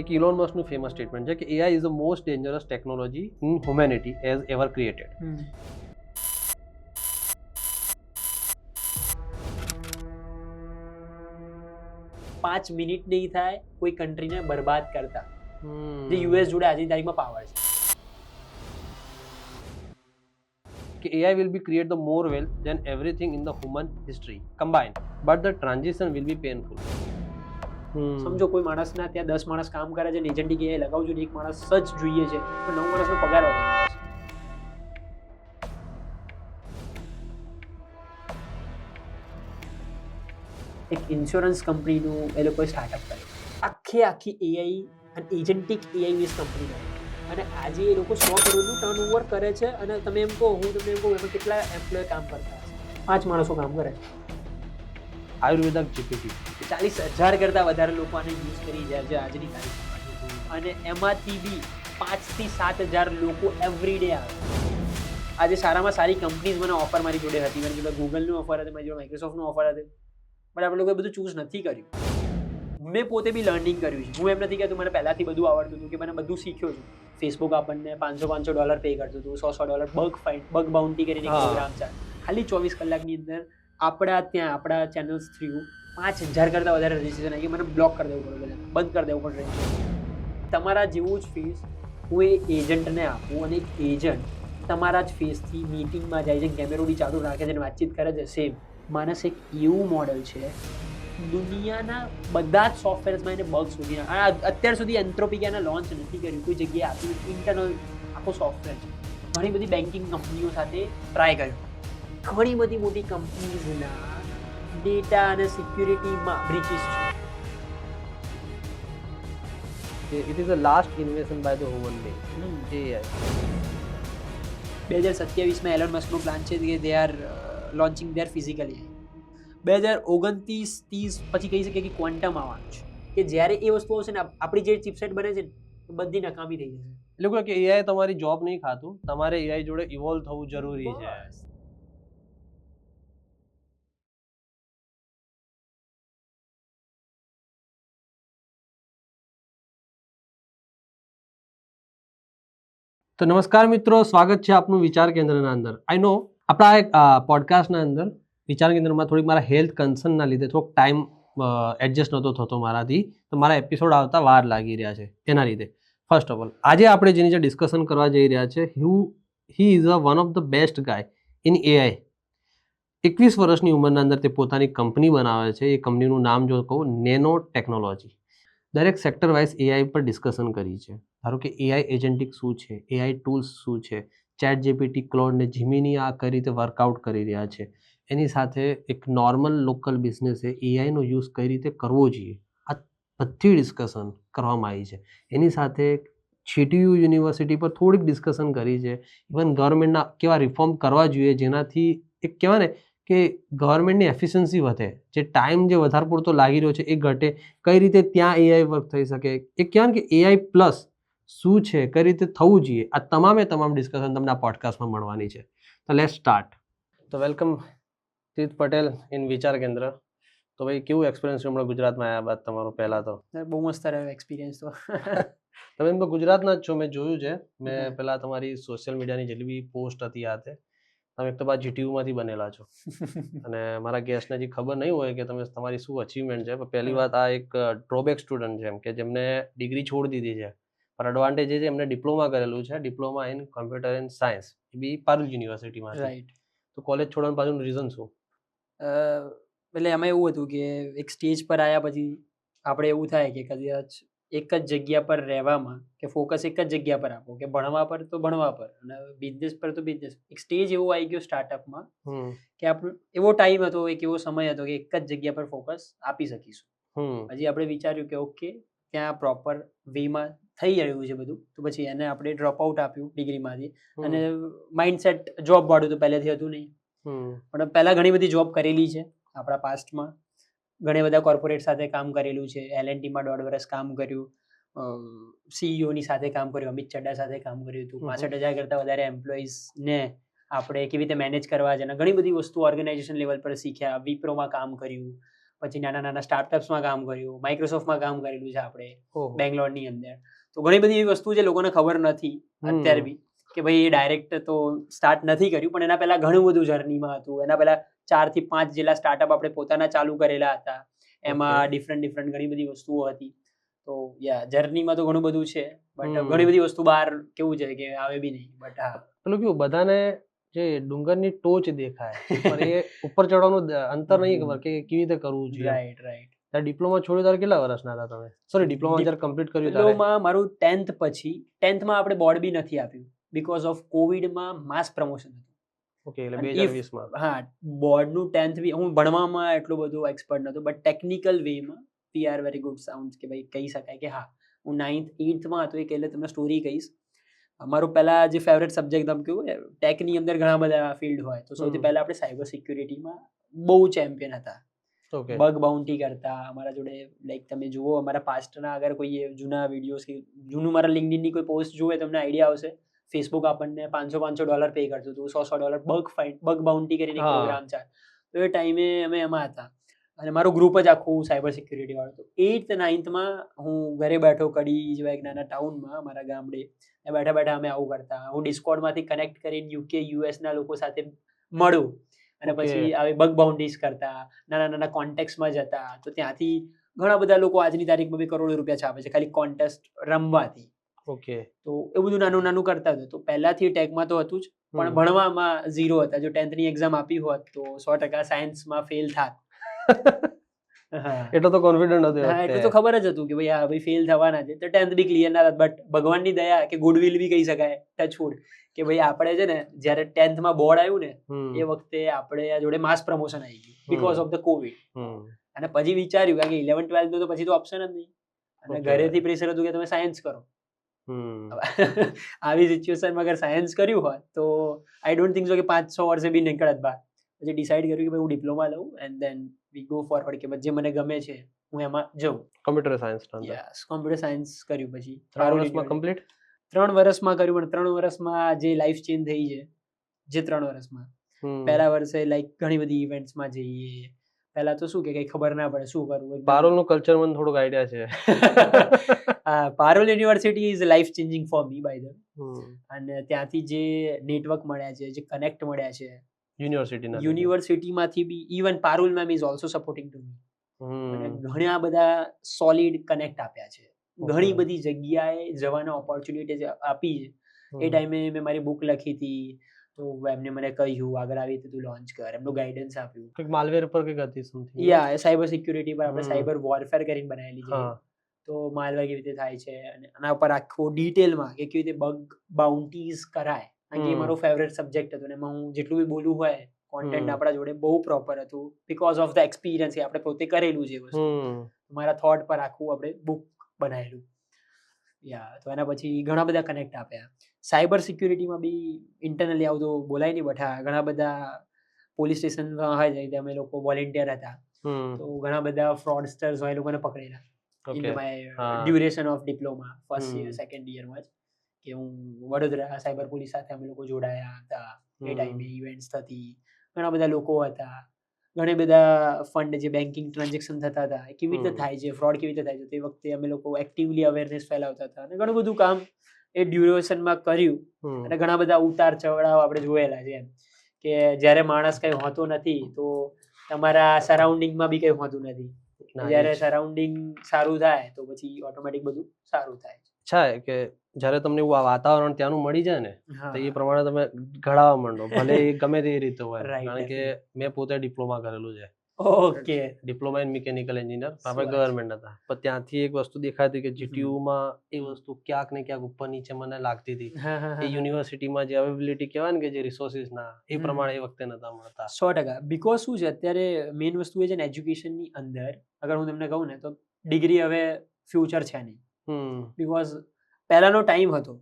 એક Elon મસ્કનું famous statement છે કે AI is the most dangerous technology in humanity has ever created. 5 minute નહીં થાય કોઈ કન્ટ્રીને બરબાદ કરતા, જે યુએસ જોડે આજની તારીખમાં પાવર છે. કે AI will be create the more wealth than everything in the human history combined, but the transition will be painful. સમજો કોઈ માણસના ત્યાં 10 માણસ કામ કરે છે ને એજન્ટિક AI લગાવજો ને એક માણસ જ જોઈએ છે તો 9 માણસનો પગાર વધે. એક ઇન્સ્યોરન્સ કંપનીનું એ લોકોએ સ્ટાર્ટઅપ કર્યું, આખી AI અને એજન્ટિક AI બેઝ કંપની કરી, અને આજે એ લોકો 100 કરોડનું ટર્નઓવર કરે છે. અને તમે એમ કહો, હું તમને એમ કહું, એમાં કેટલા એમ્પ્લોય કામ કરતા હશે? 5 માણસો કામ કરે. આયુર્વેદિક GPT 40,000 કરતાં વધારે લોકો આને યુઝ કરી રહ્યા છે આજની તારીખમાં, અને એમાંથી બી 5 થી 7,000 લોકો એવરી ડે આવે. આજે સારામાં સારી કંપનીઝ મને ઓફર મારી જોડે હતી, મારી જોડે ગૂગલનું ઓફર હતી, મારી જોડે માઇક્રોસોફ્ટનું ઓફર હતું, પણ આપણે લોકોએ બધું ચૂઝ નથી કર્યું. મેં પોતે બી લર્નિંગ કર્યું છે. હું એમ નથી કહેતું મને પહેલાંથી બધું આવડતું હતું કે મને બધું શીખ્યો છું. ફેસબુક આપણને $500 પે કરતું હતું, $100 બગ બાઉન્ટી કરીને પ્રોગ્રામ ચાલે. ખાલી 24 કલાકની અંદર આપણા ચેનલ્સ થ્રુ 5,000 કરતાં વધારે રજીસ્ટ્રેશન આવી ગયું. મને બ્લોક કરી દેવું પડે, બંધ કરી દેવું પડે. તમારા જેવું જ ફેસ હું એ એજન્ટને આપું, અને એક એજન્ટ તમારા જ ફેસથી મીટિંગમાં જાય છે, કેમેરોડી ચાલુ રાખે છે અને વાતચીત કરે છે. સેમ માણસ એક એવું મોડલ છે, દુનિયાના બધા જ સોફ્ટવેર્સમાં એને બગ શોધી અત્યાર સુધી એન્થ્રોપિકાને લોન્ચ નથી કર્યું કોઈ જગ્યાએ આપ્યું. ઇન્ટરનલ આખો સોફ્ટવેર છે. ઘણી બધી બેન્કિંગ કંપનીઓ સાથે ટ્રાય કર્યો. ઘણી બધી મોટી કંપનીઝના ડેટા અને સિક્યુરિટીમાં બ્રીચીસ છે. It is the last invention by the human being. AI 2027માં એલોન મસ્કનો પ્લાન છે કે they are launching their physical AI. 2029-30 પછી કહી શકીએ કે ક્વોન્ટમ આવવાનું છે, કે જ્યારે એ વસ્તુ આવશે ને આપણી જે ચિપસેટ બને છે ને બધી નકામી થઈ જશે. એટલે કે AI તમારી જોબ નહીં ખાતું, તમારે AI જોડે ઇવોલ્વ થવું જરૂરી છે. તો નમસ્કાર મિત્રો, સ્વાગત છે આપનું વિચાર કેન્દ્રના અંદર. આઈ નો આપણા એક પોડકાસ્ટના અંદર વિચાર કેન્દ્રમાં થોડીક મારા હેલ્થ કન્સર્નના લીધે થોડોક ટાઈમ એડજસ્ટ નહોતો થતો મારાથી, તો મારા એપિસોડ આવતા વાર લાગી રહ્યા છે એના લીધે. ફર્સ્ટ ઓફ ઓલ, આજે આપણે જેની જે ડિસ્કશન કરવા જઈ રહ્યા છે, he is one of the best guys in AI. 21 વર્ષની ઉંમરના અંદર તે પોતાની કંપની બનાવે છે. એ કંપનીનું નામ જો કહું, નેનો ટેકનોલોજી. દરેક સેક્ટર વાઇઝ AI પર ડિસ્કશન કરી છે. ધારો કે AI એજન્ટિક શું છે, AI ટૂલ્સ શું છે, ચેટ GPT, ક્લોડ ને જીમીની આ કઈ રીતે વર્કઆઉટ કરી રહ્યા છે. એની સાથે એક નોર્મલ લોકલ બિઝનેસે AIનો યુઝ કઈ રીતે કરવો જોઈએ, આ બધી ડિસ્કશન કરવામાં આવી છે. એની સાથે GTU યુનિવર્સિટી પર થોડીક ડિસ્કશન કરી છે. ઇવન ગવર્મેન્ટના કેવા રિફોર્મ કરવા જોઈએ જેનાથી એક કહેવાય ને કે ગવર્મેન્ટની એફિશિયન્સી વધે, જે ટાઈમ જે વધારે પૂરતો લાગી રહ્યો છે એ ઘટે, કઈ રીતે ત્યાં AI વર્ક થઈ શકે. એક કહેવાય ને કે AI પ્લસ શું છે, કઈ રીતે થવું જોઈએ, આ તમામ ડિસ્કશન તમને આ પોડકાસ્ટમાં મળવાની છે. તો લેટ્સ સ્ટાર્ટ. તો વેલકમ તીર્થ પટેલ ઇન વિચાર કેન્દ્ર. તો ભાઈ કેવું એક્સપિરિયન્સ છે હમણાં ગુજરાતમાં આવ્યા બાદ તમારો? પહેલા તો બહુ મસ્ત રહ્યો એક્સપિરિયન્સ. તો તમે એમ તો ગુજરાતના જ છો, મેં જોયું છે. મેં પહેલા તમારી સોશિયલ મીડિયાની જેટલી બી પોસ્ટ હતી આ તે, તમે એક તો બાદ GTUમાંથી બનેલા છો, અને મારા ગેસ્ટને જે ખબર નહીં હોય કે તમે તમારી શું અચીવમેન્ટ છે. પહેલી વાત, આ એક ડ્રોબેક સ્ટુડન્ટ છે, એમ કે જેમને ડિગ્રી છોડી દીધી છે, પણ એડવાન્ટેજ એ છે એમને ડિપ્લોમા કરેલું છે, diploma in computer and science, એ બી પારુલ યુનિવર્સિટીમાં. રાઈટ. તો કોલેજ છોડવાનું પાછું રીઝન શું? એટલે એમાં એવું હતું કે એક સ્ટેજ પર આવ્યા પછી આપણે એવું થાય કે કદાચ એક જ જગ્યા પર રહેવામાં, કે ફોકસ એક જ જગ્યા પર આપો, કે ભણવા પર તો ભણવા પર અને બિઝનેસ પર તો બિઝનેસ. એક સ્ટેજ એવો આવી ગયો સ્ટાર્ટઅપમાં કે આપણો એવો ટાઈમ હતો, એક એવો સમય હતો કે એક જ જગ્યા પર ફોકસ આપી શકીશું. હજી આપણે વિચાર્યું કે ઓકે ત્યાં પ્રોપર વેમાં થઈ રહ્યું છે બધું, તો પછી એને આપણે ડ્રોપ આઉટ આપ્યું ડિગ્રીમાંથી. અને માઇન્ડસેટ જોબ વાળું તો પહેલેથી હતું નહીં, પણ પહેલાં ઘણી બધી જોબ કરેલી છે આપણા પાસ્ટમાં. ઘણા બધા કોર્પોરેટ સાથે કામ કરેલું છે. L&Tમાં 1.5 વર્ષ કામ કર્યું, CEOની સાથે કામ કર્યું, અમિત ચડ્ડા સાથે કામ કર્યું હતું. 65,000 કરતાં વધારે એમ્પ્લોઈઝને આપણે કેવી રીતે મેનેજ કરવા છે, અને ઘણી બધી વસ્તુ ઓર્ગેનાઇઝેશન લેવલ પર શીખ્યા. વિપ્રોમાં કામ કર્યું, પછી નાના નાના સ્ટાર્ટઅપ્સમાં કામ કર્યું, માઇક્રોસોફ્ટમાં કામ કરેલું છે આપણે ઓહો. બેંગ્લોરની અંદર. તો ઘણી બધી એવી વસ્તુ છે લોકોને ખબર નથી અત્યારે બી કે ભાઈ એ ડાયરેક્ટ તો સ્ટાર્ટ નથી કર્યું, પણ એના પહેલા ઘણું બધું જર્નીમાં હતું. એના પહેલા 4 થી 5 જેટલા સ્ટાર્ટઅપ આપણે પોતાના ચાલુ કરેલા હતા. એમાં ડિફરન્ટ ઘણી બધી વસ્તુઓ હતી. તો જર્નીમાં તો ઘણું બધું છે, બટ ઘણી બધી વસ્તુ બહાર કેવું છે કે આવે બી નહીં. બટ હા, પેલું કેવું બધાને જે ડુંગરની ટોચ દેખાય પણ એ ઉપર ચડવાનું અંતર નહીં ખબર કે કેવી રીતે કરવું જોઈએ. રાઈટ. ડિપ્લોમા છોડ્યું ત્યારે કેટલા વર્ષના હતા તમે? સોરી, ડિપ્લોમા જ્યારે કમ્પ્લીટ કર્યું ત્યારે? ડિપ્લોમા મારું 10th પછી, 10th માં આપણે બોર્ડ બી નથી આપ્યું બીકોઝ ઓફ કોવિડમાં માસ પ્રમોશન હતું. ઓકે, એટલે 2020 માં. હા, બોર્ડનું 10th બી હું ભણવામાં એટલો બધો એક્સપર્ટ નહોતો, બટ ટેકનિકલ વેમાં we are very good sound કે ભાઈ કહી શકાય કે હા હું 9th 8th માં હતો. એટલે તમને સ્ટોરી કહીશ. મારો પહેલા જે ફેવરેટ સબ્જેક્ટ તમે કહ્યું ટેકની અંદર ઘણા બધા ફિલ્ડ હોય, તો સૌથી પહેલા આપણે સાયબર સિક્યુરિટીમાં બહુ ચેમ્પિયન હતા. બગ બાઉન્ટી કરતા અમારા જોડે. લાઈક તમે જુઓ અમારા પાસ્ટના અગર કોઈ જૂના વિડીયોઝ કે જૂનું મારા લિંક્ડઇનની કોઈ પોસ્ટ જુએ તમને આઈડિયા આવશે. ફેસબુક આપણને $500 પે કરતું હતું, $100 બગ બાઉન્ટી કરીને પ્રોગ્રામ છે. તો એ ટાઈમે અમે એમાં હતા અને મારું ગ્રુપ જ આખું સાયબર સિક્યુરિટી વાળું હતું. 8th 9th માં હું ઘરે બેઠો કડી જેવા એક નાના ટાઉનમાં મારા ગામડે બેઠા બેઠા અમે આવું કરતા. હું ડિસ્કોર્ડમાંથી કનેક્ટ કરીને UK US ના લોકો સાથે મળું અને પછી આવી બગ બાઉન્ટીઝ કરતા, નાના નાના કોન્ટેક્ટમાં જતા. તો ત્યાંથી ઘણા બધા લોકો આજની તારીખમાં બી કરોડો રૂપિયા છાપે છે ખાલી કોન્ટેસ્ટ રમવાથી. ઓકે, તો એ બધું નાનું નાનું કરતા હતા. તો પહેલાથી ટેકમાં તો હતું જ, પણ ભણવામાં 0 હતા. જો 10th ની એક્ઝામ આપી હોત તો 100% સાયન્સમાં ફેલ થાત. એટલો તો કોન્ફિડન્ટ હતો. હા, એટલું તો ખબર જ હતું કે ભાઈ હા ભાઈ ફેલ થવાના છે. તો 10th બી ક્લિયર ના થાત. બટ ભગવાનની દયા કે ગુડવિલ બી કહી શકાય, ટચવુડ, કે ભાઈ આપણે છે ને જ્યારે 10th માં બોર્ડ આવ્યું ને એ વખતે આપણે જોડે માસ પ્રમોશન આવી ગયું બીકોઝ ઓફ ધ કોવિડ. અને પછી વિચાર્યું કારણ કે 11th 12th તો પછી તો ઓપ્શન જ નહીં, અને ઘરેથી પ્રેશર હતું કે તમે સાયન્સ કરો. આવી સિચ્યુએશનમાં અગર સાયન્સ કર્યું હોત તો આઈ ડોન્ટ થિંક સો કે 5-6 વર્ષે બી નીકળત બહાર. પછી ડિસાઈડ કર્યું કે ભાઈ હું ડિપ્લોમા લઉં and then we go forward કે જે મને ગમે છે હું એમાં જઉં. Computer science. Yes, computer science કર્યું. પછી 3 વર્ષમાં કમ્પ્લીટ. 3 વર્ષમાં કર્યું, પણ 3 વર્ષમાં જે લાઈફ ચેન્જ થઈ છે જે 3 વર્ષમાં. પહેલા વર્ષે લાઈક ઘણી બધી ઇવેન્ટ્સમાં જઈએ. પહેલા તો શું કે કઈ ખબર ના પડે શું કરવું. પારોલનું કલ્ચર મને થોડુંક આઈડિયા છે. Parul university is life changing for me by the. અને ત્યાંથી જે નેટવર્ક મળ્યા છે, જે કનેક્ટ મળ્યા છે યુનિવર્સિટીમાંથી બી, even Parul ma'am is also supporting to me. અને ઘણા બધા સોલિડ કનેક્ટ આપ્યા છે. ઘણી બધી જગ્યાએ જવાનો ઓપોર્ચ્યુનિટી આપી છે. એ ટાઈમે મેં મારી બુક લખી હતી તો એમને મને કહ્યું આગળ આવી રીતે તું લોન્ચ કર, એમનું ગાઈડન્સ આપ્યું. કંઈક માલવેર પર કંઈક હતી સમથિંગ. સાયબર સિક્યુરિટી પર આપણે સાયબર વોરફેર કરીને બનાવેલી છે. તો માલવેર કેવી રીતે થાય છે અને આના ઉપર આખો ડિટેલમાં કે કેવી રીતે બગ બાઉન્ટીઝ કરાય. કારણ કે એ મારો ફેવરેટ સબ્જેક્ટ હતો અને એમાં હું જેટલું બી બોલું હોય કોન્ટેન્ટ આપણા જોડે બહુ પ્રોપર હતું બીકોઝ ઓફ ધ એક્સપિરિયન્સ. આપણે પોતે કરેલું છે વસ્તુ. મારા થોટ પર આખું આપણે બુક બનાવેલું. તો એના પછી ઘણા બધા કનેક્ટ આપ્યા. સાયબર સિક્યુરિટીમાં બી ઇન્ટરનલી આવું તો બોલાય નહીં, બટ ઘણા બધા પોલીસ સ્ટેશનમાં હોય છે અમે લોકો વોલેન્ટિયર હતા. તો ઘણા બધા ફ્રોડસ્ટર્સ હોય એ લોકોને પકડેલા in my duration of diploma first year second યરમાં જ. કે હું વડોદરા સાયબર પોલીસ સાથે અમે લોકો જોડાયા હતા. એ ટાઈમે ઇવેન્ટ્સ થતી, ઘણા બધા લોકો હતા, ઘણા બધા ફંડ જે બેન્કિંગ ટ્રાન્ઝેક્શન થતા હતા કેવી રીતે થાય છે, ફ્રોડ કેવી રીતે થાય છે, તે વખતે અમે લોકો એક્ટિવલી અવેરનેસ ફેલાવતા હતા. અને ઘણું બધું કામ એ ડ્યુરેશનમાં કર્યું. અને ઘણા બધા ઉતાર ચઢાવ આપણે જોયેલા છે એમ કે જ્યારે માણસ કંઈ હોતો નથી તો તમારા સરાઉન્ડિંગમાં બી કંઈ હોતું નથી. જ્યારે સરાઉન્ડિંગ સારું થાય તો પછી ઓટોમેટિક બધું સારું થાય છે. કે જ્યારે તમને એવું વાતાવરણ ત્યાંનું મળી જાય ને તો એ પ્રમાણે તમે ઘડાવા માંડો, ભલે ગમે તે રીતે હોય. કારણ કે મેં પોતે ડિપ્લોમા કરેલું છે. Okay, diploma in mechanical engineer. આપણે ગવર્મેન્ટ હતા, પણ ત્યાંથી એક વસ્તુ દેખાતી કે જીટીયુમાં એ વસ્તુ ક્યાંક ને ક્યાંક ઉપર નીચે મને લાગતી હતી. એ યુનિવર્સિટીમાં જે અવેબિલિટી કહેવાય ને કે જે રિસોર્સિસ ના એ પ્રમાણે એ વખતે નતા મળતા. 100%. બીકોઝ શું છે અત્યારે મેઇન વસ્તુ એ છે ને એજ્યુકેશનની અંદર અગર હું તમને કહું ને તો ડિગ્રી હવે ફ્યુચર છે નહીં. બીકોઝ પહેલાનો ટાઈમ હતો,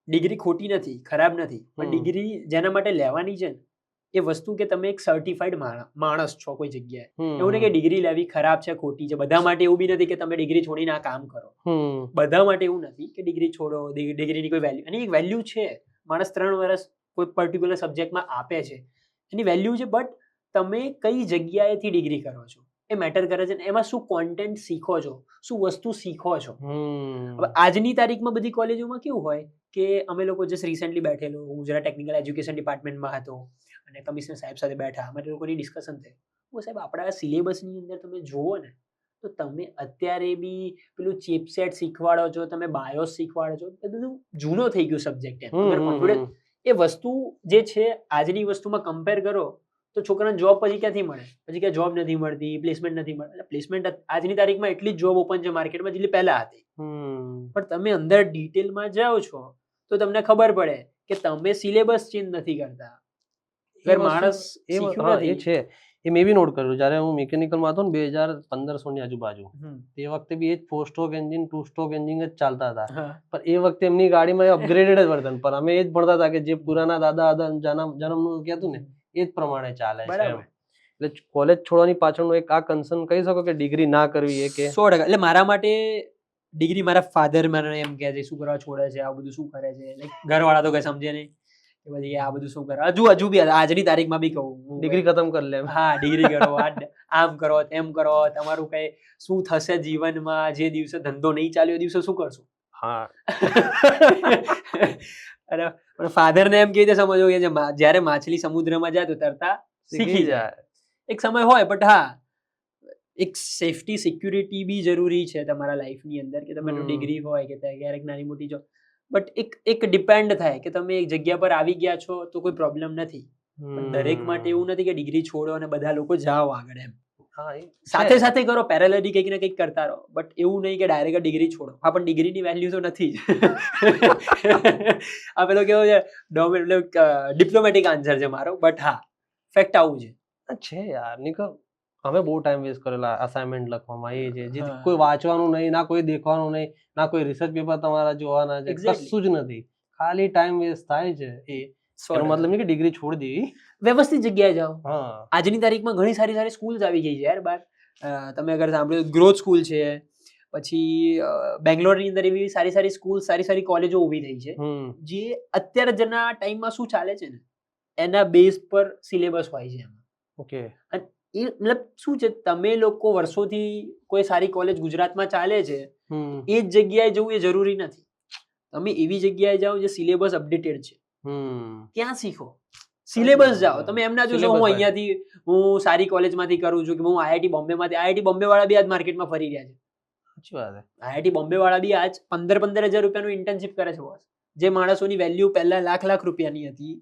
ડિગ્રી ખોટી નથી, ખરાબ નથી, પણ ડિગ્રી જેના માટે લેવાની છે ને એ વસ્તુ કે તમે એક સર્ટિફાઈડ માણસ છો કોઈ જગ્યાએ. એવું નહીં કે ડિગ્રી લેવી ખરાબ છે, ખોટી છે. બધા માટે એવું બી નથી કે તમે ડિગ્રી છોડીને આ કામ કરો. બધા માટે એવું નથી કે ડિગ્રી છોડો, ડિગ્રીની કોઈ વેલ્યુ. એની એક વેલ્યુ છે. માણસ 3 વર્ષ કોઈ પર્ટિક્યુલર સબ્જેક્ટમાં આપે છે, એની વેલ્યુ છે. બટ તમે કઈ જગ્યાએથી ડિગ્રી કરો છો એ મેટર કરે છે. એમાં શું કોન્ટેન્ટ શીખો છો, શું વસ્તુ શીખો છો. હમ હવે આજની તારીખમાં બધી કોલેજોમાં કેવું હોય કે અમે લોકો જસ્ટ રિસેન્ટલી બેઠેલો, હું જરા ટેકનિકલ એજ્યુકેશન ડિપાર્ટમેન્ટમાં હતો અને કમિશનર સાહેબ સાથે બેઠા, અમારે લોકોની ડિસ્કશન થઈ. હું સાહેબ આપણા સિલેબસની અંદર તમે જુઓ ને તો તમે અત્યારે બી પેલું ચિપસેટ શીખવાડો છો, તમે બાયોસ શીખવાડો છો, એ બધું જૂનો થઈ ગયું સબ્જેક્ટ. અગર કોન્ફિડન્સ એ વસ્તુ જે છે આજની વસ્તુમાં કમ્પેર કરો તો છોકરાને જોબ પછી ક્યાંથી મળે? પછી ક્યાં જોબ નથી મળતી, પ્લેસમેન્ટ નથી મળતી. પ્લેસમેન્ટ આજની તારીખમાં એટલી જ જોબ ઓપન છે માર્કેટમાં જેટલી પહેલા હતી. પણ તમે અંદર ડિટેલમાં જાઓ છો તો તમને ખબર પડે કે તમે સિલેબસ ચેન્જ નથી કરતા. અગર માણસ શીખ્યું એ નથી. છે, એ મેં બી નોટ કર્યું. જ્યારે હું મિકેનિકલમાં હતો ને 2015 ની આજુબાજુ, તે વખતે બી એ જ 4 સ્ટ્રોક એન્જિન 2 સ્ટ્રોક એન્જિન જ ચાલતા હતા. હા. પણ એ વખતે એમની ગાડીમાં અપગ્રેડેડ જ વર્ઝન, પણ અમે એ જ ભણતા હતા કે જે પુરાના દાદા જન્મનું કહેતું ને એ જ પ્રમાણે ચાલે છે. બરાબર. એટલે કોલેજ છોડવાની પાછળનું એક આ કન્સર્ન કહી શકો કે ડિગ્રી ના કરવી એ કે 100%. એટલે મારા માટે ડિગ્રી, મારા ફાધર મને એમ કહે છે શું કરવા છોડે છે, આ બધું શું કરે છે, લાઈક ઘરવાળા તો કઈ સમજે નહીં કે પછી આ બધું શું કરે. હજુ બી આજની તારીખમાં બી કહું ડિગ્રી ખતમ કરી લે. હા, ડિગ્રી કરો, આમ કરો, તેમ કરો, તમારું કઈ શું થશે જીવનમાં, જે દિવસે ધંધો નહીં ચાલ્યો એ દિવસે શું કરશું. હા. અને ફાધર ને એમ કેવી રીતે સમજો કે જ્યારે માછલી સમુદ્રમાં જાય તો તરતા શીખી જાય. એક સમય હોય, બટ હા, એક સેફટી સિક્યુરિટી બી જરૂરી છે તમારા લાઈફની અંદર કે તમારું ડિગ્રી હોય કે ક્યારેક નાની મોટી જો, બટ એક ડિપેન્ડ થાય કે તમે એક જગ્યા પર આવી ગયા છો તો કોઈ પ્રોબ્લેમ નથી. પણ દરેક માટે એવું નથી કે ડિગ્રી છોડો અને બધા લોકો જાઓ આગળ એમ. સાથે સાથે કરો, પેરેલલી કંઈક ને કંઈક કરતા રહો, બટ એવું નહીં કે ડાયરેક્ટ ડિગ્રી છોડો. હા, પણ ડિગ્રીની વેલ્યુ તો નથી જ. આ પેલો કેવો છે ડિપ્લોમેટિક આન્સર છે મારો, બટ હા, ફેક્ટ આવું છે યાર. નિકલ, અમે બહુ ટાઈમ વેસ્ટ કરેલા અસાઇનમેન્ટ લખવામાં. એ છે જે હા. કોઈ વાંચવાનું નહીં, ના કોઈ દેખવાનું નહીં, ના કોઈ રિસર્ચ પેપર તમારા જોવાના છે, Exactly. કશું જ નથી. ખાલી ટાઈમ વેસ્ટ થાય છે. એનો મતલબ નહીં કે ડિગ્રી છોડી દેવી. વ્યવસ્થિત જગ્યાએ જાઓ. હા. આજની તારીખમાં ઘણી સારી સારી સ્કૂલ્સ આવી ગઈ છે યાર બહાર. તમે અગર સાંભળ્યું, ગ્રોથ સ્કૂલ છે, પછી બેંગ્લોરની અંદર એવી સારી સારી સ્કૂલ, સારી સારી કોલેજો ઊભી થઈ છે જે અત્યારે જના ટાઈમમાં શું ચાલે છે ને એના બેઝ પર સિલેબસ હોય છે એમાં. ઓકે. એ મતલબ શું છે, તમે લોકો વર્ષોથી કોઈ સારી કોલેજ ગુજરાતમાં ચાલે છે, એ જ જગ્યાએ જવું એ જરૂરી નથી. તમે એવી જગ્યાએ જાઓ જે સિલેબસ અપડેટેડ છે, ત્યાં શીખો. સિલેબસ જાઓ. તમે એમ ના જોશો હું અહીંયાથી હું સારી કોલેજમાંથી કરું છું કે હું આઈઆઈટી બોમ્બેમાંથી. આઈઆઈટી બોમ્બે વાળા બી આજ માર્કેટમાં ફરી રહ્યા છે. સાચી વાત છે. આઈઆઈટી બોમ્બે વાળા બી આજ 15,000 રૂપિયાનું ઇન્ટર્નશિપ કરે છે બોસ. જે માણસોની વેલ્યુ પહેલા લાખ રૂપિયાની હતી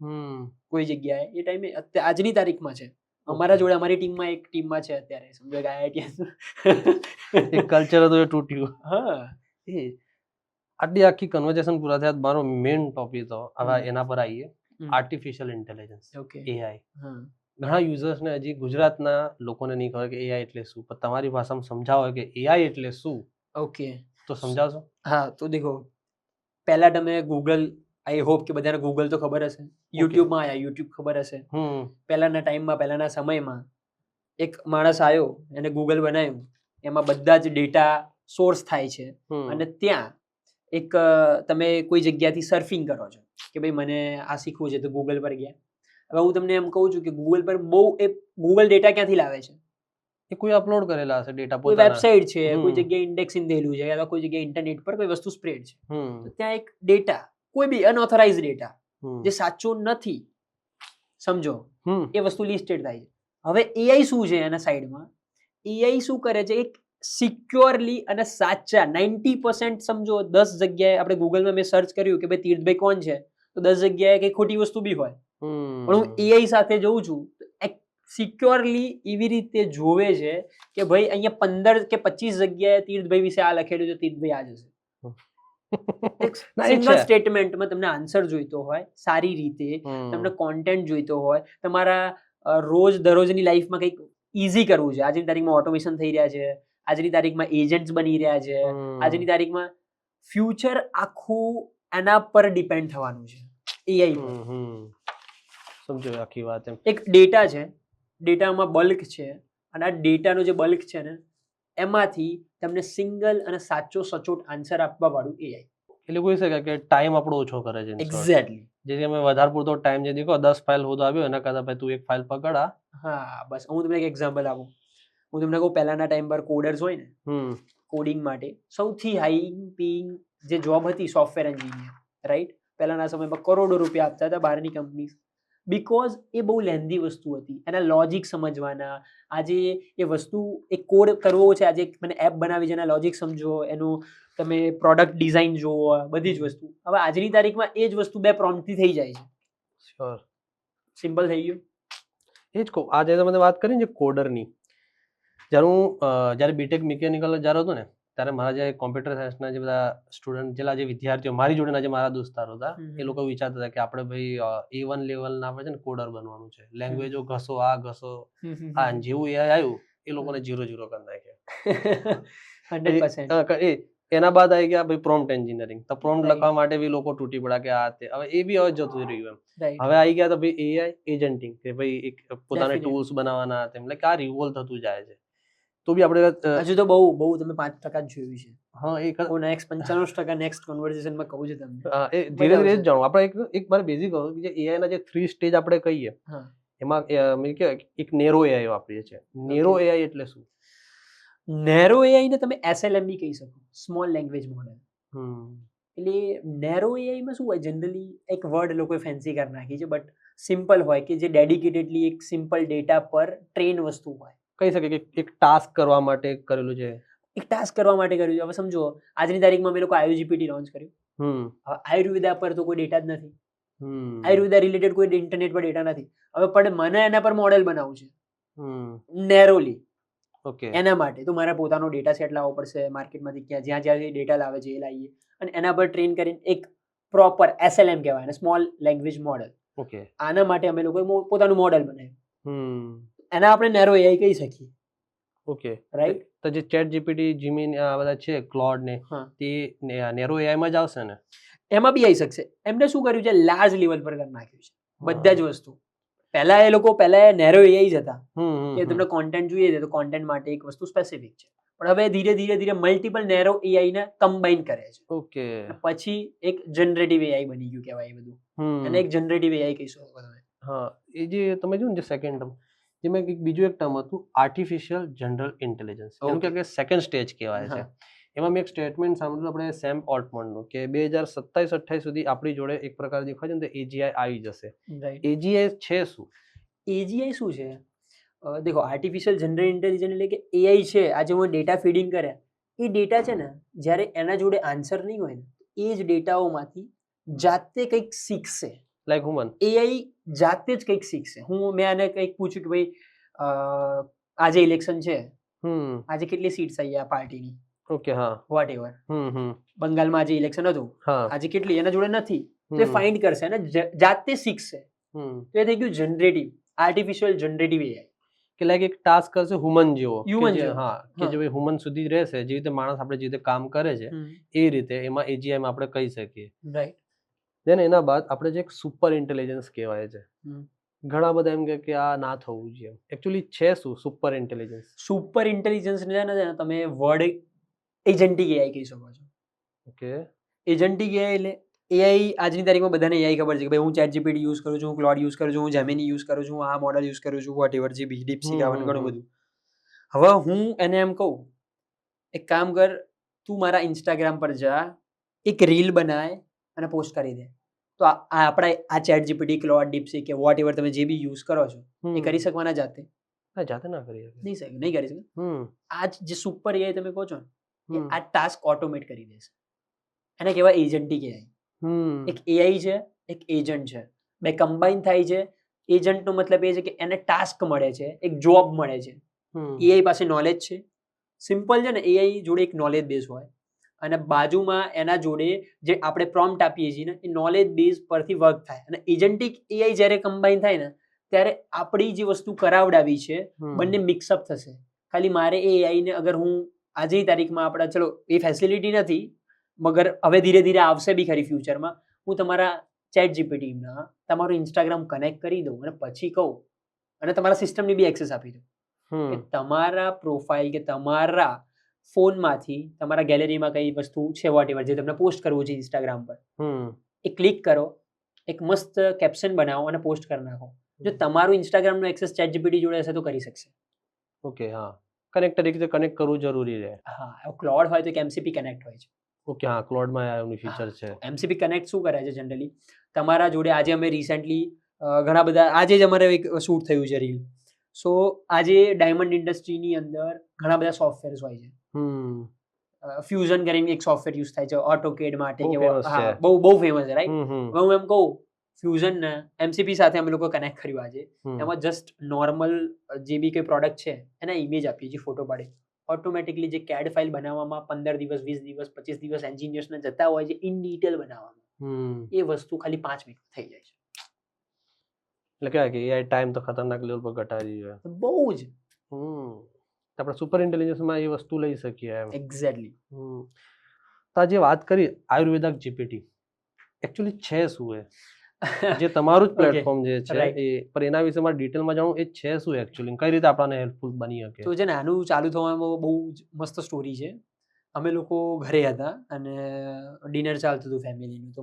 કોઈ જગ્યાએ, એ ટાઈમે આજની તારીખમાં છે. અમારા જોડે અમારી ટીમમાં એક ટીમમાં છે અત્યારે, સમજો કે આઈઆઈટી એક કલ્ચર હતું એ તૂટ્યું. હા. એ આટલી આખી કન્વર્સેશન પૂરા થયા, મારો મેઇન ટોપિક તો હવે એના પર આવીએ. Artificial intelligence, AI. ઘણા યુઝર્સને હજી ગુજરાતના લોકોને નહીં ખબર કે એઆઈ એટલે શું, પણ તમારી ભાષામાં સમજાવો કે એઆઈ એટલે શું. ઓકે, તો સમજાવશો? હા, તો દેખો, પહેલા તમે ગૂગલ, આઈ હોપ કે બધાને ગૂગલ તો ખબર હશે. યુટ્યુબમાં આયા, યુટ્યુબ ખબર હશે. પહેલાના ટાઈમમાં, પહેલાના સમયમાં એક માણસ આવ્યો, એને ગૂગલ બનાવ્યું, એમાં બધા જ ડેટા સોર્સ થાય છે અને ત્યાં એક તમે કોઈ જગ્યાથી સર્ફિંગ કરો છો કે ભાઈ મને આ શીખવું છે, તો ગૂગલ પર ગયા. હવે હું તમને એમ કહું છું કે ગૂગલ પર ગૂગલ ડેટા ક્યાંથી લાવે છે? એ કોઈ અપલોડ કરેલા હશે ડેટા, કોઈ વેબસાઇટ છે, કોઈ જગ્યાએ ઇન્ડેક્સિંગ થયેલું છે, અથવા કોઈ જગ્યાએ ઇન્ટરનેટ પર કોઈ વસ્તુ સ્પ્રેડ છે, તો ત્યાં એક ડેટા, કોઈ બી અનઓથોરાઇઝ ડેટા જે સાચો નથી, સમજો, એ વસ્તુ લિસ્ટેડ થાય છે. હવે એઆઈ શું છે એના સાઈડમાં? એઆઈ શું કરે છે? એક સિક્યોરલી અને સાચા 90% સમજો, 10 જગ્યાએ આપણે ગૂગલમાં મેં સર્ચ કર્યું કે ભાઈ તીર્થભાઈ કોણ છે, તો 10 જગ્યાએ કઈ ખોટી વસ્તુ બી હોય, પણ હું એઆઈ સાથે જોઉં છું સિક્યોરલી એવી રીતે જોવે છે કે ભાઈ અહીંયા 15 કે 25 જગ્યાએ તીર્થભાઈ વિશે આ લખેલું છે, તીર્થભાઈ આ જ હશે. સિંગલ સ્ટેટમેન્ટમાં તમને આન્સર જોઈતો હોય, સારી રીતે તમને કોન્ટેન્ટ જોઈતો હોય, તમારા રોજ દરરોજની લાઈફમાં કંઈક ઈઝી કરવું છે. આજની તારીખમાં ઓટોમેશન થઈ રહ્યા છે, આજની તારીખમાં એજન્ટ્સ બની રહ્યા છે, આજની તારીખમાં ફ્યુચર આખું એના પર ડિપેન્ડ થવાનું છે, એઆઈ પર. સમજો આખી વાત. એક ડેટા છે, ડેટામાં બલ્ક છે, અને આ ડેટાનો જે બલ્ક છે ને એમાંથી તમને સિંગલ અને સાચો સચોટ આન્સર આપવા વાળું એઆઈ. એટલે કોઈ શકે કે ટાઈમ આપણો ઓછો કરે છે. એક્ઝેક્ટલી. જેથી અમે વધારે પૂરતો ટાઈમ જે દેખો 10 ફાઇલ હોતો આવ્યો, એના કરતા ભાઈ તું એક ફાઇલ પકડા. હા, બસ હું તમને એક એક્ઝામ્પલ આપું. હું તમને કહું પહેલાના ટાઈમ પર કોડર્સ હોય ને હમ કોડિંગ માટે સૌથી હાઈ પેઇંગ જે જોબ હતી સોફ્ટવેર એન્જિનિયર, રાઈટ? પહેલાના સમયમાં કરોડો રૂપિયા આપતા હતા બહારની કંપની, બીકોઝ એ બહુ લેન્ધી વસ્તુ હતી, એના લોજિક સમજવાના. આજે એ વસ્તુ એક કોડ કરવો છે, આજે મને એપ બનાવી છે, એના લોજિક સમજો, એનું તમે પ્રોડક્ટ ડિઝાઇન જુઓ, બધી જ વસ્તુ. હવે આજની તારીખમાં એ જ વસ્તુ 2 પ્રોમ્પ્ટથી થઈ જાય છે. શ્યોર. સિમ્પલ થઈ ગયું. એ જ કહું, આજે તમે વાત કરી ને કોડરની, જ્યારે બીટેક મિકેનિકલ જ્યારે હતો ને ત્યારે મારા જે કોમ્પ્યુટર સાયન્સના જે બધા સ્ટુડન્ટ, જે વિદ્યાર્થીઓ મારી જોડેના જે મારા દોસ્તારો હતા, એ લોકો વિચારતા હતા કે આપણે ભાઈ A1 લેવલના આપણે છે ને કોડર બનવાનું છે, લેંગ્વેજો ઘસો, આ ઘસો, હા, જેવું AI આવ્યું એ લોકોને 0-0 કરી નાખ્યા. 100%. એના બાદ આવી ગયા ભાઈ પ્રોમ્પ્ટ એન્જિનિયરિંગ. તો પ્રોમ્પ્ટ Right. લખવા માટે બી લોકો તૂટી પડ્યા કે આ તે. હવે એ બી હવે જતું રહ્યું એમ. Right. હવે આવી ગયા તો ભાઈ AI એજન્ટિંગ, કે ભાઈ એક પોતાના Definitely. ટૂલ્સ બનાવવાના, તેમ એટલે કે આ રિવોલ્વ થતું જાય છે. તો બી આપણે હજુ તો બહુ તમે 5% જ જોયું છે. હા એ હું નેક્સ્ટ 95% નેક્સ્ટ કન્વર્ઝેશનમાં કહું છું તમને. એ ધીરે ધીરે જ જાણું. આપણે એક મારે બેઝિક કહું કે જે AI ના જે 3 સ્ટેજ આપણે કહીએ, હા. એમાં એક નેરો AI વાપરીએ છીએ. Narrow Okay. AI એટલે શું? નેરો AI ને તમે SLM બી કહી શકો, સ્મોલ લેંગ્વેજ મોડેલ. હમ એટલે નેરો AI માં શું હોય, જનરલી એક વર્ડ લોકોએ ફેન્સી કરી નાખી છે, બટ સિમ્પલ હોય કે જે ડેડિકેટેડલી એક સિમ્પલ ડેટા પર ટ્રેન વસ્તુ હોય. કહી શકે કે એક ટાસ્ક કરવા માટે કરેલું છે. એક ટાસ્ક કરવા માટે કર્યું છે. હવે સમજો આજની તારીખમાં અમે લોકો IOGPT લોન્ચ કર્યું. હમ હવે આયુર્વેદા પર તો કોઈ ડેટા જ નથી. હમ આયુર્વેદા રિલેટેડ કોઈ ઇન્ટરનેટ પર ડેટા નથી. હવે પણ મને એના પર મોડેલ બનાવવું છે હમ નેરોલી. ઓકે. એના માટે તો મારે પોતાનો ડેટા સેટ લાવવો પડશે માર્કેટમાંથી, જ્યાં ડેટા લાવે છે એ લાવીએ અને એના પર ટ્રેન કરીને એક પ્રોપર SLM કહેવાય, સ્મોલ લેંગ્વેજ મોડેલ. ઓકે. આના માટે અમે લોકોએ પોતાનું મોડેલ બનાવ્યું. હમ એના આપણે નેરો AI કહી શકીએ. ઓકે. રાઈટ. તો જે ચેટ જીપીટી, જીમીની આ બધા છે, ક્લોડ ને, હા. તે નેરો AI માં જ આવશે ને? એમાં બી આવી શકશે. એમને શું કર્યું છે, લાર્જ લેવલ પર કરી નાખ્યું છે બધા જ વસ્તુ. પહેલા નેરો AI જ હતા કે તમને કોન્ટેન્ટ જોઈએ છે તો કોન્ટેન્ટ માટે એક વસ્તુ સ્પેસિફિક છે, પણ હવે ધીરે મલ્ટિપલ નેરો AI ને કમ્બાઈન કરે છે. ઓકે. પછી એક જનરેટિવ AI બની ગયું કહેવાય એ બધું. અને એક જનરેટિવ AI કહી શકો તમે. હા, એ જે તમે જોયું ને જે સેકન્ડ ટર્મ, જેમાં બીજું એક ટર્મ હતું આર્ટિફિશિયલ જનરલ ઇન્ટેલિજન્સ, એનું Okay. કે સેકન્ડ સ્ટેજ કહેવાય છે. એમાં મેં એક સ્ટેટમેન્ટ સાંભળ્યું આપણે સેમ ઓલ્ટમેનનું, કે 2027-28 સુધી આપણી જોડે એક પ્રકાર દેખાય છે ને તો AGI આવી જશે. રાઈટ. AGI છે શું? AGI શું છે? દેખો, આર્ટિફિશિયલ જનરલ ઇન્ટેલિજન્સ એટલે કે AI છે. આજે હું ડેટા ફીડિંગ કરે, એ ડેટા છે ને, જ્યારે એના જોડે આન્સર નહીં હોય ને, એ જ ડેટાઓમાંથી જાતે કંઈક શીખશે. Like human? AI જાતે જ કંઈક શીખશે. મેં આને કંઈક પૂછ્યું કે ભાઈ આજે ઇલેક્શન છે, આજે કેટલી સીટ્સ આવી આ પાર્ટીની, ઓકે. હા. Whatever. બંગાળમાં આજે ઇલેક્શન હતું, હા. આજે કેટલી એના જોડે નથી, તો એ ફાઇન્ડ કરશે અને જાતે શીખશે. તો એ થઈ ગયું જનરેટિવ, આર્ટિફિશિયલ જનરેટિવ AI. કે લાઈક એક ટાસ્ક કરશે હ્યુમન જેવો. Human જેવો. હા, કે જે હ્યુમન સુધી રહેશે, જે રીતે માણસ આપણે જે રીતે કામ કરે છે એ રીતે એમાં AGI માં આપણે કહી શકીએ. રાઈટ. દેન એના બાદ આપણે જે એક સુપર ઇન્ટેલિજન્સ કહેવાય છે, ઘણા બધા એમ કે આ ના થવું જોઈએ. એકચ્યુઅલી છે શું સુપર ઇન્ટેલિજન્સ? સુપર ઇન્ટેલિજન્સ ને તમે વર્ડ એજન્ટિક AI કહી શકો છો. ઓકે. એજન્ટિક AI એટલે AI આજની તારીખમાં બધાને AI ખબર છે કે ભાઈ હું ChatGPT યુઝ કરું છું, હું ક્લોડ યુઝ કરું છું, હું જેમિની યુઝ કરું છું, હું આ મોડેલ યુઝ કરું છું, વોટેવર જે બી ડીપસીક આવવાનું ઘણું બધું. હવે હું એને એમ કહું, એક કામ કર, તું મારા ઇન્સ્ટાગ્રામ પર જા, એક રીલ બનાય અને પોસ્ટ કરી દે. તો આપણા આ ChatGPT, ક્લોડ, ડીપસીક કે વોટેવર તમે જે બી યુઝ કરો છો એ કરી શકવાના જાતે? જાતે ના કરી શકે. નહીં કરી શકે. આ જે સુપર AI તમે કહો છો ને, આ ટાસ્ક ઓટોમેટ કરી દેશે. એને કહેવાય એજન્ટિક AI. એક AI છે, એક એજન્ટ છે, બે કમ્બાઈન થાય છે. એજન્ટનો મતલબ એ છે કે એને ટાસ્ક મળે છે, એક જોબ મળે છે. AI પાસે નોલેજ છે, સિમ્પલ છે ને, AI જોડે એક નોલેજ બેઝ હોય અને બાજુમાં એના જોડે જે આપણે પ્રોમ્પ્ટ આપીએ છીએ ને, એ નોલેજ બેઝ પરથી વર્ક થાય. અને એજન્ટિક AI જ્યારે કમ્બાઈન થાય ને, ત્યારે આપણી જે વસ્તુ કરાવડાવી છે બંને મિક્સઅપ થશે. ખાલી મારે એ AI ને, અગર હું આજની તારીખમાં આપણા, ચલો એ ફેસિલિટી નથી, મગર હવે ધીરે ધીરે આવશે બી ખરી ફ્યુચરમાં, હું તમારા ChatGPT માં તમારું ઇન્સ્ટાગ્રામ કનેક્ટ કરી દઉં અને પછી કહું અને તમારા સિસ્ટમની બી એક્સેસ આપી દઉં કે તમારા પ્રોફાઇલ કે તમારા ફોનમાંથી તમારા ગેલેરીમાં કઈ વસ્તુ છે, વોટેવર જે તમને પોસ્ટ કરવું છે ઇન્સ્ટાગ્રામ પર, એ ક્લિક કરો, એક મસ્ત કેપ્શન બનાવો અને પોસ્ટ કરી નાખો. જો તમારું ઇન્સ્ટાગ્રામનો એક્સેસ ChatGPT જોડે હશે તો કરી શકશે. ઓકે. હા. કનેક્ટ તરીકે કનેક્ટ કરવું જરૂરી રહે. હા, ક્લોડ હોય તો એક MCP કનેક્ટ હોય છે. ઓકે, હા, ક્લોડમાં એનું ફીચર છે. MCP કનેક્ટ શું કરે છે જનરલી, તમારા જોડે આજે અમે રિસેન્ટલી ઘણા બધા, આજે જ અમારે એક શૂટ થયું છે રીલ. સો આજે ડાયમંડ ઇન્ડસ્ટ્રીની અંદર ઘણા બધા સોફ્ટવેર્સ હોય છે. ફ્યુઝન કરીને એક સોફ્ટવેર યુઝ થાય છે ઓટોકેડ માટે બહુ કે famous છે. બહુ ફેમસ છે, રાઈટ? હમ. હવે હું એમ કહું, ફ્યુઝન ને MCP સાથે અમે લોકો કનેક્ટ કર્યું આજે. હમ. એમાં જસ્ટ નોર્મલ જે બી કોઈ પ્રોડક્ટ છે એના ઇમેજ આપીએ છીએ, ફોટો પાડી, ઓટોમેટિકલી જે CAD ફાઇલ બનાવવામાં 15 દિવસ, 20 દિવસ, 25 દિવસ એન્જિનિયર્સને જતા હોય છે ઇન ડિટેલ બનાવવામાં, એ વસ્તુ ખાલી 5 મિનિટ થઈ જાય છે. એટલે કહેવાય કે AI ટાઈમ તો ખતરનાક લેવલ પર ઘટાડી છે. બહુ જ. આપણે સુપર ઇન્ટેલિજન્સમાં એ વસ્તુ લઈ શકીએ એમ. એક્ઝેક્ટલી. તો આજે વાત કરી આયુર્વેદિક જીપીટી, એકચ્યુઅલી છે શું એ? જે તમારું જ પ્લેટફોર્મ જે છે એ, પર એના વિશે મારે ડિટેલમાં જાણવું, એ છે શું એકચ્યુઅલી, કઈ રીતે આપણને હેલ્પફુલ બની શકે? તો છે ને, આનું ચાલુ થવામાં બહુ જ મસ્ત સ્ટોરી છે. અમે લોકો ઘરે હતા અને ડિનર ચાલતું હતું ફેમિલીનું. તો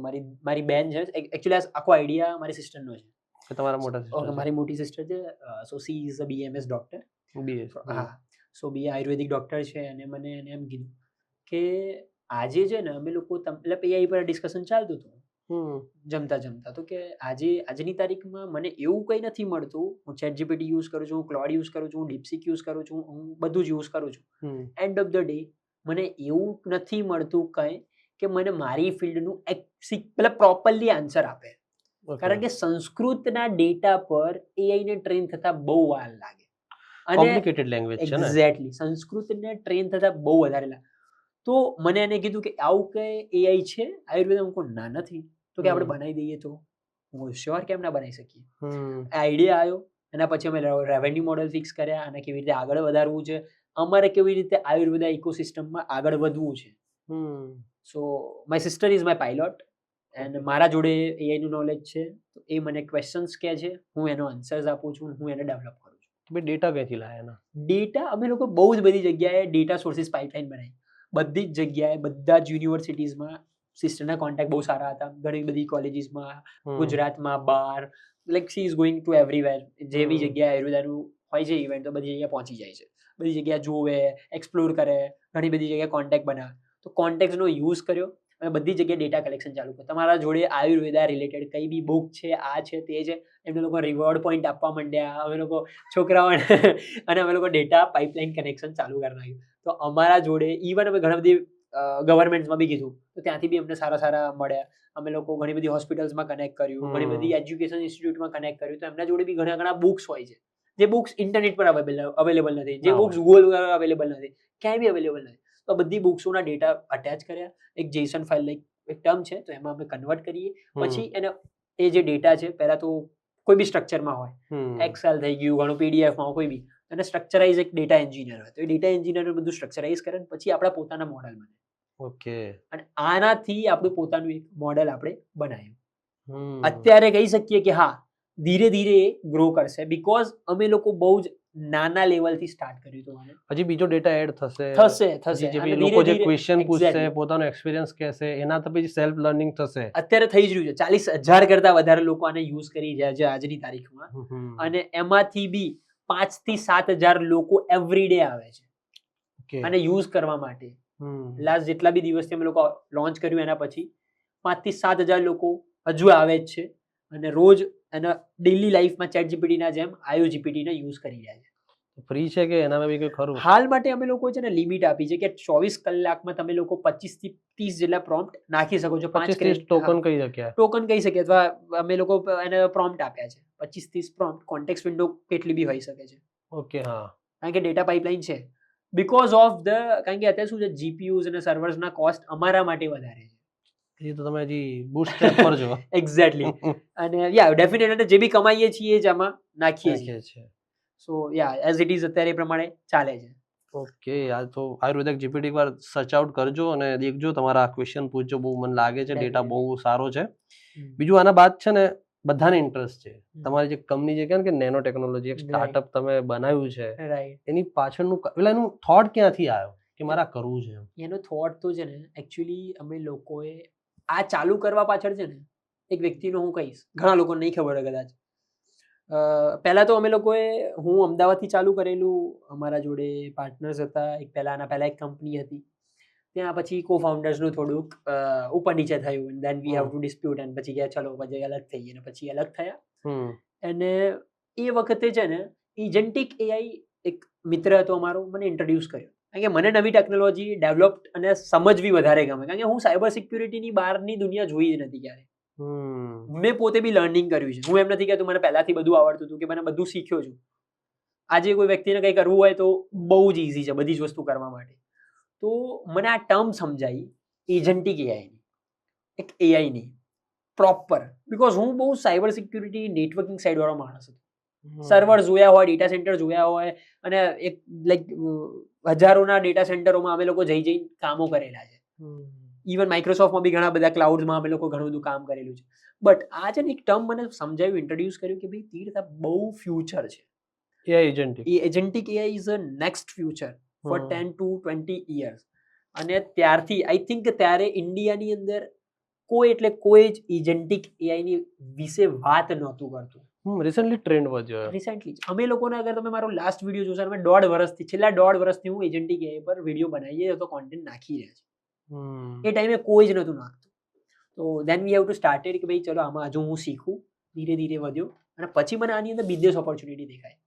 મારી બેન છે, એકચ્યુઅલી આખો આઈડિયા મારી સિસ્ટરનો છે. કે તમારા મોટા ઓકે, સિસ્ટર? મારી મોટી સિસ્ટર છે. So she is a BMS doctor. હા, સો બી આયુર્વેદિક ડોક્ટર છે. અને મને એને એમ કીધું કે આજે છે ને અમે લોકો એટલે AI પર ડિસ્કશન ચાલતું હતું જમતા તો કે આજની તારીખમાં મને એવું કંઈ નથી મળતું. હું ChatGPT યુઝ કરું છું, હું ક્લોડ યુઝ કરું છું, હું DeepSeek યુઝ કરું છું, હું બધું જ યુઝ કરું છું. એન્ડ ઓફ ધ ડે મને એવું નથી મળતું કંઈ કે મને મારી ફિલ્ડનું મતલબ પ્રોપરલી આન્સર આપે. કારણ કે સંસ્કૃતના ડેટા પર AI ને ટ્રેન થતા બહુ વાર લાગે. કોમ્પ્લિકેટેડ લેંગ્વેજ છે ને. એક્ઝેક્ટલી, સંસ્કૃતને ટ્રેન થતા બહુ વધારે લાગે. તો મને એને કીધું કે આવું કઈ AI છે આયુર્વેદમાં? હું કહું ના, નથી. તો કે આપણે બનાવી દઈએ તો? હું શ્યોર, કેમ ના બનાવી શકીએ? આઈડિયા આવ્યો, એના પછી અમે રેવન્યુ મોડેલ ફિક્સ કર્યા અને કેવી રીતે આગળ વધારવું છે, અમારે કેવી રીતે આયુર્વેદા ઇકોસિસ્ટમમાં આગળ વધવું છે. સો my sister is my pilot and મારા જોડે AI નું નોલેજ છે. તો એ મને ક્વેશ્ચન્સ કહે છે, હું એનો આન્સર્સ આપું છું, હું એને ડેવલપ કરું છું. ડેટા ક્યાંથી લાયા એના? ડેટા અમે લોકો બહુ જ બધી જગ્યાએ ડેટા સોર્સિસ પાઇપલાઇન બનાવી. બધી જ જગ્યાએ, બધા જ યુનિવર્સિટીઝમાં સિસ્ટરના કોન્ટેક્ટ બહુ સારા હતા. ઘણી બધી કોલેજીસમાં, ગુજરાતમાં, બહાર, like she is going to everywhere. જેવી જગ્યાએ આયુર્વેદાનું હોય છે ઇવેન્ટ, તો બધી જગ્યાએ પહોંચી જાય છે. બધી જગ્યાએ જોવે, એક્સપ્લોર કરે, ઘણી બધી જગ્યાએ કોન્ટેક્ટ બનાવે. તો કોન્ટેક્ટનો યુઝ કર્યો અને બધી જગ્યાએ ડેટા કલેક્શન ચાલુ કર્યું. તમારા જોડે આયુર્વેદા રિલેટેડ કઈ બી બુક છે, આ છે, તે છે, એમને લોકો રિવોર્ડ પોઈન્ટ આપવા માંડ્યા. અમે લોકો છોકરાઓને અને અમે લોકો ડેટા પાઇપલાઇન કનેક્શન ચાલુ કરી નાખ્યું. તો અમારા જોડે ઇવન અમે ઘણી બધી ગવર્મેન્ટમાં બી કીધું, તો ત્યાંથી બી અમને સારા મળ્યા. અમે લોકો ઘણી બધી હોસ્પિટલ્સમાં કનેક્ટ કર્યું, ઘણી બધી એજ્યુકેશન ઇન્સ્ટિટ્યૂટમાં કનેક્ટ કર્યું. તો એમના જોડે બી ઘણા બુક્સ હોય છે, જે બુક્સ ઇન્ટરનેટ પર અવેલેબલ નથી, જે બુક્સ ગૂગલ પર અવેલેબલ નથી, ક્યાંય બી અવેલેબલ નથી. તો બધી બુક્સોના ડેટા અટેચ કર્યા, એક JSON ફાઇલ લાઈક એક ટર્મ છે, તો એમાં અમે કન્વર્ટ કરીએ. પછી એને એ જે ડેટા છે, પહેલા તો કોઈ બી સ્ટ્રક્ચરમાં હોય, એક્સેલ થઈ ગયું, ઘણું PDFમાં કોઈ બી, અને સ્ટ્રક્ચરાઇઝ એક ડેટા એન્જિનિયર હોય. તો એ ડેટા એન્જિનિયર બધું સ્ટ્રક્ચરાઇઝ કરે પછી આપણા પોતાના મોડેલ બને. ઓકે. અને આનાથી આપણું પોતાનું એક મોડેલ આપણે બનાવ્યું. અત્યારે કહી શકીએ કે હા, ધીરે ધીરે ગ્રો કરશે, બીકોઝ અમે લોકો બહુ જ નાના લેવલથી સ્ટાર્ટ કર્યું હતું. હજી બીજો ડેટા એડ થશે. જે બી લોકો જે ક્વેશ્ચન પૂછશે, પોતાનો એક્સપિરિયન્સ કહેશે, એના તો પછી સેલ્ફ લર્નિંગ થશે. અત્યારે થઈ જ રહ્યું છે. 40,000 કરતા વધારે લોકો આને યુઝ કરી રહ્યા છે આજની તારીખમાં. અને એમાંથી બી 5 થી 7,000 લોકો એવરી ડે આવે છે અને યુઝ કરવા માટે. લાસ્ટ જેટલા બી દિવસથી અમે લોકો લોન્ચ કર્યું એના પછી 5 થી 7,000 લોકો હજુ આવે જ છે અને રોજ એના ડેઈલી લાઈફમાં ChatGPT ના જેમ IOGPT ને યુઝ કરી રહ્યા છે. ફ્રી છે કે એનામાં બી કોઈ ખરું? હાલ માટે અમે લોકો છે ને લિમિટ આપી છે કે 24 કલાકમાં તમે લોકો 25 થી 30 જેટલા પ્રોમ્પ્ટ નાખી શકો છો. 25 ટોકન કહી શક્યા. ટોકન કહી શકીએ, અથવા અમે લોકો એને પ્રોમ્પ્ટ આપ્યા છે 25-30 પ્રોમ્પ્ટ. કોન્ટેક્સ્ટ વિન્ડો કેટલી બી હોઈ શકે છે. ઓકે, હા. કારણ કે ડેટા પાઇપલાઇન છે. બીકોઝ ઓફ કારણ કે અત્યારે શું છે, GPUs અને સર્વર્સના કોસ્ટ અમારા માટે વધારે છે. એ તો તમે હજી બૂટસ્ટ્રેપ પર છો. એક્ઝેક્ટલી. અને યા ડેફિનેટલી જે બી કમાઈએ છીએ જ આમાં નાખીએ છીએ. સો યા એઝ ઇટ ઇઝ અત્યારે એ પ્રમાણે ચાલે છે. ઓકે, આ તો આયુર્વેદિક જીપીટી પર સર્ચ આઉટ કરજો અને દેખજો, તમારા ક્વેશ્ચન પૂછજો. બહુ મને લાગે છે ડેટા બહુ સારો છે. બીજું આના બાદ છે ને, બધાને ઇન્ટરેસ્ટ છે. તમારી જે કંપની જે કે નેનો ટેકનોલોજી, એક સ્ટાર્ટઅપ તમે બનાવ્યું છે, એની પાછળનું એનું થોટ ક્યાંથી આવ્યો કે મારે કરવું છે? એનો થોટ તો છે ને, એકચ્યુઅલી અમે લોકોએ આ ચાલુ કરવા પાછળ છે ને, એક વ્યક્તિનો હું કહીશ, ઘણા લોકોને નહીં ખબર હોય કદાચ. પહેલાં તો અમે લોકોએ હું અમદાવાદથી ચાલુ કરેલું. અમારા જોડે પાર્ટનર્સ હતા. પહેલાં એક કંપની હતી. ત્યાં પછી કો ફાઉન્ડર્સનું થોડુંક ઉપર નીચે થયું. Then we have to dispute and પછી ગયા ચલો પછી અલગ થઈએ અને પછી અલગ થયા. અને એ વખતે છે ને એજન્ટિક એઆઈ એક મિત્ર હતો અમારો, મને ઇન્ટ્રોડ્યુસ કર્યો. કારણ કે મને નવી ટેકનોલોજી ડેવલપ અને સમજવી વધારે ગમે. કારણ કે હું સાયબર સિક્યુરિટીની બહારની દુનિયા જોઈ જ નથી ક્યારે. મેં પોતે બી લર્નિંગ કર્યું છે. હું એમ નથી કહેતું મને પહેલાથી બધું આવડતું હતું કે મને બધું શીખ્યો છું. આજે કોઈ વ્યક્તિને કંઈ કરવું હોય તો બહુ જ ઇઝી છે બધી જ વસ્તુ કરવા માટે. તો મને આ ટર્મ સમજાઈ એજન્ટિક એઆઈની, એક એઆઈની પ્રોપર. બિકોઝ હું બહુ સાયબર સિક્યુરિટી નેટવર્કિંગ સાઇડવાળો માણસ હતો. સર્વર જોયા હોય, ડેટા સેન્ટર જોયા હોય અને એક લાઈક હજારોના ડેટા સેન્ટરોમાં અમે લોકો જઈ કામો કરેલા છે. ઇવન માઇક્રોસોફ્ટમાં બી ઘણા બધા ક્લાઉડમાં અમે લોકો ઘણું બધું કામ કરેલું છે. બટ આ છે ને એક ટર્મ મને સમજાવ્યું, ઇન્ટ્રોડ્યુસ કર્યું કે ભાઈ તીર્થ આ બહુ ફ્યુચર છે. Agentic AI is a next future for 10 to 20 years. અને ત્યારથી આઈ થિંક ત્યારે ઇન્ડિયાની અંદર કોઈ જ એજન્ટિક એઆઈની વિશે વાત નહોતું કરતું. રિસેન્ટલી ટ્રેન્ડ વધ્યો. રિસેન્ટલી અમે લોકોને અગર તમે મારો લાસ્ટ વિડીયો જોશો, અમે છેલ્લા 1.5 વર્ષથી હું એજન્ટિક એઆઈ પર વિડીયો બનાવીએ તો કોન્ટેન્ટ નાખી રહ્યા છે. એ ટાઈમે કોઈ જ નહોતું નાખતું. તો દેન વી હેવ ટુ સ્ટાર્ટેડ કે ભાઈ ચલો આમાં હજુ હું શીખું. ધીરે ધીરે વધ્યો અને પછી મને આની અંદર બિઝનેસ ઓપોર્ચ્યુનિટી દેખાઈ.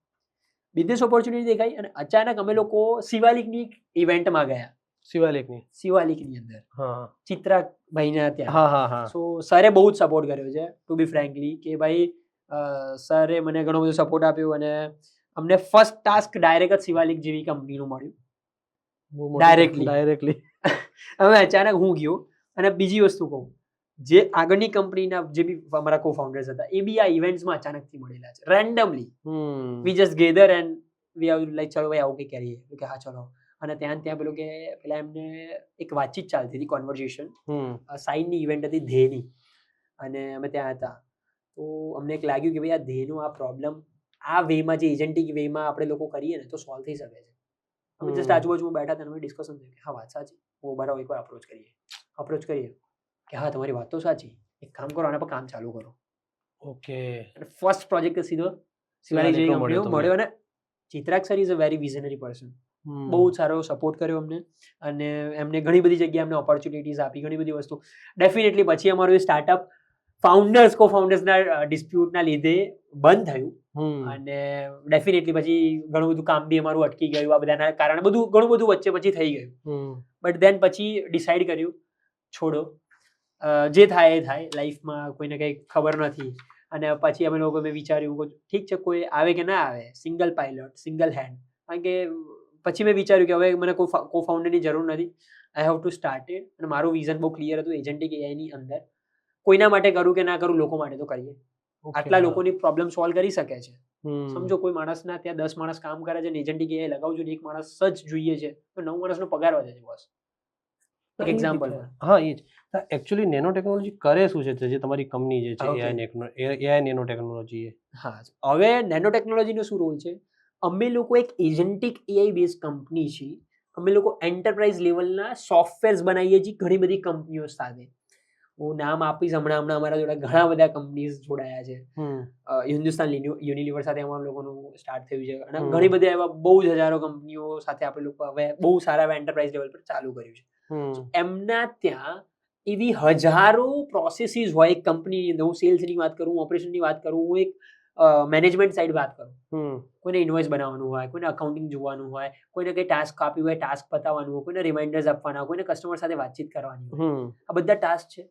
અને અચાનક અમે લોકો શિવાલિકની ઇવેન્ટમાં ગયા. શિવાલિકની અંદર ચિત્રા ભાઈના ત્યાં. સો સરે બહુ જ સપોર્ટ કર્યો છે ટુ બી ફ્રેન્કલી કે ભાઈ સરે મને ઘણો બધો સપોર્ટ આપ્યો અને અમને ફર્સ્ટ ટાસ્ક ડાયરેક્ટ જ શિવાલિક જેવી કંપનીનું મળ્યું. ડાયરેક્ટલી હવે અચાનક હું ગયો. અને બીજી વસ્તુ કહું, જે આગળની કંપનીના જે બી અમારા કો ફાઉન્ડર્સ હતા એ બી આ ઇવેન્ટ્સમાં અચાનકથી મળેલા છે. Randomly we just gather and we are like ચલો ભાઈ આવું કંઈ કરીએ કે હા ચલો. અને ત્યાં પેલું કે પેલા એમને એક વાતચીત ચાલતી હતી, કોન્વર્ઝેશન. સાઇનની ઇવેન્ટ હતી ધેની અને અમે ત્યાં હતા. તો અમને એક લાગ્યું કે ભાઈ આ ધેનો આ પ્રોબ્લેમ આ વેમાં જે એજન્ટિક વેમાં આપણે લોકો કરીએ ને તો સોલ્વ થઈ શકે છે. અમે જસ્ટ આજુબાજુમાં બેઠા હતા અમે ડિસ્કશન થયું કે હા વાત સાચી, હું બરાબર એકવાર અપ્રોચ કરીએ કે હા તમારી વાત તો સાચી, એક કામ કરો આના પર કામ ચાલુ કરો. ઓકે. અને ફર્સ્ટ પ્રોજેક્ટ સીધો શિવાલિક જેવી કંપનીઓ મળ્યો. અને ચિત્રાગ sir is a very visionary person. બહુ સારો સપોર્ટ કર્યો અમને અને એમને ઘણી બધી જગ્યાએ અમને ઓપોર્ચ્યુનિટીઝ આપી, ઘણી બધી વસ્તુ. ડેફિનેટલી પછી અમારું એ સ્ટાર્ટઅપ કો ફાઉન્ડર્સના ડિસ્પ્યુટના લીધે બંધ થયું અને ડેફિનેટલી પછી ઘણું બધું કામ બી અમારું અટકી ગયું આ બધાના કારણે. ઘણું બધું વચ્ચે પછી થઈ ગયું. બટ દેન પછી ડિસાઈડ કર્યું છોડો, જે થાય એ થાય, લાઈફમાં કોઈને કંઈ ખબર નથી. અને પછી અમે લોકો મેં વિચાર્યું ઠીક છે કોઈ આવે કે ના આવે, સિંગલ પાયલોટ સિંગલ હેન્ડ. કારણ કે પછી મેં વિચાર્યું કે હવે મને કોઈ કો ફાઉન્ડરની જરૂર નથી. I have to started. અને મારું વિઝન બહુ ક્લિયર હતું એજન્ટિક એઆઈની અંદર. કોઈના માટે કરું કે ના કરું, લોકો માટે તો કરીએ. આટલા લોકોની પ્રોબ્લેમ સોલ્વ કરી શકે છે. સમજો કોઈ માણસના ત્યાં 10 માણસ કામ કરે છે ને એજન્ટિક એઆઈ લગાવજો ને એક માણસ જ જોઈએ છે તો 9 માણસનો પગાર વધે છે બોસ. એક્ઝામ્પલ. હા એ જ. એકચ્યુઅલી નેનો ટેકનોલોજી કરે શું છે જે તમારી કંપની જે છે એઆઈ નેનો ટેકનોલોજી? હા, હવે નેનો ટેકનોલોજીનો શું રોલ છે? અમે લોકો એક એજન્ટિક એઆઈ બેઝ કંપની છીએ. અમે લોકો એન્ટરપ્રાઇઝ લેવલના સોફ્ટવેર્સ બનાવીએ છીએ ઘણી બધી કંપનીઓ સાથે. હું નામ આપીશ, હમણાં અમારા જોડે ઘણા બધા કંપનીઝ જોડાયા છે. હિન્દુસ્તાન યુનિલિવર સાથે અમારા લોકોનું સ્ટાર્ટ થયું છે અને ઘણી બધી એવા બહુ જ હજારો કંપનીઓ સાથે આપણે લોકો હવે બહુ સારા એન્ટરપ્રાઇઝ લેવલ પર ચાલુ કર્યું છે. એમના ત્યાં એવી હજારો પ્રોસેસીસ હોય એક કંપનીની અંદર. હું સેલ્સની વાત કરું, ઓપરેશનની વાત કરું, હું એક મેનેજમેન્ટ સાઈડ વાત કરું. કોઈને ઇન્વોઇસ બનાવવાનું હોય, કોઈને અકાઉન્ટિંગ જોવાનું હોય, કોઈને કંઈ ટાસ્ક આપ્યું હોય ટાસ્ક પતાવવાનું હોય, કોઈને રિમાઇન્ડર્સ આપવાના હોય, કોઈને કસ્ટમર સાથે વાતચીત કરવાની હોય. આ બધા ટાસ્ક છે.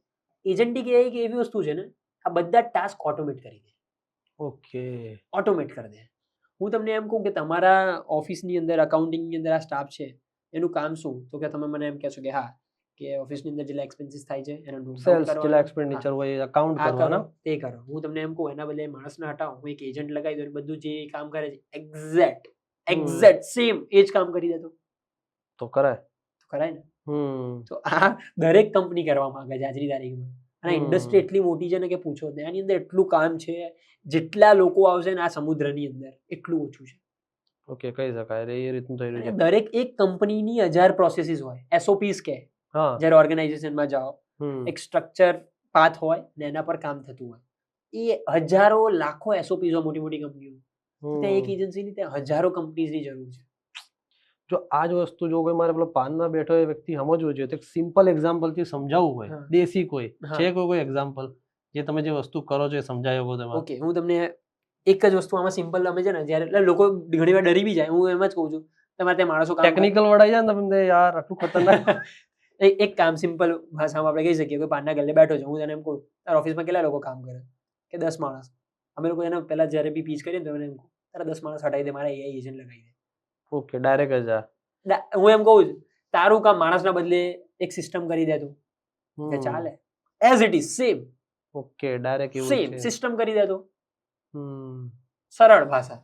એજન્ટિક એઆઈ એક એવી વસ્તુ છે ને આ બધા ટાસ્ક ઓટોમેટ કરી દે. ઓકે. ઓટોમેટ કરી દે. હું તમને એમ કહું કે તમારા ઓફિસની અંદર અકાઉન્ટિંગની અંદર આ સ્ટાફ છે એનું કામ શું? તો કે તમે મને એમ કહેશો કે હા કે ઓફિસની અંદર જેટલા એક્સપેન્સીસ થાય છે એનો નોટ ડાઉન કરવાનો, જેટલા એક્સપેન્ડિચર હોય અકાઉન્ટ કરવાના, તે કરો. હું તમને એમ કહું એના બદલે માણસને હટાવો, હું એક એજન્ટ લગાવી દઉં, બધું જે કામ કરે છે એક્ઝેક્ટ સેમ એ જ કામ કરી દેતો તો કરાય ને. તો આ દરેક કંપની કરવા માંગે છે આજની તારીખમાં. અને ઇન્ડસ્ટ્રી એટલી મોટી છે ને કે પૂછો જ નહીં. આની અંદર એટલું કામ છે, જેટલા લોકો આવશે ને આ સમુદ્રની અંદર એટલું ઓછું છે. ઓકે, કહી શકાય એ રીતનું થઈ રહ્યું છે. દરેક એક કંપનીની 1000 પ્રોસેસીસ હોય, એસઓપીસ કે જ્યારે ઓર્ગેનાઇઝેશનમાં જાઓ એક સ્ટ્રક્ચર પાથ હોય ને એના પર કામ થતું હોય. એ હજારો લાખો એસઓપીઝ મોટી મોટી કંપનીઓ, ત્યાં એક હમ. એજન્સીની ત્યાં હજારો કંપનીઝની જરૂર છે. જો આ જ વસ્તુ જો કોઈ મારે પેલો પાનમાં બેઠો એ વ્યક્તિ સમજવું જોઈએ તો એક સિમ્પલ એક્ઝામ્પલ થી સમજાવવું હોય, હા. દેશી કોઈ હા. છે કોઈ એક્ઝામ્પલ જે તમે જે વસ્તુ કરો છો એ સમજાય શકો તેમાં? ઓકે, હું તમને એક જ વસ્તુ આમાં સિમ્પલ, અમે છે ને જ્યારે એટલે લોકો ઘણી વાર ડરી બી જાય, હું એમ જ કહું છું તમારે ત્યાં માણસો કામ કરે. ટેકનિકલ વડાઈ જાય ને તમે યાર આટલું ખતરનાક. એક કામ સિમ્પલ ભાષામાં આપણે કહી શકીએ કે પાનના ગલ્લે બેઠો છે, હું તને એમ કહું તારા ઓફિસમાં કેટલા લોકો કામ કરે કે 10 માણસ. અમે લોકો એને પહેલા જ્યારે બી પીચ કરીએ ને તો એને એમ કહું તારા 10 માણસ હટાવી દે, મારા એઆઈ એજન્ટ લગાવી દે. ઓકે, ડાયરેક્ટ જ હું એમ કહું છું તારું કામ માણસના બદલે એક સિસ્ટમ કરી દે તું, કે ચાલે as it is same. Okay, direct એવું સેમ છે. સિસ્ટમ કરી દે તો, હમ. સરળ ભાષા.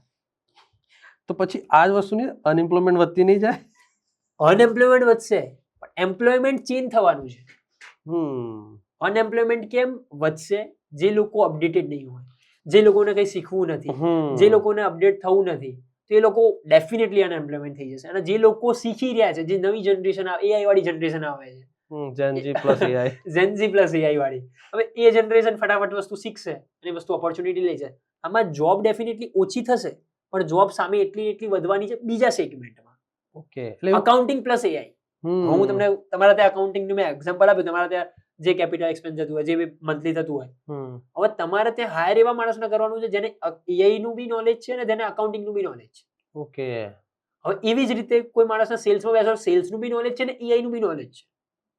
તો પછી આ જ વસ્તુની અનએમ્પ્લોયમેન્ટ વધતી નહીં જાય? અનએમ્પ્લોયમેન્ટ વધશે પણ એમ્પ્લોયમેન્ટ ચેન્જ થવાનું છે. હમ. અનએમ્પ્લોયમેન્ટ કેમ વધશે? જે લોકો અપડેટેડ નહીં હોય, જે લોકોને કંઈ શીખવું નથી, હમ. જે લોકોને અપડેટ થવું નથી, તો એ લોકો ડેફિનેટલી અનએમ્પ્લોયમેન્ટ થઈ જશે. અને જે લોકો શીખી રહ્યા છે, જે નવી જનરેશન એઆઈ વાળી જનરેશન આવે છે, Gen Z plus AI. Gen Z plus AI વાળી, હવે એ જનરેશન ફટાફટ વસ્તુ શીખશે અને વસ્તુ ઓપોર્ચ્યુનિટી લે છે. આમાં જોબ ડેફિનેટલી ઓછી થશે પણ જોબ સામે એટલી વધવાની છે બીજા સેગમેન્ટમાં. ઓકે, એટલે અકાઉન્ટિંગ પ્લસ એઆઈ. હું તમને તમારા ત્યાં અકાઉન્ટિંગનું મેં એક્ઝામ્પલ આપ્યું, તમારા ત્યાં જે કેપિટલ એક્સપેન્સ જતું હોય, જે મંથલી થતું હોય, હવે તમારે ત્યાં હાયર એવા માણસને કરવાનું છે જેને એઆઈ નું બી નોલેજ છે અને જેને અકાઉન્ટિંગ નું બી નોલેજ છે. ઓકે. હવે એવી જ રીતે કોઈ માણસને સેલ્સમાં બેસો, સેલ્સ નું બી નોલેજ છે અને એઆઈ નું બી નોલેજ છે.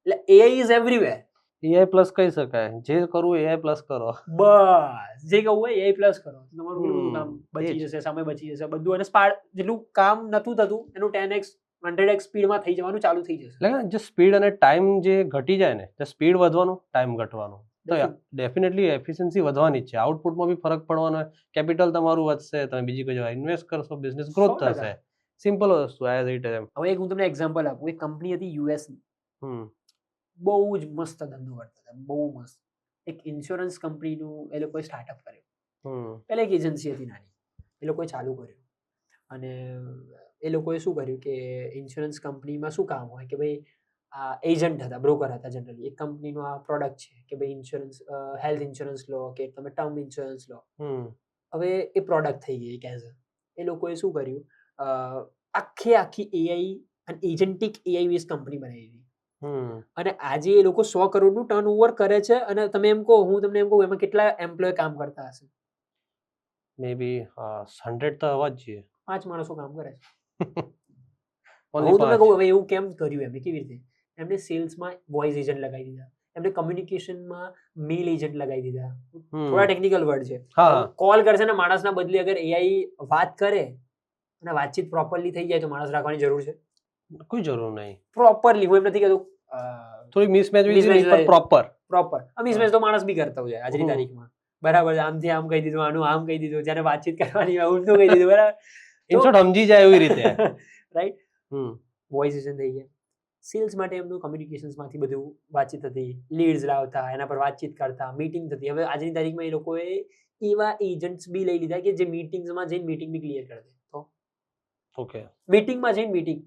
એટલે AI is everywhere. AI plus કહી શકાય, જે કરવું AI પ્લસ કરો. બસ જે કહું હોય એઆઈ પ્લસ કરો, તમારું કેટલું બધું કામ એ બચી જ. જશે, સમય બચી જશે બધું, અને સ્પાર્ટ જેટલું કામ નતું થતું એનું 10x 100x સ્પીડમાં થઈ જવાનું ચાલુ થઈ જશે. એટલે જે સ્પીડ અને ટાઈમ જે ઘટી જાય ને, તે સ્પીડ વધવાનું, ટાઈમ ઘટવાનું, તો ડેફિનેટલી એફિશિયન્સી વધવાની જ છે. આઉટપુટમાં બી ફરક પડવાનો હોય, કેપિટલ તમારું વધશે, તમે બીજી કોઈ જગ્યાએ ઇન્વેસ્ટ કરશો, બિઝનેસ ગ્રોથ 100%. થશે. સિમ્પલ વસ્તુ એઝ ઇટ એમ. હવે એક હું તમને એક્ઝામ્પલ આપું, એક કંપની હતી યુએસની, હમ. બહુ જ મસ્ત ધંધો કરતા હતા, બહુ મસ્ત. એક ઇન્સ્યોરન્સ કંપનીનું એ લોકોએ સ્ટાર્ટઅપ કર્યું. હમ. પહેલા એક એજન્સી હતી નાની, એ લોકોએ ચાલુ કર્યું. અને એ લોકોએ શું કર્યું કે ઇન્સ્યોરન્સ કંપનીમાં શું કામ હોય કે ભાઈ આ એજન્ટ હતા, બ્રોકર હતા જનરલી. એક કંપનીનો આ પ્રોડક્ટ છે કે ભાઈ ઇન્સ્યોરન્સ, હેલ્થ ઇન્સ્યોરન્સ લો કે તમે ટર્મ ઇન્સ્યોરન્સ લો. હવે એ પ્રોડક્ટ થઈ ગઈ એક એઝ એ લોકોએ શું કર્યું, આખી એઆઈ અને એજન્ટિક એઆઈ બેઝ કંપની બનાવી દીધી. અને આજે એ લોકો 100 કરોડનું ટર્નઓવર કરે છે. અને તમે એમ કહો, હું તમને એમ કહું એમાં કેટલા એમ્પ્લોય કામ કરતા હશે? મે બી 100 તો આવવા જ જોઈએ. 5 માણસો કામ કરે છે. Only હું તમને 5. કહું હવે એવું કેમ કર્યું, એમને કેવી રીતે? એમને સેલ્સમાં વોઇસ એજન્ટ લગાવી દીધા, એમને કમ્યુનિકેશનમાં મેલ એજન્ટ લગાવી દીધા. થોડા ટેકનિકલ વર્ડ છે. હા. કોલ કરશે ને માણસના બદલે અગર એઆઈ વાત કરે અને વાતચીત પ્રોપરલી થઈ જાય તો માણસ રાખવાની જરૂર છે? કોઈ જરૂર નહીં. પ્રોપરલી, હું એમ નથી કહેતો થોડી મિસમેચ Mismatch પણ પ્રોપર. પ્રોપર મિસમેચ તો માણસ બી કરતા હોય આજની તારીખમાં. બરાબર, આમથી આમ કહી દીધું, આનું આમ કહી દીધું, જ્યારે વાતચીત કરવાની હોય ઊંધું કહી દીધું, બરાબર. ઇન શોર્ટ સમજી જાય એવી રીતે. રાઈટ. વોઇસ એજન્ટ થઈ ગયા. સેલ્સ માટે એમનું કમ્યુનિકેશન્સમાંથી બધું વાતચીત થતી, લીડ્સ લાવતા, એના પર વાતચીત કરતા, મીટિંગ થતી. હવે આજની તારીખમાં એ લોકોએ એવા એજન્ટ્સ બી લઈ લીધા કે જે મીટિંગ્સમાં જઈને મીટિંગ બી ક્લિયર કરી દે. તો ઓકે, મીટિંગમાં જઈને મીટિંગ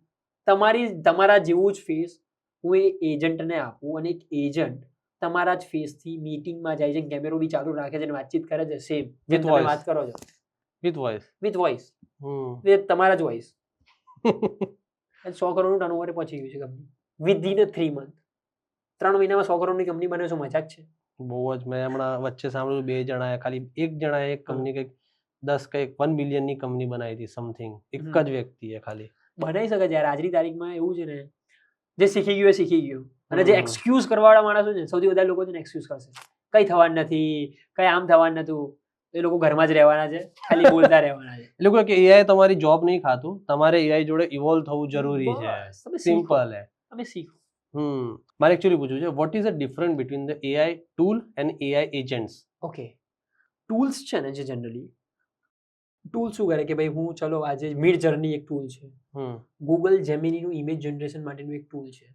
તમારા જેવું જ ફેસ હું એ એજન્ટને આપું અને એક એજન્ટ તમારા જ ફેસથી મીટિંગમાં જાય છે, કેમેરો બી ચાલુ રાખે છે અને વાતચીત કરે છે, સેમ જેમ તમે વાત કરો છો, વિથ વોઇસ. With voice. એ તમારા જ વોઇસ. 100 કરોડનું ટર્નઓવર પહોંચી ગયું છે કંપની વિધિન 3 મંથ. 3 મહિનામાં 100 કરોડની કંપની બને, શું મજાક છે? બહુ જ. મેં હમણાં વચ્ચે સાંભળ્યું 2 જણાએ, ખાલી એક જણાએ એક કંપની કંઈક 10 કંઈક 1 બિલિયનની કંપની બનાવી હતી સમથિંગ, એક જ વ્યક્તિએ ખાલી. બનાવી શકે છે યાર. આજની તારીખમાં એવું છે ને, જે શીખી ગયું એ શીખી ગયું. અને જે એક્સક્યુઝ કરવાવાળા માણસો છે, સૌથી વધારે લોકો છે ને એક્સક્યુઝ કરશે, કઈ થવાનું નથી, કઈ આમ થવાનું નતું. એ લોકો ઘરમાં જ રહેવાના છે, ખાલી બોલતા રહેવાના છે. એ લોકો કે એઆઈ તમારી જોબ નહીં ખાતું, તમારે એઆઈ જોડે ઇવોલ્વ થવું જરૂરી છે. તમે સિમ્પલ હે. તમે શીખો. મારે એકચ્યુઅલી પૂછવું છે, what is the difference between the AI tool and AI agents? Okay, tools છે ને, જે જનરલી ટૂલ શું કરે કે ભાઈ હું ચલો આજે મિડ જર્ની એક ટૂલ છે, ગૂગલ જેમિનીનું ઇમેજ જનરેશન માટેનું એક ટૂલ છે.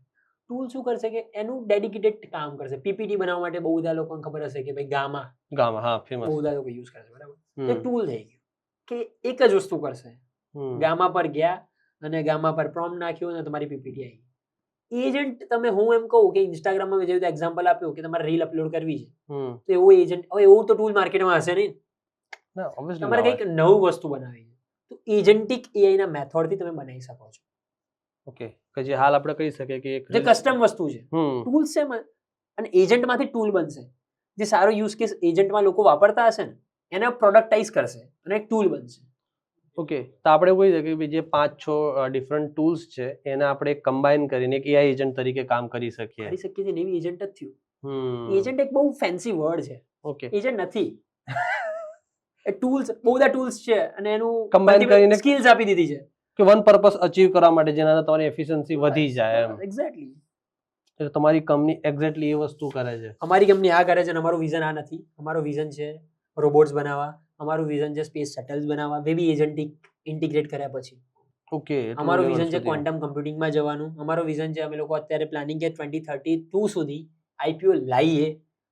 ટૂલ શું કરશે કે એનું ડેડિકેટેડ કામ કરશે. પીપીટી બનાવવા માટે બહુ બધા લોકોને ખબર હશે કે ભાઈ ગામા, હા, ફેમસ. બહુ બધા લોકો યુઝ કરે છે, બરાબર. તો ટૂલ થઈ ગયું કે એક જ વસ્તુ કરશે. ગામા પર ગયા અને ગામા પર પ્રોમ્પ્ટ નાખ્યો અને તમારી પીપીટી આવી. એજન્ટ તમે હું એમ કહું કે ઇન્સ્ટાગ્રામમાં જેવી રીતે એક્ઝામ્પલ આપ્યું કે તમારે રીલ અપલોડ કરવી છે હમ તો એવો એજન્ટ હવે એવું તો ટૂલ માર્કેટમાં હશે નહીં. ના obviously તમારે ના કંઈક નવું વસ્તુ બનાવવી છે તો એજન્ટિક એઆઈ ના મેથડથી તમે બનાવી શકો છો. ઓકે કે જે હાલ આપણે કહી શકીએ કે એક જે કસ્ટમ વસ્તુ છે ટૂલ્સ છે અને એજન્ટમાંથી ટૂલ બનશે. જે સારો યુઝ કેસ એજન્ટમાં લોકો વાપરતા હશે ને એને પ્રોડક્ટાઇઝ કરશે અને એક ટૂલ બનશે. ઓકે તો આપણે એવું કહી શકીએ કે જે 5-6 ડિફરન્ટ ટૂલ્સ છે એને આપણે કમ્બાઈન કરીને એક એઆઈ એજન્ટ તરીકે કામ કરી શકીએ. કરી શકીએ છીએ એવી એજન્ટ જ થયું. હમ એજન્ટ એક બહુ ફેન્સી વર્ડ છે. ઓકે એજન્ટ નથી. એ ટૂલ્સ બહુ બધા ટૂલ્સ છે અને એનું Combine કરીને- સ્કિલ્સ આપી દીધી છે. કે વન પર્પસ અચીવ કરવા માટે જેના તમારી એફિશિયન્સી વધી જાય એમ. એક્ઝેક્ટલી. એટલે તમારી કંપની એક્ઝેક્ટલી એ વસ્તુ કરે છે. અમારી કંપની આ કરે છે અને અમારું વિઝન આ નથી. અમારું વિઝન છે રોબોટ્સ બનાવવા, અમારું વિઝન છે સ્પેસ શટલ્સ બનાવવા, વે બી એજન્ટિક ઇન્ટિગ્રેટ કર્યા પછી. ઓકે અમારું વિઝન છે ક્વોન્ટમ કમ્પ્યુટિંગમાં જવાનું. અમારું વિઝન છે અમે લોકો અત્યારે પ્લાનિંગ છે 2032 સુધી આઈપીઓ લાવીએ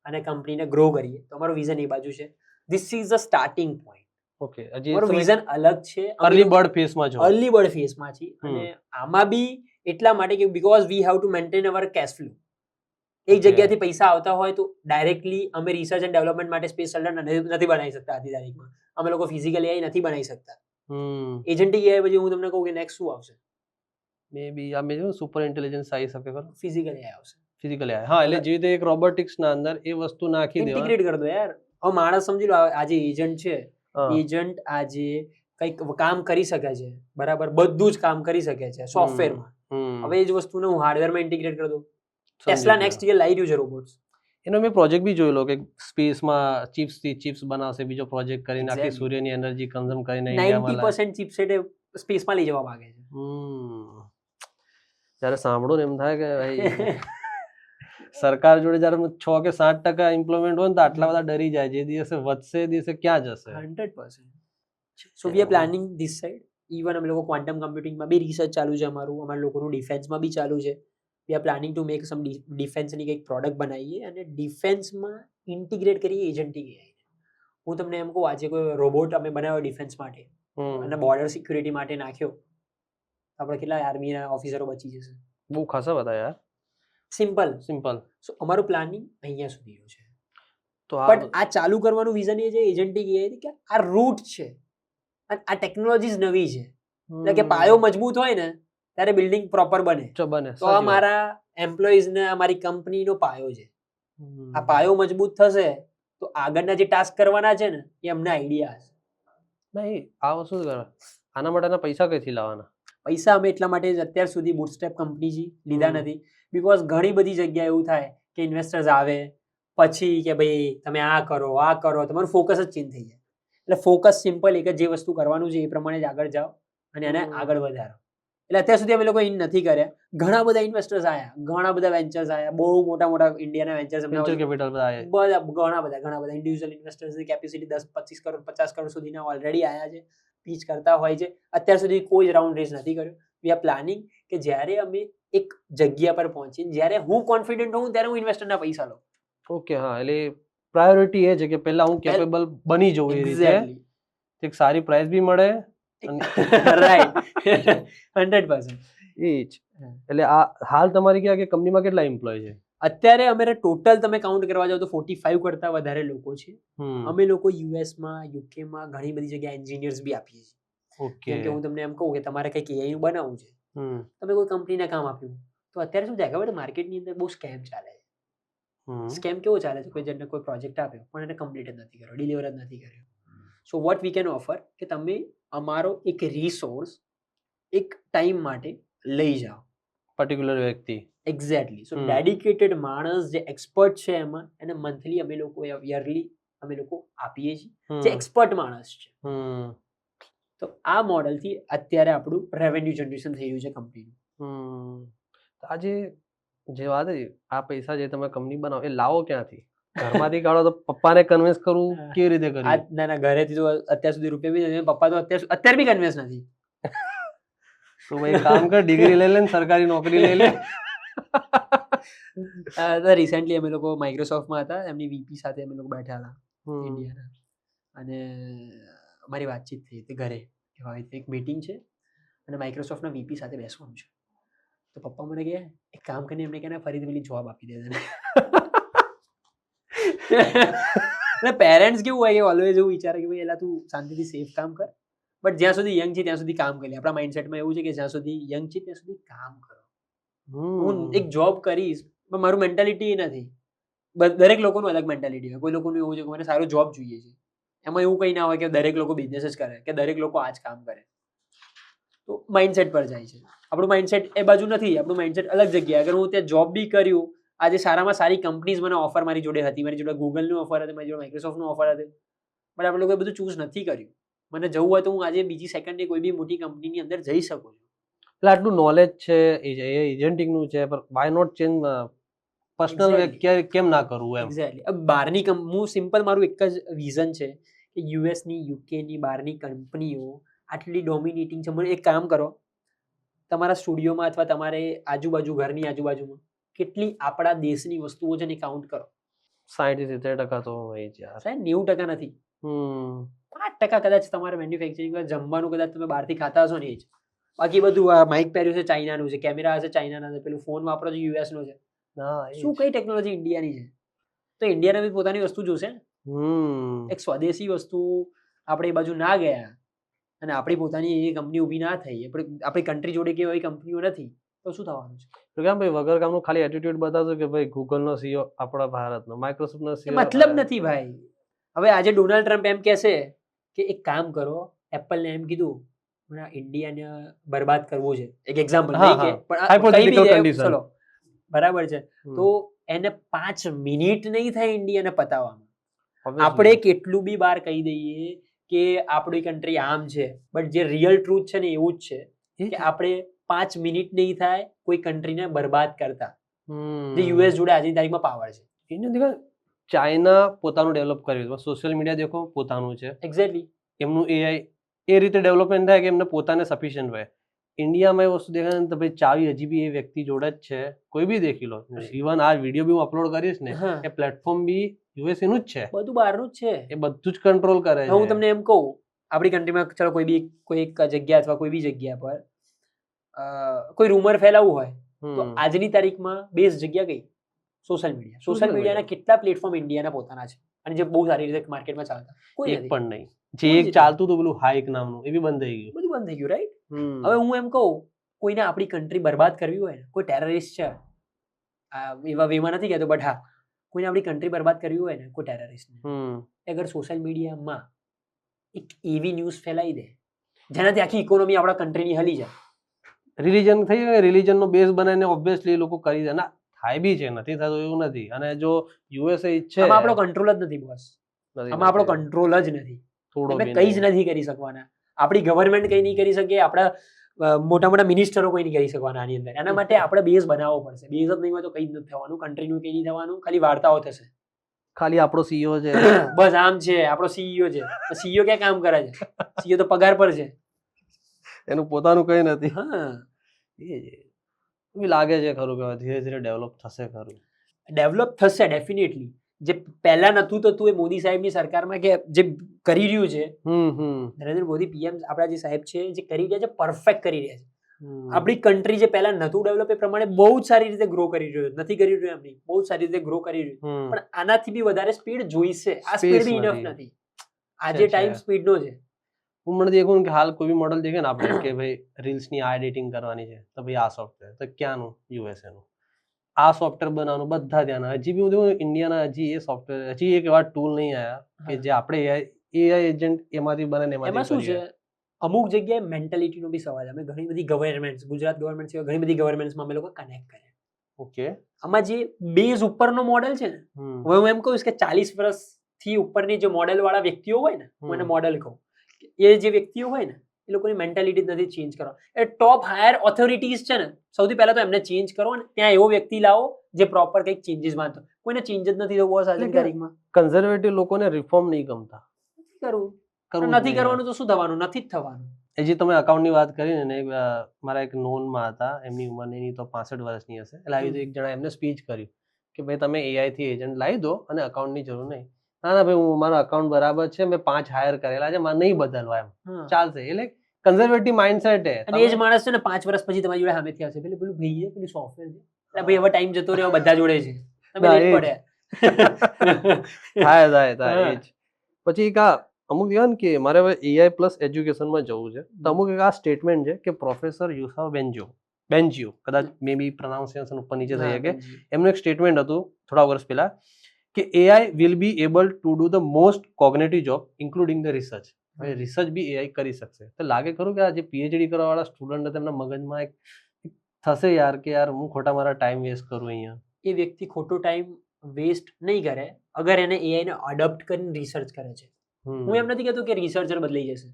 અને કંપનીને ગ્રો કરીએ. તો અમારું વિઝન એ બાજુ છે. This is the starting point. Okay હજી અમારું વિઝન અલગ છે. અર્લી બર્ડ ફેઝમાં છો. અર્લી બર્ડ ફેઝમાં છીએ અને આમાં બી એટલા માટે કે because we have to maintain our cash flow. એક જગ્યાથી પૈસા આવતા હોય તો ડાયરેક્ટલી અમે રિસર્ચ એન્ડ ડેવલપમેન્ટ માટે સ્પેસ સેટલર નથી બનાવી શકતા આજની તારીખમાં. અમે લોકો ફિઝિકલ એઆઈ નથી બનાવી શકતા. એજન્ટિક એઆઈ પછી હું તમને કહું કે નેક્સ્ટ શું આવશે? મે બી આ મેં સુપર ઇન્ટેલિજન્સ આવી શકે ખરો. ફિઝિકલ એઆઈ આવશે. ફિઝિકલ એઆઈ હા એટલે જે રીતે એક રોબોટિક્સ ના અંદર એ વસ્તુ નાખી દેવા ઇન્ટિગ્રેટ કરી દો યાર. હવે માણસ સમજી લો આજે એજન્ટ છે. એજન્ટ આજે કંઈક કામ કરી શકે છે બરાબર, બધું જ કામ કરી શકે છે સોફ્ટવેરમાં. હવે એ જ વસ્તુને હું હાર્ડવેરમાં ઇન્ટિગ્રેટ કરી દઉં. ટેસ્લા નેક્સ્ટ યર લાવી રહ્યું છે રોબોટ્સ. એનો મેં પ્રોજેક્ટ બી જોયેલો કે સ્પેસમાં ચિપ્સથી ચિપ્સ બનાવશે, બીજો પ્રોજેક્ટ કરીને આખી Exactly. સૂર્યની એનર્જી કન્ઝ્યુમ કરીને ઇન્ડિયામાં 90% ચિપસેટ સ્પેસમાં લઈ જવા માંગે છે. જ્યારે સાંભળો ને એમ થાય કે ભાઈ સરકાર જોડે જ્યારે 6 કે 7% ઇમ્પ્લિમેન્ટ હોય ને તો આટલા બધા ડરી જાય. જે દિવસે વધશે એ દિવસે ક્યાં જશે? 100%. So we are planning this side. Even અમે લોકો ક્વોન્ટમ કમ્પ્યુટિંગમાં બી રિસર્ચ ચાલુ છે અમારું. અમારા લોકોનું ડિફેન્સમાં બી ચાલુ છે. We are planning to make some ડિફેન્સની કંઈક પ્રોડક્ટ બનાવીએ અને ડિફેન્સમાં ઇન્ટિગ્રેટ કરીએ એજન્ટિક એઆઈ. હું તમને એમ કહું આજે કોઈ રોબોટ અમે બનાવ્યો ડિફેન્સ માટે અને બોર્ડર સિક્યુરિટી માટે નાખ્યો, આપણે કેટલા આર્મીના ઓફિસરો બચી જશે? બહુ ખાસા બધા યાર. સિમ્પલ. સો અમારું પ્લાનિંગ અહીંયા સુધીનું છે. તો બટ આ ચાલુ કરવાનું વિઝન એ છે એજન્ટિક એઆઈ કે આ રૂટ છે અને આ ટેકનોલોજીસ નવી છે. એટલે કે પાયો મજબૂત હોય ને ત્યારે બિલ્ડિંગ પ્રોપર બને. તો આ મારા એમ્પ્લોઈઝ ને અમારી કંપનીનો પાયો છે. આ પાયો મજબૂત થશે તો આગળના જે ટાસ્ક કરવાના છે ને એ અમને આઈડિયા હશે. નહીં આ વસ્તુ આના માટેના પૈસા કઈથી લાવવાના? પૈસા અમે એટલા માટે જ અત્યાર સુધી બુટસ્ટ્રેપ કંપની લીધા નથી. બીકોઝ ઘણી બધી જગ્યાએ એવું થાય કે ઇન્વેસ્ટર્સ આવે પછી કે ભાઈ તમે આ કરો તમારું ફોકસ જ ચેન્જ થઈ જાય. એટલે ફોકસ સિમ્પલ એક જ જે વસ્તુ કરવાનું છે એ પ્રમાણે જ આગળ જાઓ અને એને આગળ વધારો. એટલે અત્યાર સુધી અમે લોકો ઇન નથી કર્યા. ઘણા બધા ઇન્વેસ્ટર્સ આવ્યા, ઘણા બધા વેન્ચર્સ આવ્યા, બહુ મોટા મોટા ઇન્ડિયાના વેન્ચર્સ વેન્ચર કેપિટલ બધા ઘણા બધા ઇન્ડિવિજ્યુઅલ ઇન્વેસ્ટર્સની કેપેસિટી 10-25 કરોડ 50 કરોડ સુધીના ઓલરેડી આવ્યા છે, પીચ કરતા હોય છે. અત્યાર સુધી કોઈ રાઉન્ડ રેઝ નથી કર્યો. વી આર પ્લાનિંગ કે જ્યારે અમે એક જગ્યા પર પહોંચીને જ્યારે હું કોન્ફિડન્ટ હોઉં ત્યારે હું ઇન્વેસ્ટરના પૈસા લઉં. ઓકે હા એટલે પ્રાયોરિટી એ છે કે પહેલા હું કેપેબલ બની જવું એ રીતે એક સારી પ્રાઇસ બી મળે. રાઈટ 100%. એ જ એટલે આ હાલ તમારી કે કંપનીમાં કેટલા એમ્પ્લોય છે? અત્યારે અમારે ટોટલ તમે કાઉન્ટ કરવા જાવ તો 45 કરતા વધારે લોકો છે. અમે લોકો યુએસમાં, યુકેમાં ઘણી બધી જગ્યાએ એન્જિનિયર્સ બી આપીએ છીએ. ઓકે કે હું તમને એમ કહું કે તમારે કંઈક એઆઈ નું બનાવવું છે, તમે કોઈ કંપનીને કામ આપ્યું તો અત્યારે શું થાય ખબર? માર્કેટની અંદર બહુ સ્કેમ ચાલે છે. સ્કેમ કેવો ચાલે છે? કોઈ જણને કોઈ પ્રોજેક્ટ આપ્યો પણ એને કમ્પ્લીટ જ નથી કર્યો, ડિલિવર જ નથી કર્યો. So what we can offer કે તમે અમારો એક રિસોર્સ એક ટાઈમ માટે લઈ જાઓ. પર્ટિક્યુલર વ્યક્તિ. એક્ઝેક્ટલી. સો ડેડિકેટેડ માણસ જે એક્સપર્ટ છે એમાં એને મંથલી અમે લોકો યરલી અમે લોકો આપીએ છીએ, જે એક્સપર્ટ માણસ છે. તો આ મોડલથી અત્યારે આપણું રેવન્યુ જનરેશન થઈ રહ્યું છે કંપનીનું. આજે જે વાત આ પૈસા જે તમે કંપની બનાવો એ લાવો ક્યાંથી? ઘરમાંથી કાઢો તો પપ્પાને કન્વિન્સ કરવું કેવી રીતે કરવું? ના ઘરેથી તો અત્યાર સુધી રૂપિયા બી નથી. પપ્પા તો અત્યારે બી કન્વિન્સ નથી. તો ભાઈ કામ કર, ડિગ્રી લઈ લે ને સરકારી નોકરી લઈ લે. રિસેન્ટલી અમે લોકો માઇક્રોસોફ્ટમાં હતા, એમની વીપી સાથે અમે લોકો બેઠા હતા ઇન્ડિયાના, અને અમારી વાતચીત થઈ હતી ઘરે કે હવે એક મીટિંગ છે અને માઇક્રોસોફ્ટના વીપી સાથે બેસવાનું છે. તો પપ્પા મને કહે એક કામ કરીને એમને કહે ફરીથી પેલી જોબ આપી દે તને. એટલે પેરેન્ટ્સ કેવું હોય કે ઓલવેઝ એવું વિચારે કે ભાઈ એલા તું શાંતિથી સેફ કામ કર, બટ જ્યાં સુધી યંગ છે ત્યાં સુધી કામ કરી લે. આપણા માઇન્ડસેટમાં એવું છે કે જ્યાં સુધી યંગ છે ત્યાં સુધી કામ કરો. હું એક જોબ કરીશ પણ મારું મેન્ટાલિટી એ નથી. દરેક લોકોનું અલગ મેન્ટાલિટી હોય. કોઈ લોકોનું એવું છે કે મને સારું જોબ જોઈએ છે, એમાં એવું કંઈ ના હોય કે દરેક લોકો બિઝનેસ જ કરે કે દરેક લોકો આ જ કામ કરે. તો માઇન્ડસેટ પર જાય છે. આપણું માઇન્ડસેટ એ બાજુ નથી, આપણું માઇન્ડસેટ અલગ જગ્યાએ. અગર હું ત્યાં જોબ બી કર્યું, આજે સારામાં સારી કંપનીઝ મને ઓફર મારી જોડે હતી, મારી જોડે ગૂગલનું ઓફર હતી, મારી જોડે માઇક્રોસોફ્ટનું ઓફર હતું, બટ આપણે લોકોએ બધું ચૂઝ નથી કર્યું. મને જવું હોય તો હું આજે બીજી સેકન્ડે કોઈ બી મોટી કંપનીની અંદર જઈ શકું છું. એટલે આટલું નોલેજ છે એજન્ટિંગનું છે, પણ વાય નોટ ચેન્જ પર્સનલ કેમ ના કરવું એમ. એક્ઝેક્ટલી. બહારની હું સિમ્પલ મારું એક જ વિઝન છે કે યુએસની, યુકેની બહારની કંપનીઓ આટલી ડોમિનેટિંગ છે. મને એક કામ કરો, તમારા સ્ટુડિયોમાં અથવા તમારે આજુબાજુ ઘરની આજુબાજુમાં કેટલી આપણા દેશની વસ્તુઓ છે ને કાઉન્ટ કરો. 60-70% તો હોય જ યાર. 90% નથી, 5% કદાચ તમારે મેન્યુફેક્ચરિંગ જમવાનું કદાચ તમે બહારથી ખાતા હશો ને એ જ. બાકી બધું માઇક પહેર્યું છે ચાઇનાનું છે, કેમેરા હશે ચાઇનાના છે, પેલું ફોન વાપરો છો યુએસનો છે. શું કઈ ટેકનોલોજી ઇન્ડિયાની છે? તો ઇન્ડિયાને બી પોતાની વસ્તુ જોશે ને. એક સ્વદેશી વસ્તુ આપણે એ બાજુ ના ગયા અને આપણી પોતાની એવી કંપની ઊભી ના થઈ, આપણી કન્ટ્રી જોડે કે એવી કંપનીઓ નથી, તો શું થવાનું છે? તો કેમ ભાઈ વગર કામનું ખાલી એટીટ્યુડ બતાવશો કે ભાઈ ગૂગલનો સીઈઓ આપણા ભારતનો, માઇક્રોસોફ્ટનો સીઈઓ મતલબ નથી ભાઈ. હવે આજે ડોનાલ્ડ ટ્રમ્પ એમ કહેશે કે એક કામ કરો, એપલને એમ કીધું મને ઇન્ડિયાને બરબાદ કરવું છે, એક એક્ઝામ્પલ નહીં કે પણ ચલો બરાબર છે, તો એને 5 મિનિટ નહીં થાય ઇન્ડિયાને પતાવવામાં. આપણે કેટલું બી બહાર કહી દઈએ કે આપણી કન્ટ્રી આમ છે, બટ જે રિયલ ટ્રુથ છે ને એવું જ છે કે આપણે 5 મિનિટ નહીં થાય કોઈ કન્ટ્રીને બરબાદ કરતા. જે યુએસ જોડે આજની તારીખમાં પાવર છે. ચાઇના પોતાનું ડેવલપ કર્યું, સોશિયલ મીડિયા દેખો પોતાનું છે. એક્ઝેક્ટલી. એમનું એઆઈ એ રીતે ડેવલપમેન્ટ થાય કે એમને પોતાને સફિશિયન્ટ હોય. ઇન્ડિયામાં એ વસ્તુ દેખાય ને તો ભાઈ ચાવી હજી બી એ વ્યક્તિ જોડે જ છે. કોઈ બી દેખી લો, ઇવન આ વિડીયો બી હું અપલોડ કરીશ ને એ પ્લેટફોર્મ બી યુએસ એનું જ છે, બધું બહારનું જ છે, એ બધું જ કંટ્રોલ કરે છે. હું તમને એમ કહું, આપણી કન્ટ્રીમાં ચલો કોઈ એક જગ્યા અથવા કોઈ બી જગ્યા પર કોઈ રૂમર ફેલાવવું હોય તો આજની તારીખમાં બેસ્ટ જગ્યા કઈ? Social media. સોશિયલ મીડિયાના કેટલા પ્લેટફોર્મ ઇન્ડિયાના પોતાના છે અને જે બહુ સારી રીતે માર્કેટમાં ચાલતા? કોઈ એક પણ નહીં. જે એક ચાલતું હતું પેલું હાઇક નામનું, એ બી બંધ થઈ ગયું. બધું બંધ થઈ ગયું, રાઈટ? હવે હું એમ કહું, કોઈને આપણી કન્ટ્રી બરબાદ કરવી હોય, કોઈ ટેરરિસ્ટ છે, એવા વેમાં નથી કહેતો, બટ હા, કોઈને આપણી કન્ટ્રી બરબાદ કરવી હોય ને કોઈ ટેરરિસ્ટને, અગર સોશિયલ મીડિયામાં એક એવી ન્યૂઝ ફેલાઈ દે જેનાથી આખી ઇકોનોમી આપણા કન્ટ્રીની હલી જાય. રિલીજન થઈ ગયું, રિલીજનનો બેઝ બનાવીને ઓબ્વિયસલી લોકો કરી દે. ના થાય બી છે, નથી થતું એવું નથી. અને જો યુએસએ ઈચ્છે, આમાં આપણો કંટ્રોલ જ નથી બોસ, આમાં આપણો કંટ્રોલ જ નથી. તમે કંઈ જ નથી કરી શકવાના. આપણી ગવર્મેન્ટ કંઈ નહીં કરી શકે, આપણા મોટા મોટા મિનિસ્ટરો કોઈ નહીં કરી શકવાના આની અંદર. એના માટે આપણે બેઝ બનાવવો પડશે. બેઝ જ નહીં હોય તો કંઈ જ નથી થવાનું, કન્ટ્રીનું કંઈ નહીં થવાનું, ખાલી વાર્તાઓ થશે. ખાલી આપણો સીઈઓ છે, બસ આમ છે, આપણો સીઈઓ છે. સીઈઓ ક્યાં કામ કરે છે? સીઈઓ તો પગાર પર છે, એનું પોતાનું કંઈ નથી. હા, એ લાગે છે ખરું કે ધીરે ધીરે ડેવલપ થશે ખરું. ડેવલપ થશે ડેફિનેટલી. જે પહેલા નતું થતું એ મોદી સાહેબની સરકારમાં કે જે કરી રહ્યું છે, નરેન્દ્ર મોદી પીએમ આપણા જે સાહેબ છે જે કરી રહ્યા છે, પરફેક્ટ કરી રહ્યા છે. આપણી કન્ટ્રી જે પહેલા નતું ડેવલપ એ પ્રમાણે બહુ જ સારી રીતે ગ્રો કરી રહ્યું છે. નથી કરી રહ્યું એમ નહીં, બહુ સારી રીતે ગ્રો કરી રહ્યું, પણ આનાથી બી વધારે સ્પીડ જોઈશે. આ સ્પીડ બી ઇનફ નથી. આજે ટાઈમ સ્પીડનો છે. હું મને દેખું કે હાલ કોઈ બી મોડલ દેખે ને આપણે કે ભાઈ રીલ્સની આ એડિટિંગ કરવાની છે, તો ભાઈ આ સોફ્ટવેર તો ક્યાંનું? યુએસએનું. આ સોફ્ટવેર બનાવવાનું બધા ત્યાંના. હજી બી હું દેખું ઇન્ડિયાના હજી એ સોફ્ટવેર, હજી એક એવા ટૂલ નહીં આવ્યા કે જે આપણે એઆઈ એજન્ટ એમાંથી બને. એમાં શું છે, અમુક જગ્યાએ મેન્ટાલિટીનો બી સવાલ. અમે ઘણી બધી ગવર્મેન્ટ, ગુજરાત ગવર્મેન્ટ સિવાય ઘણી બધી ગવર્મેન્ટ્સમાં અમે લોકો કનેક્ટ કર્યા. ઓકે, આમાં જે બેઝ ઉપરનો મોડેલ છે ને, હવે હું એમ કહું કે 40 વર્ષથી ઉપરની જે મોડેલ વાળા વ્યક્તિઓ હોય ને, હું એને મોડેલ કહું, એ જે વ્યક્તિઓ હોય ને, એ લોકોની મેન્ટાલિટી નથી ચેન્જ કરવા. એ ટોપ હાયર ઓથોરિટીઝ છે ને, સૌથી પહેલા તો એમને ચેન્જ કરો ને ત્યાં એવો વ્યક્તિ લાવો જે પ્રોપર કંઈક ચેન્જીસ માનતો. કોઈને ચેન્જ જ નથી થવું બોસ આજની તારીખમાં. કન્ઝર્વેટિવ લોકોને રિફોર્મ નહીં ગમતા. નથી કરવાનું તો શું થવાનું? નથી જ થવાનું. એ જે તમે અકાઉન્ટની વાત કરી ને, મારા એક નોનમાં હતા, એમની ઉંમર એની તો 65 વર્ષની હશે. એટલે આવી એક જણા એમને સ્પીચ કર્યું કે ભાઈ તમે એઆઈ થી એજન્ટ લાવી દો અને અકાઉન્ટની જરૂર નહીં. ના ના ભાઈ, હું મારો અકાઉન્ટ બરાબર છે, મેં 5 હાયર કરેલા છે, મારે નહીં બદલવા, એમ ચાલશે. એટલે કન્ઝર્વેટિવ માઇન્ડસેટ છે. અને એ જ માણસ છે ને 5 વર્ષ પછી તમારી જોડે સામેથી આવશે પેલું ભાઈ છે પેલું સોફ્ટવેર છે એટલે ભાઈ હવે ટાઈમ જતો રહ્યો બધા જોડે છે તમે લેટ પડ્યા. થાય એ જ. પછી એક આ અમુક કહેવાય ને કે મારે હવે એઆઈ પ્લસ એજ્યુકેશનમાં જવું છે તો અમુક એક આ સ્ટેટમેન્ટ છે કે પ્રોફેસર યુસફ બેન્જિયો કદાચ મે બી પ્રોનાઉન્સિએશન ઉપર નીચે થઈ શકે એમનું એક સ્ટેટમેન્ટ હતું થોડા વર્ષ પહેલા કે AI will be able to do the most cognitive job including the research. હવે રિસર્ચ બી એઆઈ કરી શકશે તો લાગે ખરું કે આ જે પીએચડી કરવાવાળા સ્ટુડન્ટ તેમના મગજમાં એક થશે યાર કે યાર હું ખોટા મારા ટાઈમ વેસ્ટ કરું અહીંયા. એ વ્યક્તિ ખોટો ટાઈમ વેસ્ટ નહીં કરે અગર એને એઆઈ ને અડોપ્ટ કરીને રિસર્ચ કરે છે. હું એમ નથી કહેતો કે રિસર્ચર બદલાઈ જશે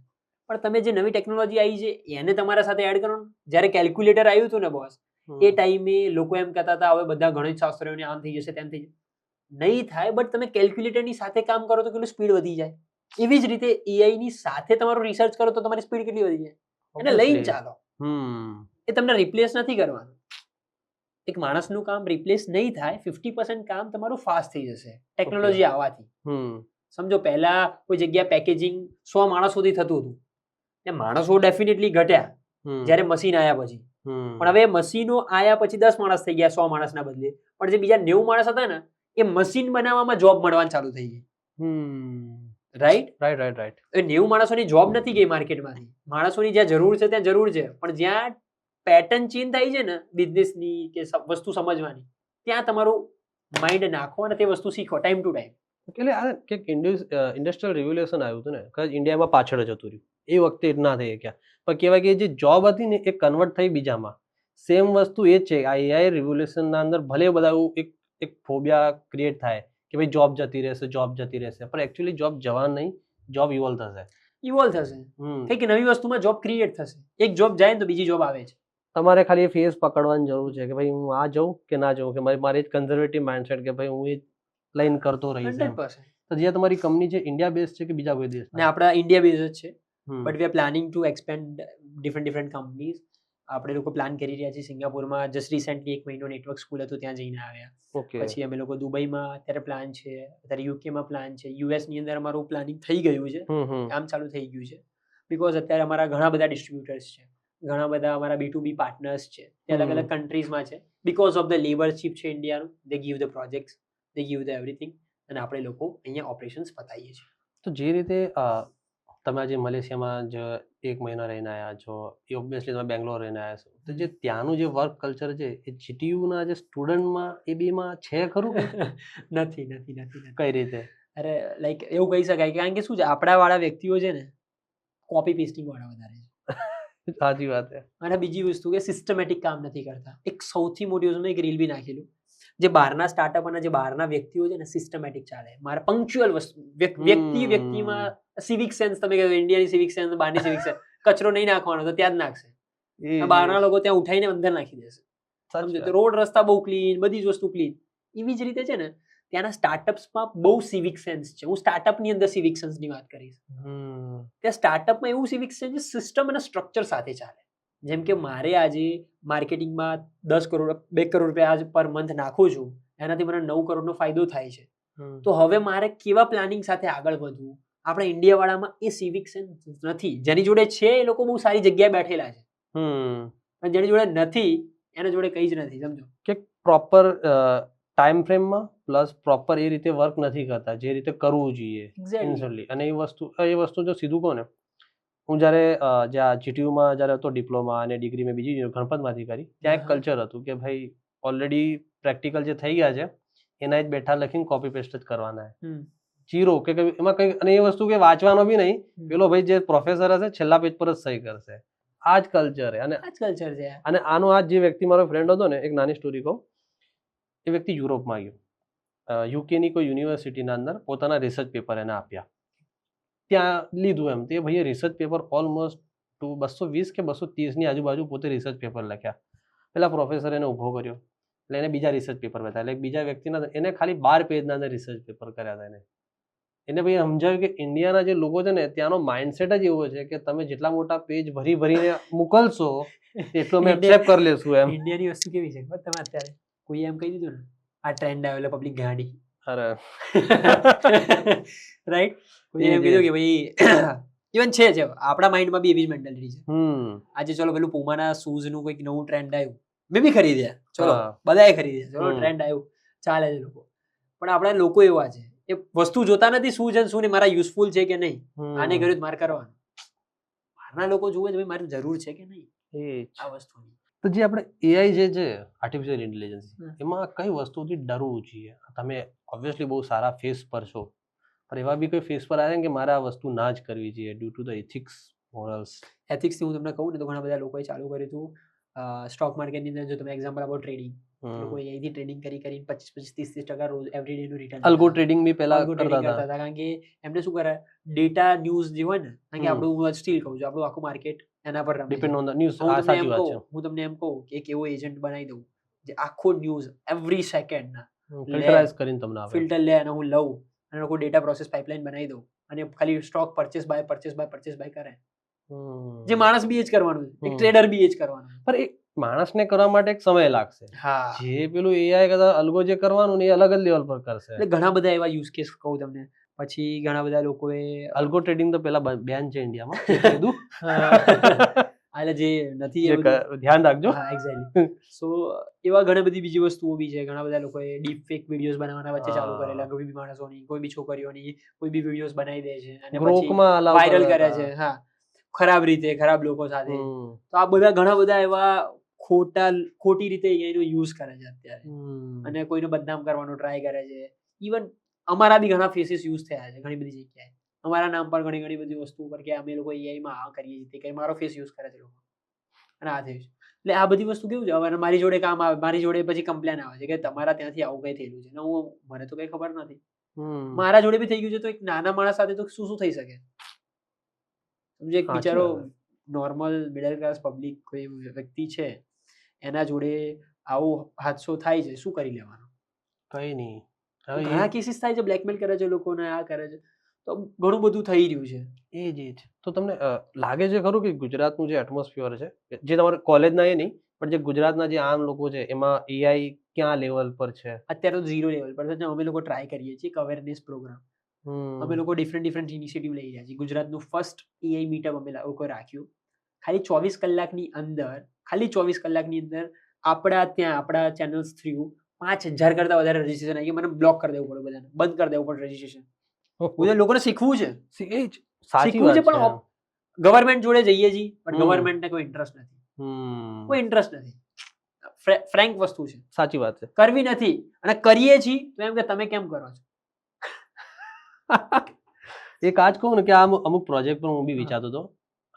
પણ તમે જે નવી ટેકનોલોજી આવી છે એને તમારા સાથે એડ કરો ને. જ્યારે કેલ્ક્યુલેટર આવ્યું હતું ને બોસ એ ટાઈમે લોકો એમ કહેતા હતા હવે બધા ગણિત શાસ્ત્રીઓને આમ થઈ જશે તેમ થઈ જશે. નહીં થાય બટ તમે કેલ્ક્યુલેટરની સાથે કામ કરો તો કેટલું સ્પીડ વધી જાય. એવી જ રીતે એઆઈ ની સાથે તમારું રિસર્ચ કરો તો તમારી સ્પીડ કેટલી વધી જાય. એને લઈને ચાલો. એ તમને રિપ્લેસ નથી કરવાનું. એક માણસનું કામ રિપ્લેસ નહીં થાય 50% કામ તમારું ફાસ્ટ થઈ જશે ટેકનોલોજી આવવાથી. સમજો પહેલા કોઈ જગ્યા પેકેજિંગ 100 માણસોથી થતું હતું ને માણસો ડેફિનેટલી ઘટ્યા જ્યારે મશીન આવ્યા પછી. પણ હવે મશીનો આવ્યા પછી 10 માણસ થઈ ગયા 100 માણસના બદલે પણ જે બીજા 90 માણસ હતા ને એ મશીન બનાવવામાં જોબ મળવાનું ચાલુ થઈ ગઈ. રાઈટ. એ 90 માણસોની જોબ નથી ગઈ માર્કેટમાંથી. માણસોની જ્યાં જરૂર છે ત્યાં જરૂર છે પણ જ્યાં પેટર્ન ચેન્જ થાય છે ને બિઝનેસની કે વસ્તુ સમજવાની ત્યાં તમારું માઇન્ડ નાખો અને તે વસ્તુ શીખો ટાઈમ ટુ ટાઈમ. એટલે આ કે ઇન્ડસ્ટ્રીયલ રિવોલ્યુશન આવ્યું હતું ને કદાચ ઇન્ડિયામાં પાછળ જતું રહ્યું એ વખતે ના થઈ ગયા પણ કહેવાય કે જે જોબ હતી ને એ કન્વર્ટ થઈ બીજામાં. સેમ વસ્તુ એ જ છે આ એઆઈ રિવોલ્યુશનના અંદર ભલે બધા એક ફોબિયા ક્રિએટ થાય કે ભાઈ જોબ જતી રહેશે પણ એકચ્યુઅલી જોબ જવા નહીં જોબ ઇવોલ્વ થશે. કંઈક નવી વસ્તુમાં જોબ ક્રિએટ થશે. એક જોબ જાય ને તો બીજી જોબ આવે છે. તમારે ખાલી ફેસ પકડવાની જરૂર છે કે ભાઈ હું આ જાઉં કે ના જાઉં કે મારે જ કન્ઝર્વેટિવ માઇન્ડસેટ કે ભાઈ હું એ લાઈન કરતો રહીશ. 100%. તો જે તમારી કંપની છે ઇન્ડિયા બેઝ છે કે બીજા કોઈ દેશ? ને આપણા ઇન્ડિયા બેઝ જ છે but we are planning two expand different companies. આપણે લોકો પ્લાન કરી રહ્યા છીએ સિંગાપુરમાં જસ્ટ રિસેન્ટલી 1 મહિનો નેટવર્ક સ્કૂલ હતું ત્યાં જઈને આવ્યા. પછી અમે લોકો દુબઈમાં અત્યારે પ્લાન છે, અત્યારે યુકેમાં પ્લાન છે, યુએસ ની અંદર અમારું પ્લાનિંગ થઈ ગયું છે, કામ ચાલુ થઈ ગયું છે. બીકોઝ અત્યારે અમારા ઘણા બધા ડિસ્ટ્રીબ્યુટર્સ છે, ઘણા બધા અમારા B2B પાર્ટનર્સ છે તે અલગ અલગ કન્ટ્રીઝમાં છે. બીકોઝ ઓફ ધ લેબરશીપ છે ઇન્ડિયાનું, they give the projects, they give the everything અને આપણે લોકો અહીંયા ઓપરેશન્સ પતાવીએ છીએ. તો જે રીતે તમે આજે મલેશિયામાં જ 1 મહિના રહીને આવ્યા છો, એ ઓબ્વિયસલી તમે બેંગ્લોર રહીને આવ્યા છો, તો જે ત્યાંનું જે વર્ક કલ્ચર છે એ જીટીયુના જે સ્ટુડન્ટમાં એ બેમાં છે ખરું? નથી. કઈ રીતે? અરે લાઈક એવું કહી શકાય કારણ કે શું છે આપણા વાળા વ્યક્તિઓ છે ને કોપી પેસ્ટિંગ વાળા વધારે છે. સાચી વાત છે. અને બીજી વસ્તુ કે સિસ્ટમેટિક કામ નથી કરતા. એક સૌથી મોટી વસ્તુ એક રીલ બી નાખેલું, જે બહારના સ્ટાર્ટઅપ અને જે બહારના વ્યક્તિઓ છે ને સિસ્ટમેટિક ચાલે. મારે પંક્ચ્યુઅલ વસ્તુ વ્યક્તિમાં સિવિક સેન્સ, તમે કહો ઇન્ડિયાની સિવિક સેન્સ, બહારની સિવિક સેન્સ, કચરો નહીં નાખવાનો તો ત્યાં જ નાખશે. બહારના લોકો ત્યાં ઉઠાઈને અંદર નાખી દેશે. સમજો રોડ રસ્તા બહુ ક્લીન, બધી જ વસ્તુ ક્લીન. એવી જ રીતે છે ને ત્યાંના સ્ટાર્ટઅપ્સમાં બહુ સિવિક સેન્સ છે. હું સ્ટાર્ટઅપની અંદર સિવિક સેન્સની વાત કરીશ. ત્યાં સ્ટાર્ટઅપમાં એવું સિવિક સેન્સ સિસ્ટમ અને સ્ટ્રક્ચર સાથે ચાલે. જેમ કે મારે આજે માર્કેટિંગમાં 10 કરોડ 2 કરોડ રૂપિયા આજ પર મંથ નાખું છું, એનાથી મને 9 કરોડનો ફાયદો થાય છે. તો હવે મારે કેવા પ્લાનિંગ સાથે આગળ વધવું? આપણા ઇન્ડિયા વાળામાં એ સિવિક સેન્સ નથી. જેની જોડે છે એ લોકો બહુ સારી જગ્યાએ બેઠેલા છે, પણ જેની જોડે નથી એના જોડે કંઈ જ નથી. સમજો કે પ્રોપર ટાઈમ ફ્રેમમાં પ્લસ પ્રોપર એ રીતે વર્ક નથી કરતા જે રીતે કરવું જોઈએ. એક્ઝેક્ટલી. અને એ વસ્તુ જો સીધું કહું ને, હું જ્યારે જ્યાં જીટીયુમાં જ્યારે હતો ડિપ્લોમા અને ડિગ્રી મેં બીજી ગણપતમાંથી કરી, ત્યાં એક કલ્ચર હતું કે ભાઈ ઓલરેડી પ્રેક્ટિકલ જે થઈ ગયા છે એના જ બેઠા લખીને કોપી પેસ્ટ જ કરવાના. જીરો કે એમાં કંઈ, અને એ વસ્તુ કે વાંચવાનો બી નહીં, પેલો ભાઈ જે પ્રોફેસર હશે છેલ્લા પેજ પર જ સહી કરશે. આ જ કલ્ચર છે. અને આનો આ જે વ્યક્તિ મારો ફ્રેન્ડ હતો ને, એક નાની સ્ટોરી કહું, એ વ્યક્તિ યુરોપમાં ગયો, યુકેની કોઈ યુનિવર્સિટીના અંદર પોતાના રિસર્ચ પેપર એને આપ્યા, ત્યાં લીધું એમ. તે ભાઈએ રિસર્ચ પેપર ઓલમોસ્ટ 220 કે 230ની આજુબાજુ પોતે રિસર્ચ પેપર લખ્યા. પેલા પ્રોફેસર એને ઊભો કર્યો એટલે એને બીજા રિસર્ચ પેપર બતાવ્યા, એટલે બીજા વ્યક્તિના એને ખાલી 12 પેજના અંદર રિસર્ચ પેપર કર્યા હતા. એને ભાઈ સમજાવ્યું કે ઇન્ડિયાના જે લોકો છે ને ત્યાંનો માઇન્ડસેટ જ એવો છે કે તમે જેટલા મોટા પેજ ભરીને મોકલશો એટલું અમે એક્સેપ્ટ કરી લેશું. એમ ઇન્ડિયાની વસ્તુ કેવી છે તમે અત્યારે કોઈ એમ કહી દીધું ને આ ટ્રેન્ડ આવેલો પબ્લિક ગાડી, અરે રાઈટ, કોઈ એમ કીધું કે ભાઈ ઇવન છે જ આપણા માઇન્ડમાં બી એવી જ મેન્ટાલિટી છે. આજે ચલો પેલું પુમાના શૂઝ નું કોઈક નવું ટ્રેન્ડ આવ્યું, મેં બી ખરીદ્યા, ચલો બધાએ ખરીદ્યા, ચલો ટ્રેન્ડ આવ્યું, ચાલે છે લોકો. પણ આપણા લોકો એવા છે એ વસ્તુ જોતા નથી શું છે શું નહીં, મારા યુઝફુલ છે કે નહીં, આને કર્યું મારે કરવાનું. બહારના લોકો જુએ છે મારી જરૂર છે કે નહીં આ વસ્તુની. તો જે આપણે એઆઈ જે છે આર્ટિફિશિયલ ઇન્ટેલિજન્સ, એમાં કઈ વસ્તુથી ડરવું જોઈએ? તમે ઓબ્વિયસલી બહુ સારા ફેસ પર છો, પણ એવા બી કોઈ ફેસ પર આવે કે મારે આ વસ્તુ ના જ કરવી જોઈએ due to the ethics, morals? એથિક્સથી હું તમને કહું ને તો ઘણા બધા લોકોએ ચાલુ કર્યું હતું સ્ટોક માર્કેટની અંદર. જો તમે એક્ઝામ્પલ આપો ટ્રેડિંગ, લોકો અહીંથી ટ્રેડિંગ કરીને 25-30% રોજ એવરી ડે નું રિટર્ન. અલ્ગો ટ્રેડિંગ બી પહેલા કરતા હતા, કારણ કે એમને શું કરે, ડેટા ન્યૂઝ જે હોય ને, કારણ કે આપણું સ્ટીલ કહું છું, આપણું આખું માર્કેટ એના પર ડિપેન્ડ ઓન ધ ન્યૂઝ. હું તમને એમ કહું કે એક એવો એજન્ટ બનાવી દઉં જે આખો ન્યૂઝ એવરી સેકન્ડ ફિલ્ટરાઇઝ કરીને તમને આપે, ફિલ્ટર લે અને હું લઉં અને લોકો ડેટા પ્રોસેસ પાઇપલાઇન બનાવી દઉં અને ખાલી સ્ટોક પરચેસ બાય કરે. જે માણસ બી એ જ કરવાનું છે, એક ટ્રેડર બી એ જ કરવાનું. પણ એક માણસને કરવા માટે એક સમય લાગશે. હા, જે પેલું એઆઈ કરતા અલગો જે કરવાનું ને એ અલગ જ લેવલ પર કરશે. એટલે ઘણા બધા એવા યુઝ કેસ કહું તમને. પછી ઘણા બધા લોકોએ અલ્ગો ટ્રેડિંગ તો પેલા બેન છે ઇન્ડિયામાં, કીધું. એટલે જે નથી ધ્યાન રાખજો. હા, એક્ઝેક્ટલી. સો એવા ઘણી બધી બીજી વસ્તુઓ બી છે. ઘણા બધા લોકોએ ડીપ ફેક વિડીયોઝ બનાવવાના વચ્ચે ચાલુ કરેલા, કોઈ બી માણસોની, કોઈ બી છોકરીઓની કોઈ બી વિડીયોઝ બનાવી દે છે અને પછી વાયરલ કરે છે. હા, ખરાબ રીતે, ખરાબ લોકો સાથે. તો આ બધા ઘણા બધા એવા ખોટી રીતે એનો યુઝ કરે છે અત્યારે, અને કોઈને બદનામ કરવાનો ટ્રાય કરે છે. ઇવન અમારા બી ઘણા ફેસીસ યુઝ થયા છે ઘણી બધી જગ્યાએ, અમારા નામ પર ઘણી બધી વસ્તુ પર કે અમે લોકો એઆઈમાં આ કરીએ છીએ કે મારો ફેસ યુઝ કરે છે લોકો, અને આ થયું છે. એટલે આ બધી વસ્તુ કેવું છે, હવે મારી જોડે કામ આવે, મારી જોડે પછી કમ્પ્લેન આવે છે કે તમારા ત્યાંથી આવું કઈ થયેલું છે, ને મને તો કઈ ખબર નથી. મારા જોડે બી થઈ ગયું છે, તો એક નાના માણસ સાથે તો શું થઈ શકે? સમજો, એક બિચારો નોર્મલ મિડલ ક્લાસ પબ્લિક કોઈ વ્યક્તિ છે, એના જોડે આવો હાદસો થાય છે, શું કરી લેવાનું? કઈ નહીં. ઘણા કેસીસ થાય છે, બ્લેકમેલ કરે છે લોકોને, આ કરે છે, તો ઘણું બધું થઈ રહ્યું છે. એ જ. તો તમને લાગે છે ખરું કે ગુજરાતનું જે એટમોસ્ફિયર છે, જે તમારે કોલેજના એ નહીં પણ જે ગુજરાતના જે આમ લોકો છે, એમાં એઆઈ ક્યાં લેવલ પર છે? અત્યારે તો 0 લેવલ પર છે. અમે લોકો ટ્રાય કરીએ છીએ એક અવેરનેસ પ્રોગ્રામ. અમે લોકો ડિફરન્ટ ઇનિશિયેટિવ લઈ રહ્યા છીએ. ગુજરાતનું ફર્સ્ટ એઆઈ મીટઅપ અમે લોકો રાખ્યું. ખાલી 24 કલાકની અંદર આપણા ત્યાં આપણા ચેનલ્સ થ્રુ 5000 કરતા વધારે રજીસ્ટ્રેશન આવી ગયા. મને બ્લોક કરી દેવું પડે, બધાને બંધ કરી દેવું પડે રજીસ્ટ્રેશન. બધા લોકોને શીખવું છે, શીખવું છે, પણ ગવર્મેન્ટ જોડે જઈએ છીએ, પણ ગવર્મેન્ટને કોઈ ઇન્ટરેસ્ટ નથી. ફ્રેન્ક વસ્તુ છે, સાચી વાત છે, કરવી નથી. અને કરીએ છીએ તો એમ કે તમે કેમ કરો છો? એક આજ કહું ને કે આ અમુક પ્રોજેક્ટ પર હું બી વિચારતો હતો.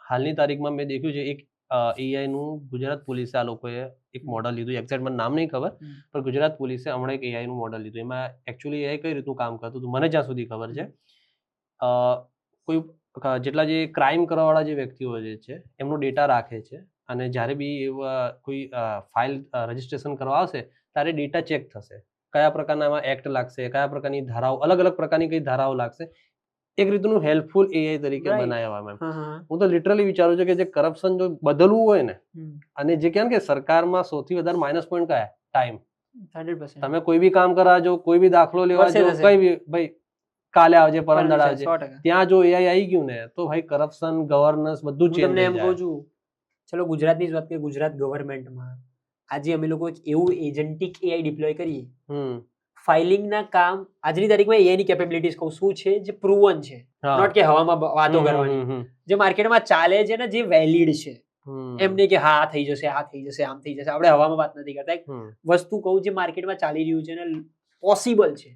હાલની તારીખમાં મેં દેખ્યું છે એક એઆઈ નું ગુજરાત પોલીસે આ લોકોએ એક મોડલ લીધું. એક્ઝેક્ટ મને નામ નહીં ખબર, પણ ગુજરાત પોલીસે હમણાં એક એઆઈ નું મોડલ લીધું. એમાં એકચ્યુઅલી એઆઈ કઈ રીતનું કામ કરતું હતું મને જ્યાં સુધી ખબર છે, કોઈ જેટલા જે ક્રાઇમ કરવાવાળા જે વ્યક્તિઓ જે છે એમનો ડેટા રાખે છે, અને જ્યારે બી એવા કોઈ ફાઇલ રજીસ્ટ્રેશન કરવા આવશે ત્યારે ડેટા ચેક થશે, કયા પ્રકારના એમાં એક્ટ લાગશે, કયા પ્રકારની ધારાઓ, અલગ અલગ પ્રકારની કઈ ધારાઓ લાગશે. એક રીતનું હેલ્પફુલ એઆઈ તરીકે બનાવવામાં. હું તો લિટરલી વિચારું છું કે જે કરપ્શન જો બદલવું હોય ને, અને જે કહે કે સરકારમાં સૌથી વધારે માઇનસ પોઈન્ટ કયા? ટાઈમ. 100%. તમે કોઈ બી કામ કરવા જો, કોઈ બી દાખલો લેવા જો, કઈ બી ભાઈ કાલે આવજે, પરમ દાડે આવજે, ત્યાં જો એઆઈ આવી ગયું ને તો ભાઈ કરપ્શન, ગવર્નન્સ બધું ચેન્જ થઈ જાય. એમ કહું છું, ચલો ગુજરાતની જ વાત કરીએ. ગુજરાત ગવર્મેન્ટમાં આજે અમે લોકો એક એવું એજન્ટિક એઆઈ ડિપ્લોય કરીએ. ફાઇલિંગના કામ આજની તારીખમાં એઆઈની કેપેબિલિટીઝ કહું શું છે, જે પ્રૂવન છે, નોટ કે હવામાં વાતો કરવાની, જે માર્કેટમાં ચાલે છે ને, જે વેલિડ છે. એમ નહીં કે હા થઈ જશે, આ થઈ જશે, આમ થઈ જશે. આપણે હવામાં વાત નથી કરતા. એક વસ્તુ કહું જે માર્કેટમાં ચાલી રહ્યું છે ને, પોસિબલ છે.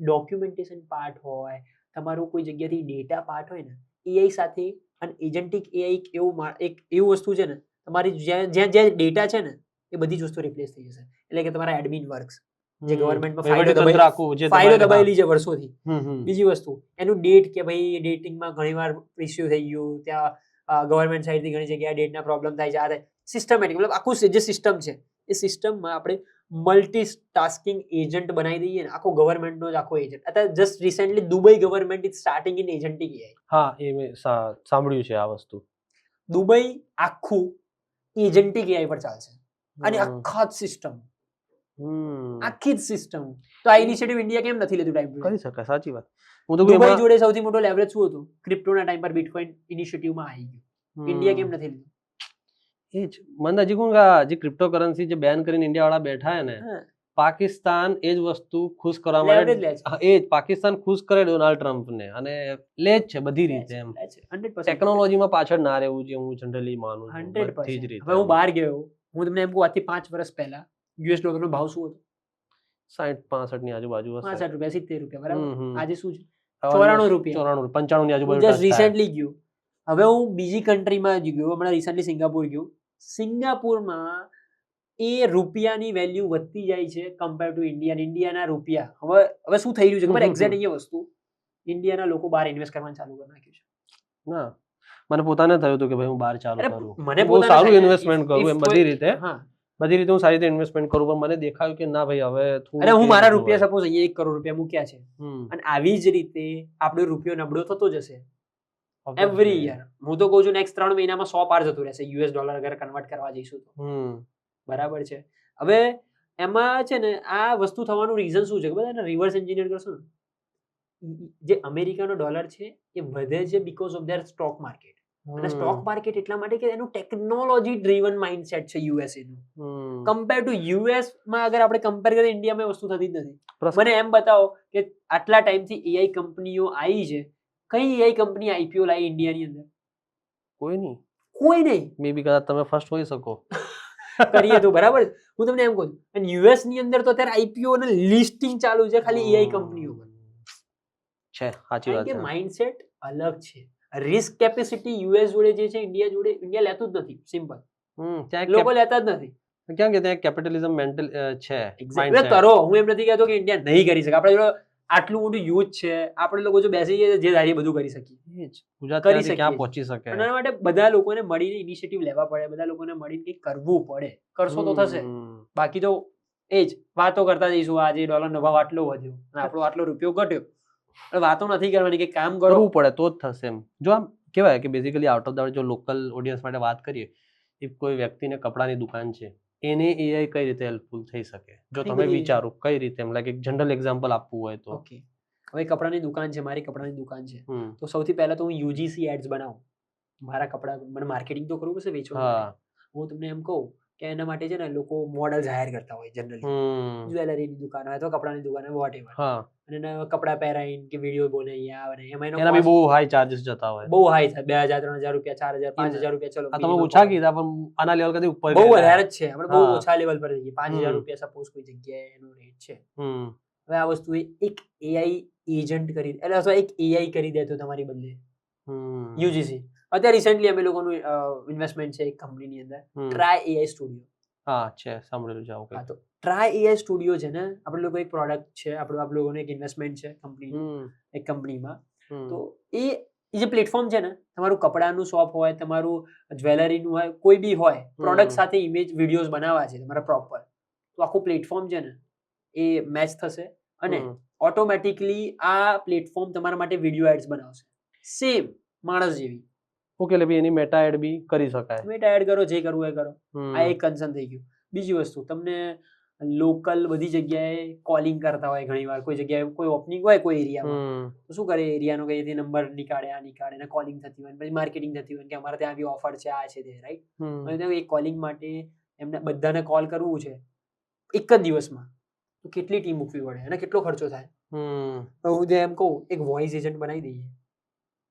ડોક્યુમેન્ટેશન પાર્ટ હોય, તમારું કોઈ જગ્યાથી ડેટા પાર્ટ હોય ને, એઆઈ સાથે અને એજન્ટિક એઆઈ એવું વસ્તુ છે ને, તમારી જ્યાં ડેટા છે ને, એ બધી જ વસ્તુ રિપ્લેસ થઈ જશે. એટલે કે તમારા એડમિન વર્ક્સ જે ગવર્મેન્ટમાં ફાઇલો દબાયેલી છે વર્ષોથી. બીજી વસ્તુ એનું ડેટ, કે ભાઈ ડેટિંગમાં ઘણીવાર ઇસ્યુ થઈ ગયું, ત્યાં ગવર્મેન્ટ સાઈડથી ઘણી જગ્યાએ ડેટના પ્રોબ્લેમ થાય છે. સિસ્ટમેટિક મતલબ આખું જે સિસ્ટમ છે એ સિસ્ટમમાં આપણે મલ્ટીટાસ્કિંગ એજન્ટ બનાવી દઈએ ને, આખો ગવર્મેન્ટનો જ આખો એજન્ટ. અત્યારે just recently Dubai government is starting in agentic AI. હા, એ મેં સાંભળ્યું છે આ વસ્તુ. દુબઈ આખું એજન્ટિક એઆઈ પર ચાલશે, અને આખા સિસ્ટમ આખી જ સિસ્ટમ. તો આ ઇનિશિયેટિવ ઇન્ડિયા કેમ નથી લેતું ટાઈમ ટુ કરી શકાય, સાચી વાત. હું તો કહું દુબઈ એમાં જોડે સૌથી મોટો લેવરેજ શું હતું? ક્રિપ્ટોના ટાઈમ પર બિટકોઇન ઇનિશિયેટિવમાં આવી ગયું. ઇન્ડિયા કેમ નથી લેતું? એ જ મને હજી કહું કે આ જે ક્રિપ્ટોકરન્સી જે બેન કરીને ઇન્ડિયા વાળા બેઠા હે ને, પાકિસ્તાન એ જ વસ્તુ ખુશ કરવા માટે લેવરેજ લે છે. હા, એ જ પાકિસ્તાન ખુશ કરે ડોનાલ્ડ ટ્રમ્પને અને લે જ છે બધી રીતે એમ. 100%. ટેકનોલોજીમાં પાછળ ના રહેવું જોઈએ, હું જનરલી માનું છું 100%. બધી જ રીતે. હવે હું બહાર ગયો, હું તમને એમ કહું આજથી 5 વર્ષ પહેલા યુએસ ડોલરનો ભાવ શું હતો? 60-65 ની આજુબાજુ હશે. 65 રૂપિયા 70 રૂપિયા બરાબર. હમ. આજે શું છે? Almost 94 રૂપિયા. 94, 95 ની આજુબાજુ જસ્ટ touch થાય. રિસેન્ટલી ગયો. હવે હું બીજી કન્ટ્રીમાં ગયો, હમણાં રિસેન્ટલી સિંગાપુર ગયો. સિંગાપુરમાં એ રૂપિયાની વેલ્યુ વધતી જાય છે કમ્પેર ટુ ઇન્ડિયા. ઇન્ડિયાના રૂપિયા હવે શું થઈ રહ્યું છે ખબર? એક્ઝેક્ટ અહીંયા વસ્તુ ઇન્ડિયાના લોકો બહાર ઇન્વેસ્ટ કરવાનું ચાલુ કરી નાખ્યું છે. ના, મને પોતાને થયું હતું કે ભાઈ હું બહાર ચાલુ અરે કરું, મને બહુ પોતાને સારું થાય, ઇન્વેસ્ટમેન્ટ કરું if એમ કોઈ- બધી રીતે હા. બધી રીતે હું સારી રીતે ઇન્વેસ્ટમેન્ટ કરું, પણ મને દેખાયું કે ના ભાઈ હવે થોડું અરે હું મારા કેવું રૂપિયા હોય. સપોઝ અહીંયા 1 કરોડ રૂપિયા મૂક્યા છે હમ. અને આવી જ રીતે આપણો રૂપિયો નબળો થતો જશે Obviously. Every year. હું તો કહું છું નેક્સ્ટ 3 મહિનામાં 100 પાર જતું રહેશે યુએસ ડોલર અગર કન્વર્ટ કરવા જઈશું તો. હમ. બરાબર છે. હવે એમાં છે ને આ વસ્તુ થવાનું રીઝન શું છે ખબર છે? રિવર્સ એન્જિનિયર કરશો ને, જે અમેરિકાનો ડોલર છે એ વધે છે because of their stock market. અને સ્ટોક માર્કેટ એટલા માટે કે એનું ટેકનોલોજી ડ્રીવન માઇન્ડસેટ છે યુએસએ નું. હમ. કમ્પેર ટુ યુએસ માં અગર આપણે કમ્પેર કરીએ ઇન્ડિયામાં એ વસ્તુ થતી જ નથી. પ્રશ્ન- મને એમ બતાવો કે આટલા ટાઈમથી એઆઈ કંપનીઓ આવી છે, કઈ એઆઈ કંપની આઈપીઓ લાવી ઇન્ડિયાની અંદર? કોઈ નહીં. કોઈ નહીં. મે બી કદાચ તમે ફર્સ્ટ હોઈ શકો. કરીએ તો બરાબર. હું તમને એમ કહું છું, અને યુએસ ની અંદર તો અત્યારે આઈપીઓ ને લિસ્ટિંગ ચાલુ છે ખાલી એઆઈ કંપનીઓ પર. છે, સાચી કારણ વાત કે છે. માઇન્ડસેટ અલગ છે. રિસ્ક કેપેસિટી યુએસ જોડે જે છે ઇન્ડિયા જોડે ઇન્ડિયા લેતું જ નથી. સિમ્પલ. ત્યાં લોકો લેતા જ નથી. ક્યાં કે ત્યાં કેપિટલિઝમ મેન્ટલ છે. એટલે mindset. કરો, હું એમ નથી કહેતો કે ઇન્ડિયા નહીં કરી શકે. આપણે જોડે આટલું મોટું યુથ છે, આપણે લોકો જો બેસી જઈએ જે ધારીએ બધું કરી શકીએ. એ જ. ગુજરાત કરી ત્યાંથી ક્યાં શકીએ. પહોંચી શકે. અને એના માટે બધા લોકોને મળીને ઇનિશિયેટિવ લેવા પડે, બધા લોકોને મળીને કંઈક કરવું પડે. કરશો તો થશે. હમ. બાકી તો એ જ વાતો કરતા જઈશું. આજે ડોલરનો ભાવ આટલો વધ્યો અને આપણો આટલો રૂપિયો ઘટ્યો. એટલે વાતો નથી કરવાની કે કામ કરો. કરવું પડે તો જ થશે એમ. જો આમ કહેવાય કે બેઝિકલી આઉટ ઓફ ધ જો લોકલ ઓડિયન્સ માટે વાત કરીએ, if કોઈ વ્યક્તિને કપડાની દુકાન છે, એને એઆઈ કઈ રીતે હેલ્પફુલ થઈ શકે? જો ઘણી તમે બધી- વિચારો કઈ રીતે એમ લાઈક એક જનરલ એક્ઝામ્પલ આપવું હોય તો. ઓકે, હવે કપડાની દુકાન છે, મારી કપડાની દુકાન છે, હમ. તો સૌથી પહેલા તો હું યુજીસી એડ્સ બનાવું. મારા કપડા મને માર્કેટિંગ તો કરવું પડશે વેચવા માટે. હા. હું તમને એમ કહું કે એના માટે છે ને લોકો મોડલ્સ હાયર કરતા હોય જનરલી. હમ. જ્વેલરીની દુકાન હોય તો કપડાની દુકાન હોય વોટ એવર, હા, અને એના કપડા પહેરાઈને કે વિડીયો બોલે અહીંયા આવે ને એમાં એનો એના બી cost બહુ હાઈ ચાર્जेस જતા હોય. બહુ હાઈ થાય. 2000 3000 રૂપિયા 4000 5000 રૂપિયા ચલો આ તમે minimum ઓછા પડે. કીધા પણ આના લેવલ કરતી ઉપર બહુ ગયેલા. વધારે જ છે. આપણે બહુ હા. ઓછા લેવલ પર જઈએ. 5000 હમ. રૂપિયા સપોઝ કોઈ જગ્યાએ એનો રેટ છે. હમ. હવે આ વસ્તુ એક એઆઈ એજન્ટ કરી એટલે અથવા એક એઆઈ કરી દે તો તમારી બદલે હમ. યુજીસી. અત્યારે રિસેન્ટલી અમે લોકોનું ઇન્વેસ્ટમેન્ટ છે એક કંપનીની અંદર, હમ. Try AI studio. હા છે, સાંભળેલું છે આવું હા, કંઈક. તો ટ્રાય એઆઈ સ્ટુડિયો છે ને, આપણે લોકો એક પ્રોડક્ટ છે, આપણે લોકોનું એક ઇન્વેસ્ટમેન્ટ છે કંપની હમ. એક કંપનીમાં. હમ. તો એ જે પ્લેટફોર્મ છે ને, તમારું કપડાનું શોપ હોય, તમારું જ્વેલરીનું હોય, કોઈ બી હોય, પ્રોડક્ટ સાથે ઇમેજ વિડીયોઝ બનાવવા છે તમારા પ્રોપર, તો આખું પ્લેટફોર્મ છે ને એ મેચ થશે અને હમ. ઓટોમેટિકલી આ પ્લેટફોર્મ તમારા માટે વિડીયો એડ્સ બનાવશે સેમ માણસ જેવી. ઓકે, એટલે બી એની મેટા એડ બી કરી શકાય. તમે એડ કરો, જે કરવું એ કરો. હમ. આ એક કન્સર્ન થઈ ગયું. બીજી વસ્તુ, તમને લોકલ બધી જગ્યાએ કોલિંગ કરતા હોય ઘણી વાર, કોઈ જગ્યાએ કોઈ ઓપનિંગ હોય કોઈ એરિયામાં, હમ. તો શું કરે એરિયાનો કઈ નંબર નીકાળે, આ નીકાળે ને કોલિંગ થતી હોય, પછી માર્કેટિંગ થતી હોય કે અમારે ત્યાં આવી ઓફર છે, આ છે તે, રાઈટ? હમ. અને ત્યાં એક કોલિંગ માટે એમને બધાને કોલ કરવું છે એક જ દિવસમાં, તો કેટલી ટીમ મૂકવી પડે અને કેટલો ખર્ચો થાય? હમ. તો હું એમ કહું એક વોઇસ એજન્ટ બનાવી દઈએ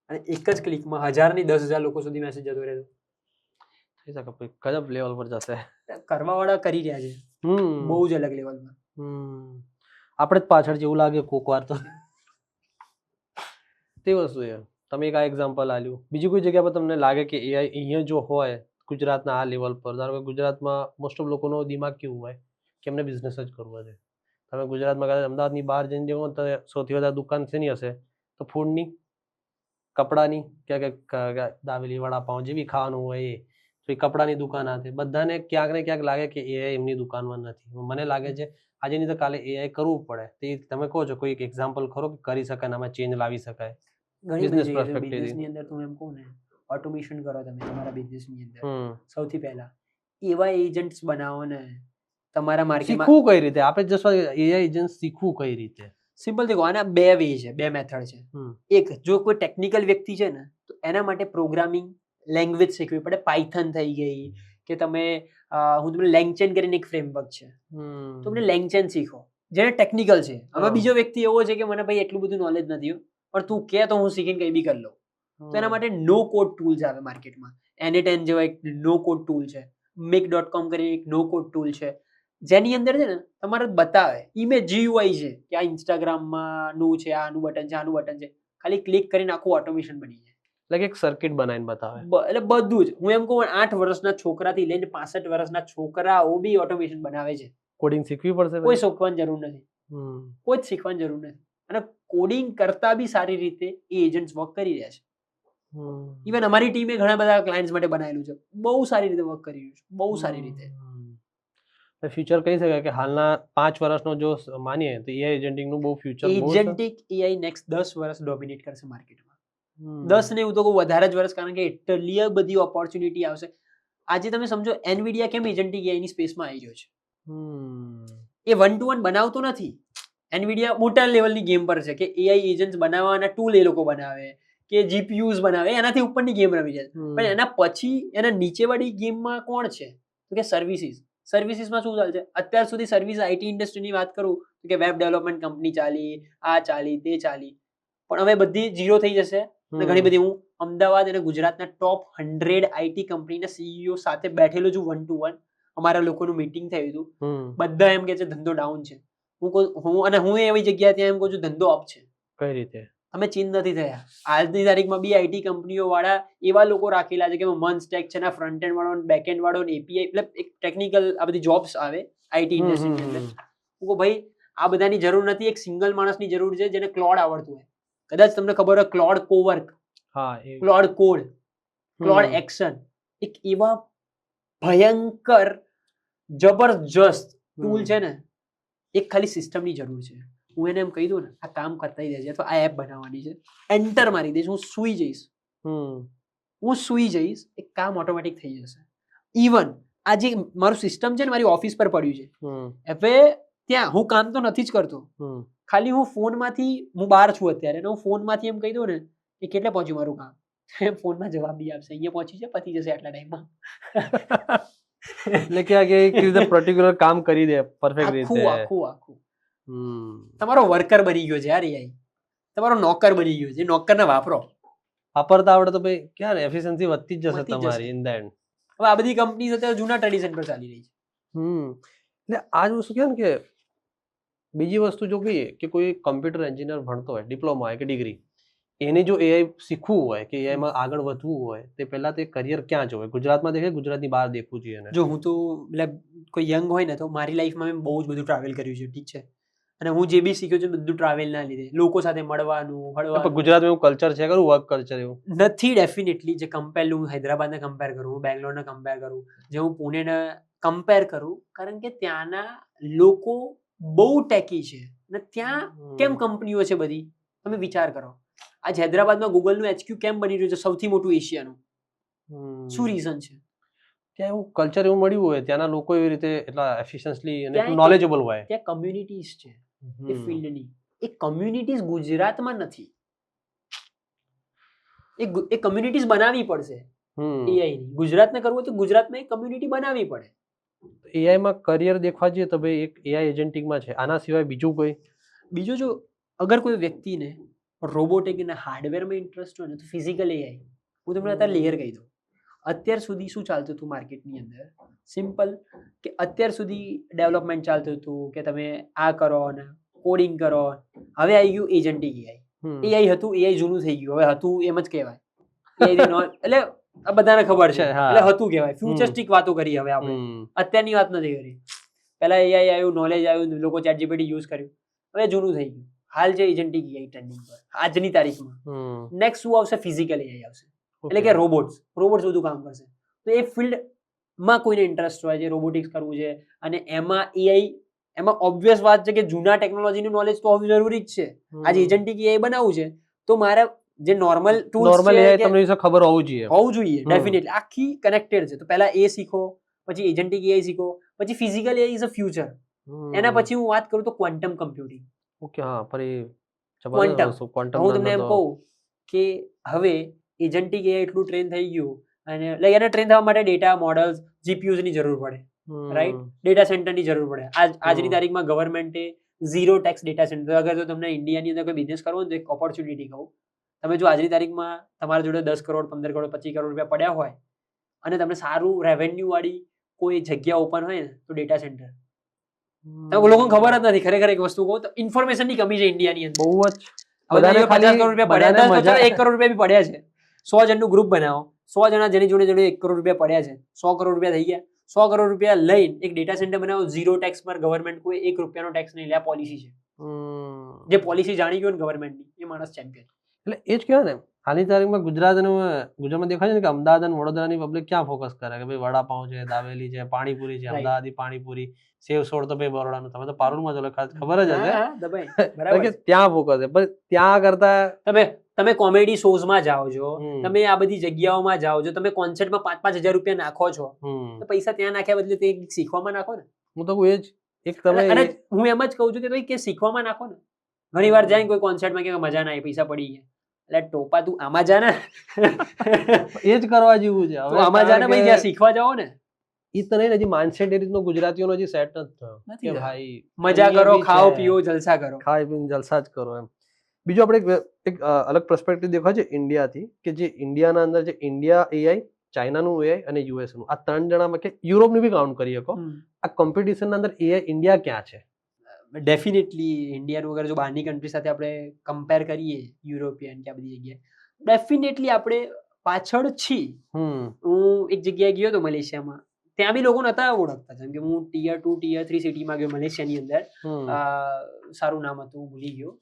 અને એક જ ક્લિકમાં 1000 ની 10,000 લોકો સુધી મેસેજ જતો રહે. થઈ શકે પછી ગજબ લેવલ પર જશે. કરવા વાળા કરી રહ્યા છે હમ. બહુ જ અલગ લેવલમાં. હમ. આપણે જ પાછળ જેવું લાગે કોક વાર તો. તે વસ્તુ છે. તમે એક આ એક્ઝામ્પલ આલ્યું. બીજી કોઈ જગ્યા પર તમને લાગે કે એઆઈ અહીંયા જો હોય ગુજરાતના આ લેવલ પર, ધારો કે ગુજરાતમાં મોસ્ટ ઓફ લોકોનો દિમાગ કેવું હોય કે એમને બિઝનેસ જ કરવો છે. તમે ગુજરાતમાં કદાચ અમદાવાદની બહાર જઈને જુઓ તો સૌથી વધારે દુકાન શેની હશે? તો ફૂડની, કપડાની, કે દાબેલી, વડાપાઉં જે બી ખાવાનું હોય એ, તો એ કપડાની દુકાન હતી. બધાને ક્યાંક ને ક્યાંક લાગે કે એઆઈ એમની દુકાનમાં નથી. મને લાગે છે આજે નહીં તો કાલે એઆઈ કરવું પડે. તે તમે કહો છો કોઈ એક એક્ઝામ્પલ ખરો કે કરી શકાય, આમાં ચેન્જ લાવી શકાય ઘણી બિઝનેસ બધી perspective થી? બિઝનેસની અંદર તો એમ કહું ને, ઓટોમેશન કરો તમે તમારા બિઝનેસની અંદર. હમ. સૌથી પહેલા એવા એજન્ટ્સ બનાવો ને તમારા માર્કેટમાં શીખવું કઈ રીતે? આપણે જસ્ટ એઆઈ એજન્ટ શીખવું કઈ રીતે? સિમ્પલ દેખો, આના બે વે છે, બે મેથડ છે. એક, જો કોઈ ટેકનિકલ વ્યક્તિ છે ને તો એના માટે પ્રોગ્રામિંગ લેંગ્વેજ શીખવી પડે. પાયથન થઈ ગઈ કે તમે હું તમને લેંગચેન કરીને એક ફ્રેમવર્ક છે, તો તમને લેંગચેન શીખો, જેને ટેકનિકલ છે. હવે બીજો વ્યક્તિ એવો છે કે મને ભાઈ એટલું બધું નોલેજ નથી, પણ તું કે તો હું શીખીને કઈ બી કરી લઉં. તો એના માટે નો કોડ ટૂલ્સ આવે માર્કેટમાં. N10 જેવા એક નો કોડ ટૂલ છે, make.com કરીને એક નો કોડ ટૂલ છે, જેની અંદર છે ને તમારે બતાવે ઇમેજ GUI છે કે આ ઇન્સ્ટાગ્રામમાં નું છે, આનું બટન છે, આનું બટન છે, ખાલી ક્લિક કરીને આખું ઓટોમેશન બની જાય. લાઈક એક સર્કિટ બનાવીને બતાવે. એટલે બધું જ. હું એમ કહું 8 વર્ષના છોકરાથી લઈને 65 વર્ષના છોકરાઓ બી ઓટોમેશન બનાવે છે. કોડિંગ શીખવી પડશે? કોઈ શીખવાની જરૂર નથી, કોઈ જ શીખવાની જરૂર નથી. અને કોડિંગ કરતા બી સારી રીતે એ એજન્ટ્સ વર્ક કરી રહ્યા છે. ઇવન અમારી ટીમે ઘણા બધા ક્લાયન્ટ્સ માટે બનાવેલું છે, બહુ સારી રીતે વર્ક કરી રહ્યું છે, બહુ સારી રીતે. ફ્યુચર કહી શકાય કે હાલના 5 વર્ષનો જો માનીએ તો એઆઈ એજન્ટિંગ નું બહુ ફ્યુચર એજન્ટિક એઆઈ નેક્સ્ટ 10 વર્ષ ડોમિનેટ કરશે માર્કેટમાં. 10 ને હું તો કહું વધારે જ વર્ષ, કારણ કે એટલી બધી ઓપોર્ચ્યુનિટી આવશે. આજે તમે સમજો એનવીડિયા કેમ એજન્ટિક એઆઈ ની સ્પેસમાં આવી રહ્યો છે. એ 1-to-1 બનાવતો નથી. એનવીડિયા મોટા લેવલની ગેમ પર છે કે એઆઈ એજન્ટ્સ બનાવવાના ટૂલ એ લોકો બનાવે કે જીપીયુઝ બનાવે, એનાથી ઉપરની ગેમ રમી જાય. પણ એના પછી એના નીચેવાળી ગેમમાં કોણ છે? તો કે સર્વિસીસ. સર્વિસીસમાં શું ચાલે છે અત્યાર સુધી? સર્વિસ આઈટી ઇન્ડસ્ટ્રીની વાત કરું તો કે વેબ ડેવલપમેન્ટ કંપની ચાલી, આ ચાલી, તે ચાલી, પણ હવે બધી ઝીરો થઈ જશે. ઘણી બધી, હું અમદાવાદ અને ગુજરાતના ટોપ 100 આઈટી કંપનીના સીઈઓ સાથે બેઠેલો છું 1-to-1. અમારા લોકોનું મીટિંગ થયું હતું. બધા એમ કે છે ધંધો ડાઉન છે. હું એવી જગ્યાએ ત્યાં એમ કહું છું ધંધો અપ છે. કઈ રીતે? અમે ચીન નથી થયા. આજની તારીખમાં બી આઈટી કંપનીઓ વાળા એવા લોકો રાખેલા છે કે મન સ્ટેક છે ને, ફ્રન્ટ એન્ડ વાળો, બેક એન્ડ વાળો, એપીઆઈ, એટલે એક ટેકનિકલ આ બધી જોબ્સ આવે આઈટી ઇન્ડસ્ટ્રીની અંદર. હું ભાઈ આ બધાની જરૂર નથી, એક સિંગલ માણસની જરૂર છે જેને ક્લોડ આવડતું હોય. કદાચ તમને ખબર હોય ક્લોડ કોવર્ક, ક્લોડ કોડ, ક્લોડ એક્શન, એક એવા ભયંકર જબરજસ્ત ટૂલ છે ને, એક ખાલી સિસ્ટમની જરૂર છે. હું એને એમ કહી દઉં ને આ કામ કરતા દેજે, અથવા આ એપ બનાવવાની છે, એન્ટર મારી દઈશ, હું સુઈ જઈશ, એક કામ ઓટોમેટિક થઈ જશે. ઇવન આ જે મારું સિસ્ટમ છે ને મારી ઓફિસ પર પડ્યું છે, હવે ત્યાં હું કામ તો નથી જ કરતો, ખાલી હું ફોનમાંથી, હું બહાર છું અત્યારે, હું ફોનમાંથી એમ કહી દઉં ને કે કેટલે પહોંચ્યું મારું કામ, ફોનમાં જવાબ બી આપશે, અહીંયા પહોંચ્યું છે, પતી જશે આટલા ટાઈમમાં. એટલે કે એક રીતે પર્ટિક્યુલર કામ કરી દે પરફેક્ટ રીતે. આખું તમારો વર્કર બની ગયો છે યાર એઆઈ, તમારો નોકર બની ગયો છે. નોકરને વાપરતા આવડે તો ભાઈ ક્યાં એફિશિયન્સી વધતી જ જશે તમારી ઇન ધ એન્ડ. હવે આ બધી કંપનીઝ અત્યારે જૂના ટ્રેડિશન પર ચાલી રહી છે. એટલે આ જ વસ્તુ કેમ કે બીજી વસ્તુ જો કહીએ કે કોઈ કમ્પ્યુટર એન્જિનિયર ભણતો હોય, ડિપ્લોમા હોય કે ડિગ્રી, એને જો એઆઈ શીખવું હોય કે એઆઈમાં આગળ વધવું હોય, તે પહેલા તે કરિયર ક્યાં જોવે? ગુજરાતમાં દેખે, ગુજરાતની બહાર દેખવું જોઈએ? જો હું તો કોઈ યંગ હોય ને, તો મારી લાઈફમાં મેં બહુ જ બધું ટ્રાવેલ કર્યું છે, ઠીક છે, અને હું જે બી શીખ્યો છું બધું ટ્રાવેલ ના લીધે, લોકો સાથે મળવાનું. ગુજરાતમાં એવું કલ્ચર છે ખરું, વર્ક કલ્ચર એવું નથી? ડેફિનેટલી. જે કમ્પેર, હું હૈદરાબાદને કમ્પેર કરું, હું બેંગ્લોરને કમ્પેર કરું, જે હું પુણેને કમ્પેર કરું, કારણ કે ત્યાંના લોકો બહુ ટેકી છે અને ત્યાં કેમ કંપનીઓ છે બધી, તમે વિચાર કરો. આજ હૈદરાબાદમાં ગૂગલનું HQ કેમ બની રહ્યું છે, સૌથી મોટું એશિયાનું? શું રીઝન છે? ત્યાં એવું કલ્ચર એવું મળ્યું હોય, ત્યાંના લોકો એવી રીતે એટલા એફિશિયન્ટલી અને નોલેજેબલ હોય. ત્યાં કમ્યુનિટીઝ છે એ ફિલ્ડની. એ કમ્યુનિટીઝ ગુજરાતમાં નથી. એ કમ્યુનિટીઝ બનાવવી પડશે એઆઈ ની. ગુજરાતને કરવું તો ગુજરાતમાં એક કમ્યુનિટી બનાવવી પડે. એઆઈ માં કરિયર દેખવા જઈએ તો ભાઈ એક એઆઈ એજન્ટિંગમાં છે, આના સિવાય બીજું કોઈ? બીજું જો અગર કોઈ વ્યક્તિને રોબોટિક અને હાર્ડવેરમાં ઇન્ટરેસ્ટ હોય ને, તો ફિઝિકલ એઆઈ. હું તમને અત્યારે લેયર કહી દઉં. અત્યાર સુધી શું ચાલતું હતું માર્કેટની અંદર? સિમ્પલ, કે અત્યાર સુધી ડેવલપમેન્ટ ચાલતું હતું કે તમે આ કરો ને કોડિંગ કરો. હવે આવી ગયું એજન્ટિક એઆઈ. એઆઈ હતું, એઆઈ જૂનું થઈ ગયું, હવે હતું એમ જ કહેવાય. એટલે આ બધાને ખબર છે, એટલે હતું કહેવાય. ફ્યુચરિસ્ટિક વાતો કરી હવે આપણે, અત્યારની વાત નથી કરી. પહેલા એઆઈ આવ્યું, નોલેજ આવ્યું, લોકો ChatGPT યુઝ કર્યું, હવે જૂનું થઈ ગયું. હાલ છે એજન્ટિક એઆઈ ટ્રેન્ડિંગ પર આજની તારીખમાં. નેક્સ્ટ શું આવશે? ફિઝિકલ એઆઈ આવશે, એટલે કે રોબોટ્સ બધું કામ કરશે. તો એ ફિલ્ડમાં કોઈને ઇન્ટરેસ્ટ હોય છે, રોબોટિક્સ કરવું છે, અને એમાં એઆઈ, એમાં ઓબ્વિયસ વાત છે કે જૂના ટેકનોલોજીનું નોલેજ તો હોવું જરૂરી જ છે. આજે એજન્ટિક એઆઈ બનાવવું છે તો મારે જે નોર્મલ ટૂલ્સ છે તમને ખબર હોવું જોઈએ ડેફિનેટલી. આખી કનેક્ટેડ છે. તો પહેલા એ શીખો, પછી એજન્ટિક એઆઈ શીખો, પછી physical AI is a future. એના પછી હું વાત કરું તો ક્વોન્ટમ કમ્પ્યુટિંગ. ઓકે, હા, ફરી ક્વોન્ટમ. ક્વોન્ટમ હું તમને એમ કહું કે હવે એજન્ટિક એઆઈ એટલું ટ્રેન થઈ ગયું અને લાઈક એને ટ્રેન થવા માટે ડેટા મોડલ્સ જીપીયુઝ ની જરૂર પડે, રાઈટ? ડેટા સેન્ટરની જરૂર પડે. આજની તારીખમાં ગવર્મેન્ટે ઝીરો ટેક્સ ડેટા સેન્ટર. અગર જો તમને ઇન્ડિયાની અંદર કોઈ બિઝનેસ કરવો હોય તો એક ઓપોર્ચ્યુનિટી કહું, તમે જો આજની તારીખમાં તમારા જોડે 10 કરોડ 15 કરોડ 25 કરોડ રૂપિયા પડ્યા હોય અને તમને સારું રેવન્યુ વાળી કોઈ જગ્યા ઓપન હોય ને તો ડેટા સેન્ટર. તમે લોકોને ખબર જ નથી. ખરેખર એક વસ્તુ કહું તો ઇન્ફોર્મેશનની કમી છે ઇન્ડિયાની અંદર. બહુ જ. બધાને 50 કરોડ રૂપિયા પડ્યા, 1 કરોડ રૂપિયા બી પડ્યા છે. 100 જણનું ગ્રુપ બનાવો, 100 જણા જેની જોડે 1 કરોડ રૂપિયા પડ્યા છે, 100 કરોડ રૂપિયા થઈ ગયા. 100 કરોડ રૂપિયા લઈને એક ડેટા સેન્ટર બનાવો, ઝીરો ટેક્સ પર. ગવર્મેન્ટ કોઈ 1 રૂપિયાનો ટેક્સ નહીં લે. આ પોલિસી છે. જે પોલિસી જાણી ગયો ને ગવર્મેન્ટની, એ માણસ ચેમ્પિયન. એટલે એ જ કહેવાય ને, હાલની તારીખમાં ગુજરાતમાં દેખાય છે ને કે અમદાવાદ અને વડોદરાની પબ્લિક ક્યાં ફોકસ કરે કે ભાઈ વડાપાઉં છે, દાબેલી છે, પાણીપુરી છે, અમદાવાદી પાણીપુરી, સેવ સોળ તો ભાઈ બરોડાનું. તમે તો પારુલમાં જો ખબર જ હશે કે ત્યાં ફોકસ છે. પણ ત્યાં કરતા તમે કોમેડી શોઝમાં જાઓ છો, તમે આ બધી જગ્યાઓમાં જાઓ છો, તમે કોન્સર્ટમાં 5,000 રૂપિયા નાખો છો, તો પૈસા ત્યાં નાખ્યા બદલે તે શીખવામાં નાખો ને. હું તો એ જ એક તમે, અને હું એમ જ કહું છું કે ભાઈ કે શીખવામાં નાખો ને. ઘણી વાર જાય કોઈ કોન્સર્ટમાં કે મજા ના આવી, પૈસા પડી ગયા, એટલે ટોપા તું આમાં જા ને. એ જ કરવા જેવું છે. હવે આમાં જા ને ભાઈ, ત્યાં શીખવા જાઓ ને. ઈ તો નહીં, હજી માઇન્ડસેટ એ રીતનો ગુજરાતીઓનો હજી સેટ નથી થયો કે ભાઈ મજા કરો, ખાઓ પીઓ, જલસા કરો. ખાઈ પીને જલસા જ કરો એમ. બીજું આપણે એક અલગ પર્સપેક્ટિવ દેખાય છે ઇન્ડિયાથી, કે જે ઇન્ડિયાના અંદર જે ઇન્ડિયા એઆઈ, ચાઇનાનું એઆઈ અને યુએસ નું, આ 3 જણામાં કે યુરોપનું બી કાઉન્ટ કરી શકો, આ કોમ્પિટિશનના અંદર એઆઈ ઇન્ડિયા ક્યાં છે? ડેફિનેટલી ઇન્ડિયાનું અગર જો બહારની કન્ટ્રી સાથે આપણે કમ્પેર કરીએ, યુરોપિયન કે આ બધી જગ્યાએ, ડેફિનેટલી આપણે પાછળ છીએ. હું એક જગ્યાએ ગયો હતો મલેશિયામાં, ત્યાં બી લોકો નતા ઓળખતા. જેમ કે હું ટિયર 2 ટિયર 3 સિટીમાં ગયો મલેશિયાની અંદર, સારું નામ હતું, ભૂલી ગયો.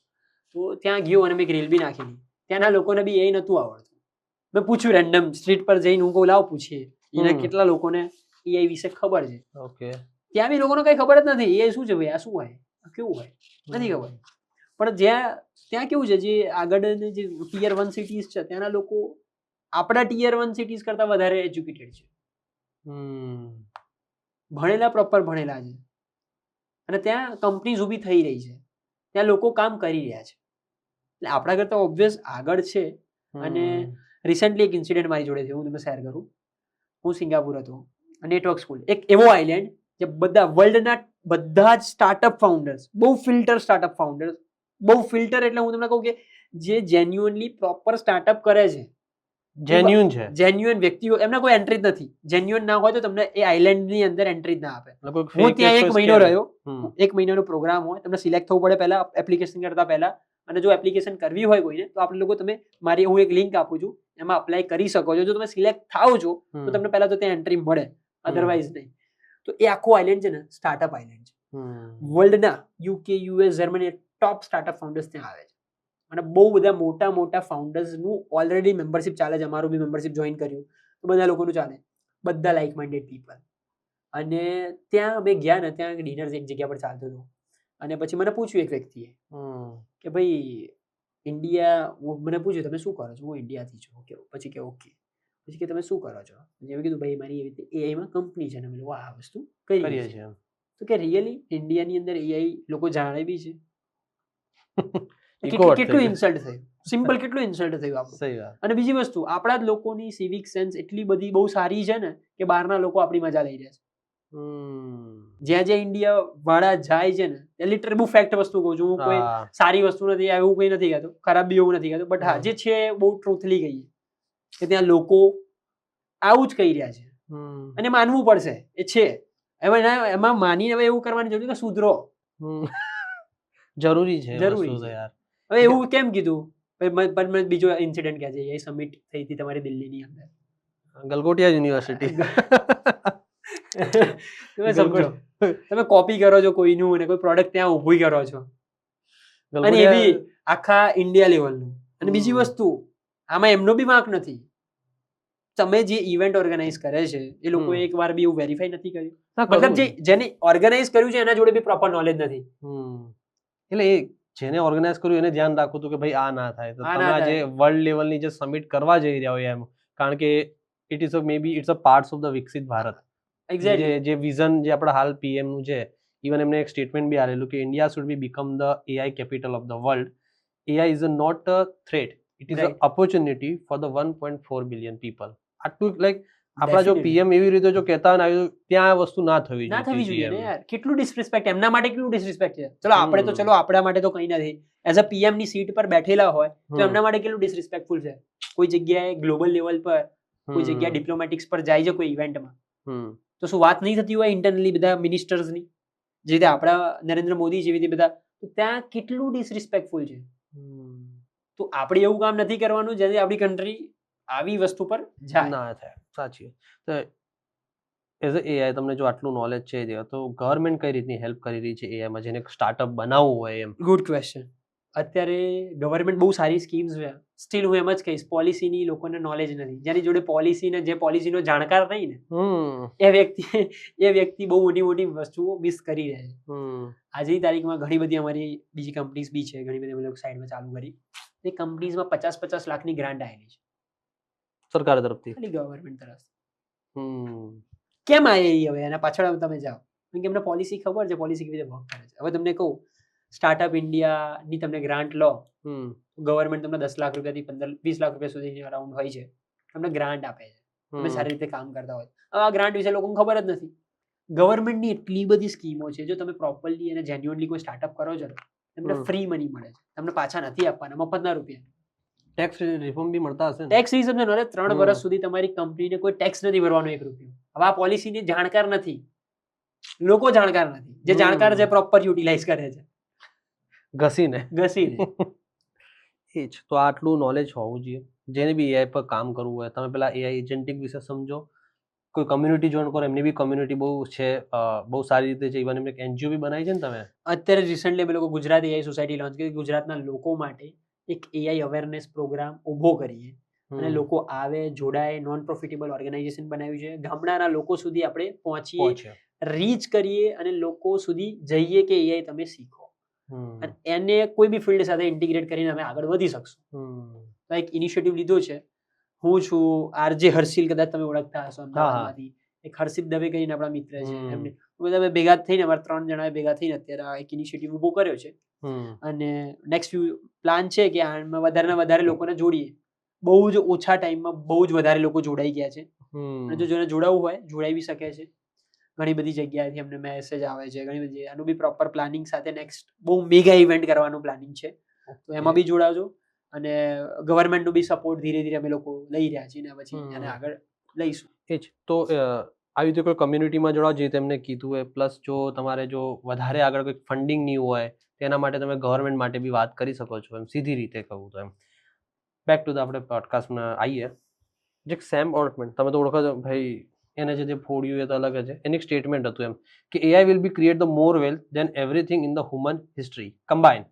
તો ત્યાં ગયો અને મેં એક રીલ બી નાખેલી. ત્યાંના લોકોને બી એ નતું આવડતું. મેં પૂછ્યું રેન્ડમ સ્ટ્રીટ પર જઈને, હું કહું લાવ પૂછીએ એને કેટલા લોકોને એઆઈ વિશે ખબર છે. ઓકે, ત્યાં બી લોકોને કઈ ખબર જ નથી એઆઈ શું છે ભાઈ, આ શું હોય, કેવું હોય, નથી ખબર. પણ ત્યાં કેવું છે, જે આગળ જે ટિયર 1 સિટીઝ છે ત્યાંના લોકો આપણા ટિયર 1 સિટીઝ કરતા વધારે એજ્યુકેટેડ છે, ભણેલા, પ્રોપર ભણેલા છે. અને ત્યાં કંપનીઝ ઊભી થઈ રહી છે, ત્યાં લોકો કામ કરી રહ્યા છે. એટલે આપણા કરતા ઓબ્વિયસ આગળ છે. અને રિસેન્ટલી એક ઇન્સિડન્ટ મારી જોડે છે, હું તમને શેર કરું. હું સિંગાપુર હતો, નેટવર્ક સ્કૂલ, એક એવો આઇલેન્ડ જે વર્લ્ડના બધા જ સ્ટાર્ટઅપ ફાઉન્ડર્સ, બહુ ફિલ્ટર સ્ટાર્ટઅપ ફાઉન્ડર્સ, બહુ ફિલ્ટર એટલે હું તમને કહું કે જે જેન્યુઅનલી પ્રોપર સ્ટાર્ટઅપ કરે છે, જેન્યુઅન વ્યક્તિઓ, એમને કોઈ એન્ટ્રી જ નથી. જેન્યુઅન ના હોય તો તમને એ આઇલેન્ડની અંદર એન્ટ્રી જ ના આપે. હું ત્યાં 1 મહિનો રહ્યો, 1 મહિનાનો પ્રોગ્રામ હોય, તમને સિલેક્ટ થવું પડે પહેલા, એપ્લિકેશન કરતા પહેલા. અને જો એપ્લિકેશન કરવી હોય કોઈને તો આપણે લોકો, તમે હું એક લિંક આપું છું, એમાં અપ્લાય કરી શકો છો. જો તમે સિલેક્ટ થાવ છો તો તમને પહેલા તો ત્યાં એન્ટ્રી મળે, અધરવાઇઝ નહીં. તો એ આખો આઇલેન્ડ છે ને સ્ટાર્ટઅપ આઇલેન્ડ છે. વર્લ્ડના યુકે, યુએસ, જર્મની ટોપ સ્ટાર્ટઅપ ફાઉન્ડર્સ ત્યાં આવે છે. અને બહુ બધા મોટા મોટા ફાઉન્ડર્સનું ઓલરેડી મેમ્બરશિપ ચાલે છે. અમારું બી મેમ્બરશિપ જોઈન કર્યું તો બધા લોકોનું ચાલે, બધા લાઇક માઇન્ડેડ પીપલ. અને ત્યાં અમે ગયા ને, ત્યાં ડિનર એક જગ્યા પર ચાલતું હતું. અને પછી મને પૂછ્યું એક વ્યક્તિએ કે ભાઈ ઇન્ડિયા, મને પૂછ્યું તમે શું કરો છો? હું ઇન્ડિયાથી છું. પછી કે ઓકે. પછી કે તમે શું કરો છો? મેં કીધું ભાઈ મારી એવી રીતે એઆઈમાં કંપની છે ને અમે લોકો આ વસ્તુ કરીએ છીએ. તો કે રિયલી ઇન્ડિયાની અંદર એઆઈ લોકો જાણે બી છે? કેટલું ઇન્સલ્ટ થયું, સિમ્પલ કેટલું ઇન્સલ્ટ થયું આપણું. અને બીજી વસ્તુ, આપણા જ લોકોની સિવિક સેન્સ એટલી બધી બહુ સારી છે ને કે બહારના લોકો આપણી મજા લઈ રહ્યા છે. જ્યાં જ્યાં ઇન્ડિયા વાળા જાય છે ને, એ લિટરલી બહુ ફેક્ટ વસ્તુ કહું છું, હું કોઈ સારી વસ્તુ નથી, એવું કંઈ નથી કહેતો, ખરાબ બી એવું નથી કહેતો, બટ હા જે છે બહુ ટ્રુથલી કહીએ કે ત્યાં લોકો આવું જ કહી રહ્યા છે. અને માનવું પડશે, એ છે. એમાં માનીને હવે એવું કરવાની જરૂર કે સુધરો, જરૂરી છે. હવે એવું કેમ કીધું? પણ બીજો ઇન્સિડન્ટ કહે છે, એ સમિટ થઈ હતી તમારી દિલ્હીની અંદર, ગલગોટિયા યુનિવર્સિટી. તમે સમજો, તમે કોપી કરો છો કોઈનું અને કોઈ પ્રોડક્ટ ત્યાં ઊભી કરો છો, અને એ બી આખા ઇન્ડિયા લેવલનું. અને બીજી વસ્તુ, આમાં એમનો બી વાંક નથી. તમે જે ઇવેન્ટ ઓર્ગેનાઇઝ કરે છે એ લોકોએ એકવાર બી એવું વેરીફાઈ નથી કર્યું. મતલબ જેને ઓર્ગેનાઇઝ કર્યું છે એના જોડે બી પ્રોપર નોલેજ નથી. એટલે એ જેને ઓર્ગેનાઇઝ કર્યું એને ધ્યાન રાખવું હતું કે ભાઈ આ ના થાય. તો તમે આજે વર્લ્ડ લેવલની જે સમિટ કરવા જઈ રહ્યા હોય એમ, કારણ કે it is maybe it's a parts of the વિકસિત ભારત, એક્ઝેક્ટલી જે વિઝન જે આપણા હાલ પીએમ નું છે, ઇવન એમને એક સ્ટેટમેન્ટ બી આલેલું કે India should be become the AI capital of the world. AI is not a threat, it is a Right. Opportunity for the 1.4 billion people. આટલું લાઈક આપણા જો Definitely. પીએમ એવી રીતે જો કહેતા હોય ને ત્યાં આ વસ્તુ ના થવી ના થવી જોઈએ ને જોઈએ. યાર, કેટલું ડિસરિસ્પેક્ટ, એમના માટે કેટલું ડિસરિસ્પેક્ટ છે. ચલો આપણે તો ચલો આપણા માટે તો કંઈ નથી, એઝ અ પીએમ ની સીટ પર બેઠેલા હોય તો એમના માટે કેટલું ડિસરિસ્પેક્ટફુલ છે. કોઈ જગ્યાએ ગ્લોબલ લેવલ પર કોઈ જગ્યાએ ડિપ્લોમેટિક્સ પર જાય છે કોઈ ઇવેન્ટમાં, તો શું વાત નહીં થતી હોય ઇન્ટરનલી બધા મિનિસ્ટર્સની, જે રીતે આપણા નરેન્દ્ર મોદી જેવી રીતે બધા, તો ત્યાં કેટલું ડિસરિસ્પેક્ટફુલ છે. તો આપણે એવું કામ નથી કરવાનું જેથી આપણી કન્ટ્રી આવી વસ્તુ પર જાય. ના થાય. સાચી. તો એઝ અ એઆઈ તમને જો આટલું નોલેજ છે તો ગવર્મેન્ટ કઈ રીતની હેલ્પ કરી રહી છે એઆઈમાં, જેને સ્ટાર્ટઅપ બનાવવું હોય એમ? Good question. અત્યારે ગવર્મેન્ટ બહુ સારી સ્કીમ્સ છે, સ્ટીલ હું એમ જ કહીશ પોલિસીની લોકોને નોલેજ નથી. જેની જોડે પોલિસી ને જે પોલિસીનો જાણકાર નહીં ને એ વ્યક્તિ બહુ મોટી મોટી વસ્તુઓ મિસ કરી રહે છે. આજની તારીખમાં ઘણી બધી અમારી બીજી કંપનીઝ બી છે, ઘણી બધી અમે લોકો સાઈડમાં ચાલુ કરી, એ કંપનીઝમાં 50-50 લાખની ગ્રાન્ટ આવેલી છે સરકાર તરફથી. ખાલી ગવર્મેન્ટ તરફથી. કેમ આવી હવે એના પાછળ તમે જાઓ, કેમ કે એમને પોલિસી ખબર છે, પોલિસી કેવી રીતે વર્ક કરે છે. હવે તમને કહું, સ્ટાર્ટઅપ ઇન્ડિયાની તમને ગ્રાન્ટ લો, ગવર્મેન્ટ તમને 10 લાખ રૂપિયાથી 15-20 લાખ રૂપિયા સુધી અરાઉન્ડ હોય છે, તમને ગ્રાન્ટ આપે છે, તમે સારી રીતે કામ કરતા હોય. હવે આ ગ્રાન્ટ વિશે લોકોને ખબર જ નથી. ગવર્મેન્ટની એટલી બધી સ્કીમો છે, જો તમે પ્રોપરલી અને જેન્યુઅનલી કોઈ સ્ટાર્ટઅપ કરો છો તમને ફ્રી મની મળે છે, તમને પાછા નથી આપવાના, મફતના રૂપિયા. ટેક્સ રિફોર્મ બી મળતા હશે ને? ટેક્સ રિઝમ ને 3 વર્ષ સુધી તમારી કંપનીને કોઈ ટેક્સ નથી ભરવાનો 1 રૂપિયો. હવે આ પોલિસીની જાણકાર નથી, લોકો જાણકાર નથી, જે જાણકાર છે પ્રોપર યુટિલાઇઝ કરે છે ઘસીને. એ જ તો આટલું નોલેજ હોવું જોઈએ. જેને બી એઆઈ પર કામ કરવું હોય, તમે પેલા એઆઈ એજન્ટિક વિશે સમજો, કોઈ કમ્યુનિટી જોઈન કરો, એમની બી કમ્યુનિટી બહુ છે, બહુ સારી રીતે છે. ઇવન એમને એક એનજીઓ બી બનાવી છે ને તમે. અત્યારે રિસન્ટલી અમે લોકો ગુજરાત એઆઈ સોસાયટી લોન્ચ કરી, ગુજરાતના લોકો માટે એક એઆઈ અવેરનેસ પ્રોગ્રામ ઊભો કરીએ અને લોકો આવે, જોડાય, નોન પ્રોફિટેબલ ઓર્ગેનાઇઝેશન બનાવ્યું છે. ગામડાના લોકો સુધી આપણે પહોંચીએ, રીચ કરીએ અને લોકો સુધી જઈએ કે એઆઈ તમે શીખો અને એને કોઈ બી ફિલ્ડ સાથે ઇન્ટિગ્રેટ કરીને અમે આગળ વધી શકશું. તો એક ઇનિશિયેટિવ લીધો છે. હું છું આરજે હર્ષિલ, કદાચ તમે ઓળખતા હશો અમદાવાદમાંથી. એક હર્ષિત દવે કરીને આપણા મિત્ર છે, એમને બધા ભેગા થઈને, અમારા 3 જણા ભેગા થઈને અત્યારે આ એક ઇનિશિયેટિવ ઊભો કર્યો છે. અને નેક્સ્ટ પ્લાન છે કે આમાં વધારે ને વધારે લોકોને જોડીએ. બહુ જ ઓછા ટાઈમમાં બહુ જ વધારે લોકો જોડાઈ ગયા છે અને જો જેને જોડાવવું હોય જોડાઈ બી શકે છે. ઘણી બધી જગ્યાએથી અમને મેસેજ આવે છે, ઘણી બધી. આનું બી પ્રોપર પ્લાનિંગ સાથે નેક્સ્ટ બહુ મેગા ઇવેન્ટ કરવાનું પ્લાનિંગ છે, તો એમાં બી જોડાજો. અને ગવર્મેન્ટનું બી સપોર્ટ ધીરે ધીરે અમે લોકો લઈ રહ્યા છીએ ને પછી એને આગળ લઈશું. એ જ તો આવી રીતે કોઈ કમ્યુનિટીમાં જોડાઓ, જે તેમને કીધું હોય. પ્લસ જો તમારે જો વધારે આગળ કોઈ ફંડિંગ નહીં હોય તેના માટે તમે ગવર્મેન્ટ માટે બી વાત કરી શકો છો, એમ સીધી રીતે કહું તો. એમ બેક ટુ ધ આપણે પોડકાસ્ટમાં આવીએ. જે સેમ ઓલ્ટમેન તમે તો ઓળખો છો ભાઈ, એને જે ફોડ્યું એ તો અલગ જ છે. એની એક સ્ટેટમેન્ટ હતું એમ કે AI will be create the more wealth than everything in the human history combine,